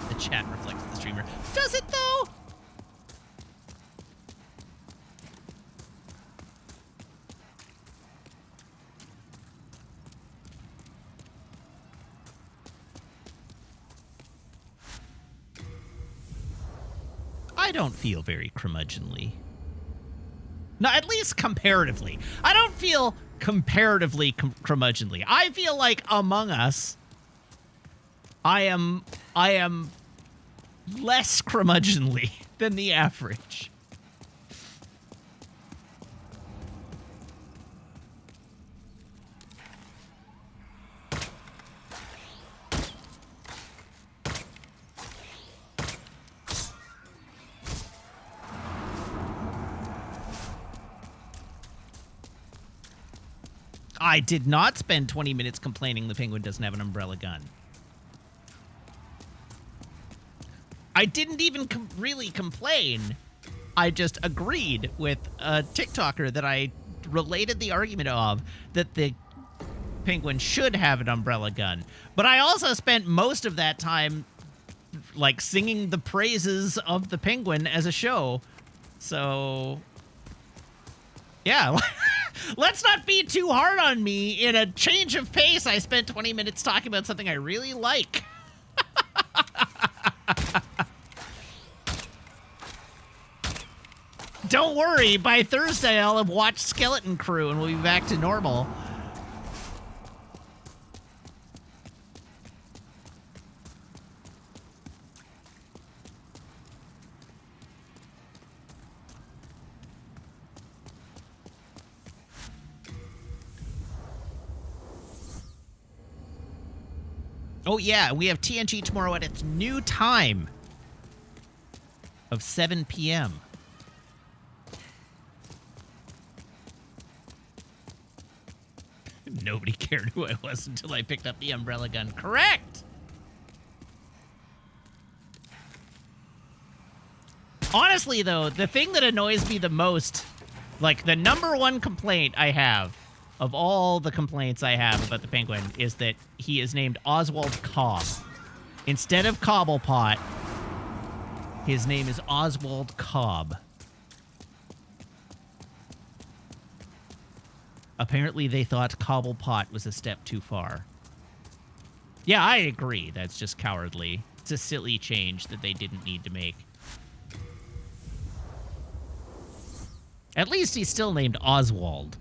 Speaker 1: The chat reflects the streamer. Does it though? I don't feel very curmudgeonly. No, at least comparatively. I don't feel comparatively curmudgeonly. I feel like among us, I am less curmudgeonly than the average. I did not spend 20 minutes complaining the penguin doesn't have an umbrella gun. I didn't even really complain. I just agreed with a TikToker that I related the argument of that the penguin should have an umbrella gun. But I also spent most of that time like singing the praises of the penguin as a show. So yeah, let's not be too hard on me. In a change of pace, I spent 20 minutes talking about something I really like. Don't worry, by Thursday I'll have watched Skeleton Crew and we'll be back to normal. Oh yeah, we have TNG tomorrow at its new time of 7 p.m. Nobody cared who I was until I picked up the umbrella gun. Correct! Honestly, though, the thing that annoys me the most, like the number one complaint I have of all the complaints I have about the Penguin, is that he is named Oswald Cobb. Instead of Cobblepot, his name is Oswald Cobb. Apparently they thought Cobblepot was a step too far. Yeah, I agree. That's just cowardly. It's a silly change that they didn't need to make. At least he's still named Oswald.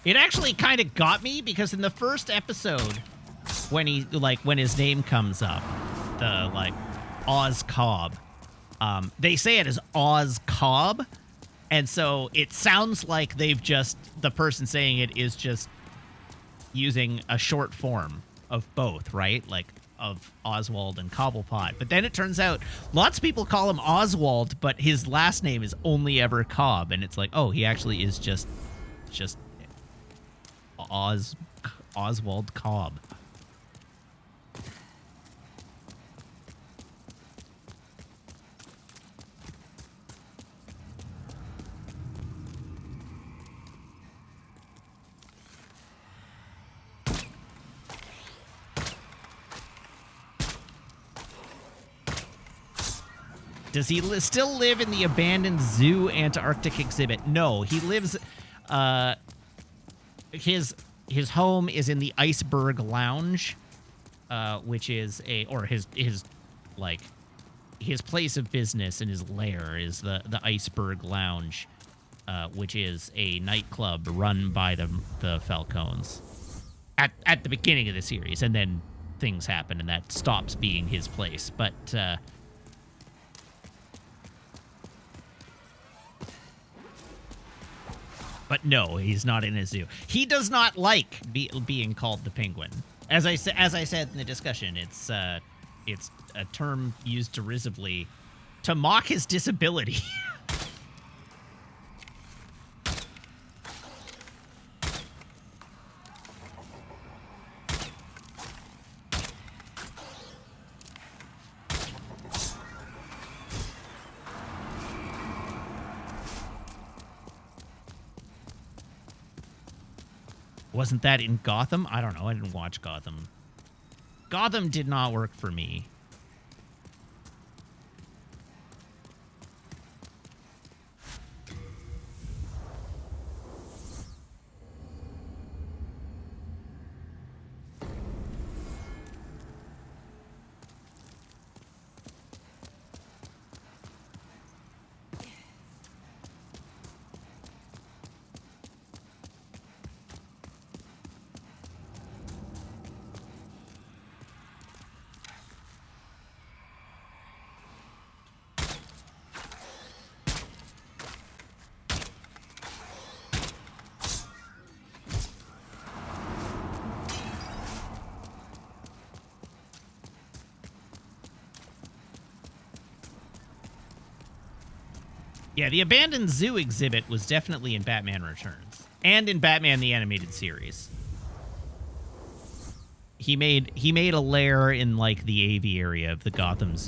Speaker 1: It actually kind of got me because in the first episode, when his name comes up, the Oz Cobb, they say it as Oz Cobb, and so it sounds like the person saying it is just using a short form of both, right? Like of Oswald and Cobblepot. But then it turns out lots of people call him Oswald, but his last name is only ever Cobb, and it's like, oh, he actually is just Oswald Cobb. Does he still live in the abandoned zoo Antarctic exhibit? No, he lives. His home is in the Iceberg Lounge, which is his place of business and his lair is the Iceberg Lounge, which is a nightclub run by the Falcons at the beginning of the series, and then things happen and that stops being his place. But no, he's not in a zoo. He does not like being called the Penguin. As I said in the discussion, it's a term used derisively to mock his disability. Wasn't that in Gotham? I don't know. I didn't watch Gotham. Gotham did not work for me. Yeah, the abandoned zoo exhibit was definitely in Batman Returns and in Batman the Animated Series. He made a lair in like the aviary of the Gotham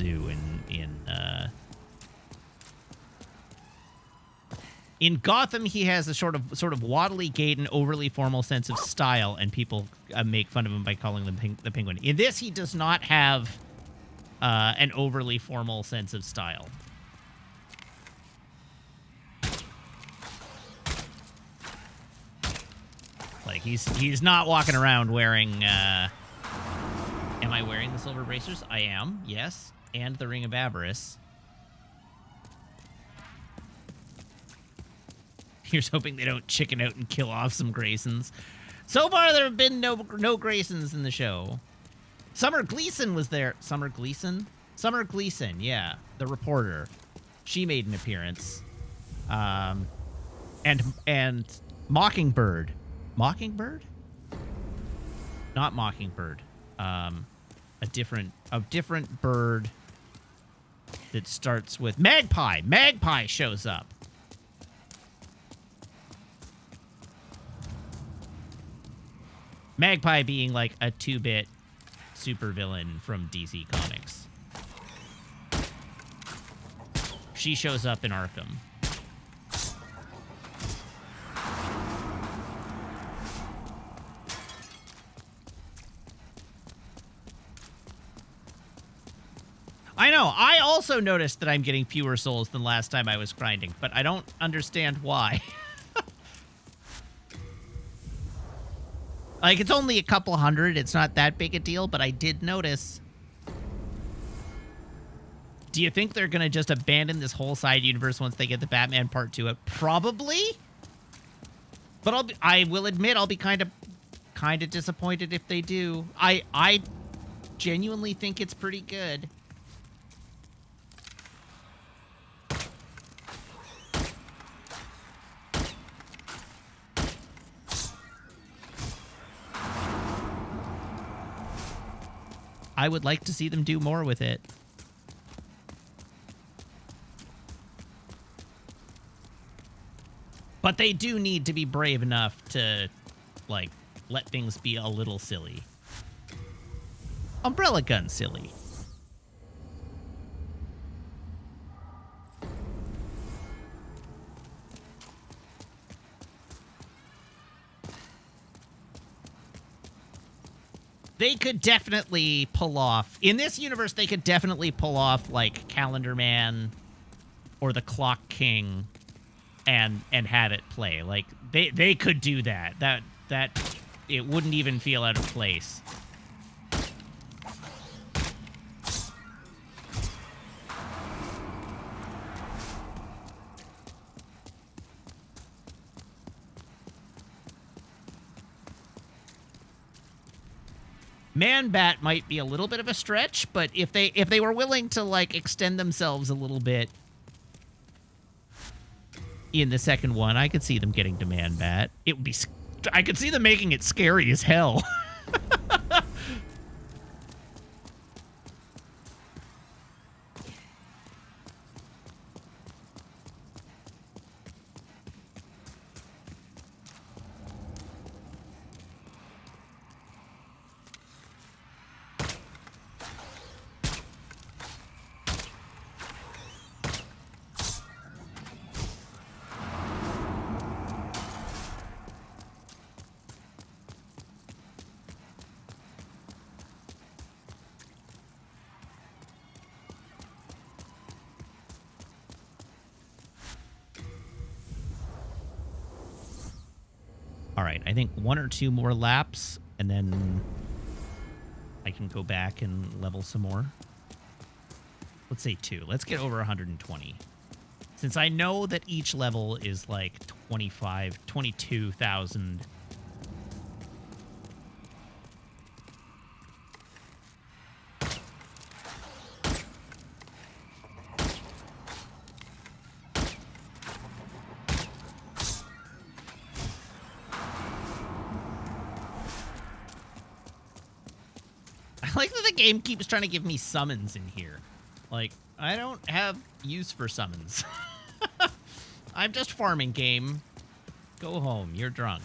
Speaker 1: In Gotham, he has a sort of waddly gait and overly formal sense of style, and people make fun of him by calling him the Penguin. In this, he does not have an overly formal sense of style. Like, he's not walking around wearing... Am I wearing the silver bracers? I am, yes. And the Ring of Avarice. Here's hoping they don't chicken out and kill off some Graysons. So far, there have been no Graysons in the show. Summer Gleason was there. Summer Gleason? Summer Gleason, yeah. The reporter. She made an appearance. And Mockingbird. Mockingbird? Not Mockingbird. A different bird that starts with Magpie. Magpie shows up. Magpie being like a 2-bit supervillain from DC Comics. She shows up in Arkham. I know. I also noticed that I'm getting fewer souls than last time I was grinding, but I don't understand why. Like, it's only a couple hundred. It's not that big a deal, but I did notice. Do you think they're going to just abandon this whole side universe once they get the Batman Part 2 out? Probably. But I will admit I'll be kind of disappointed if they do. I genuinely think it's pretty good. I would like to see them do more with it. But they do need to be brave enough to, like, let things be a little silly. Umbrella Gun silly. They could definitely pull off... In this universe, they could definitely pull off, like, Calendar Man or the Clock King and have it play. Like, they could do that. That it wouldn't even feel out of place. Man-Bat might be a little bit of a stretch, but if they were willing to, like, extend themselves a little bit in the second one, I could see them getting to Man-Bat. It would be... I could see them making it scary as hell. All right, I think 1 or 2 more laps, and then I can go back and level some more. Let's say 2. Let's get over 120. Since I know that each level is like 22,000. I like that the game keeps trying to give me summons in here. Like, I don't have use for summons. I'm just farming, game. Go home. You're drunk.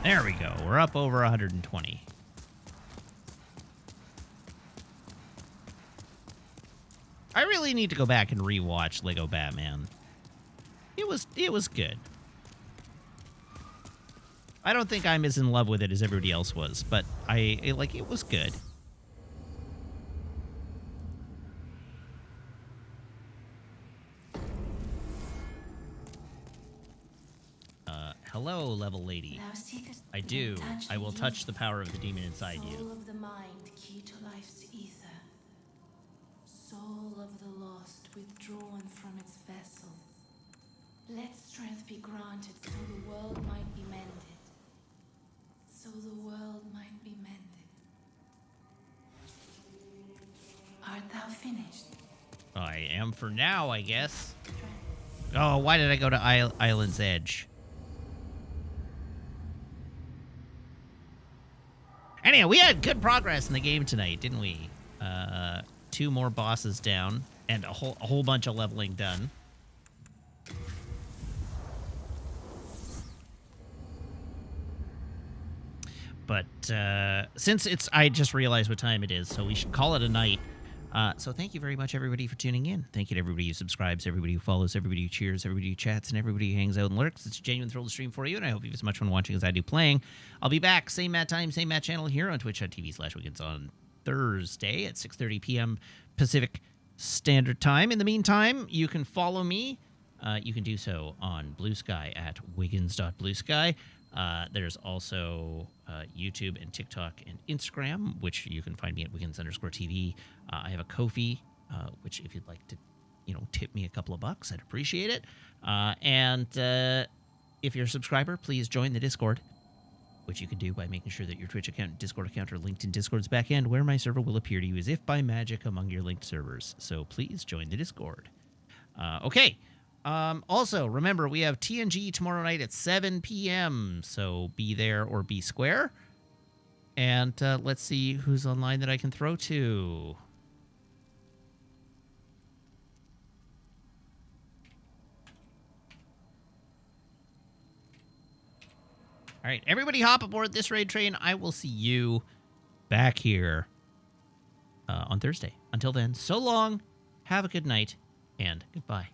Speaker 1: There we go. We're up over 120. I really need to go back and rewatch Lego Batman. It was good. I don't think I'm as in love with it as everybody else was, but it was good. Hello, level lady.
Speaker 3: Thou seekest
Speaker 1: I do.
Speaker 3: touch
Speaker 1: I will
Speaker 3: the
Speaker 1: touch the power of the demon inside
Speaker 3: soul
Speaker 1: you.
Speaker 3: of the mind, key to life's ether. Soul of the lost, withdrawn from its vessel. Let strength be granted so the world might be mended. So the world might be mended. Art thou finished?
Speaker 1: I am for now, I guess. Oh, why did I go to Island's Edge? Anyhow, we had good progress in the game tonight, didn't we? 2 more bosses down and a whole bunch of leveling done. But since I just realized what time it is, so we should call it a night. So thank you very much, everybody, for tuning in. Thank you to everybody who subscribes, everybody who follows, everybody who cheers, everybody who chats, and everybody who hangs out and lurks. It's a genuine thrill to stream for you, and I hope you have as much fun watching as I do playing. I'll be back, same Matt time, same Matt channel here on twitch.tv/wickens on Thursday at 6:30 p.m. Pacific Standard Time. In the meantime, you can follow me. You can do so on Blue Sky at wiggins.bluesky. There's also YouTube and TikTok and Instagram, which you can find me at Wiggins_TV. I have a Ko-fi, which if you'd like to, tip me a couple of bucks, I'd appreciate it. And if you're a subscriber, please join the Discord, which you can do by making sure that your Twitch account and Discord account are linked in Discord's backend, where my server will appear to you as if by magic among your linked servers. So please join the Discord. Okay. Also, remember, we have TNG tomorrow night at 7 p.m., so be there or be square. And let's see who's online that I can throw to. All right, everybody hop aboard this raid train. I will see you back here on Thursday. Until then, so long, have a good night, and goodbye.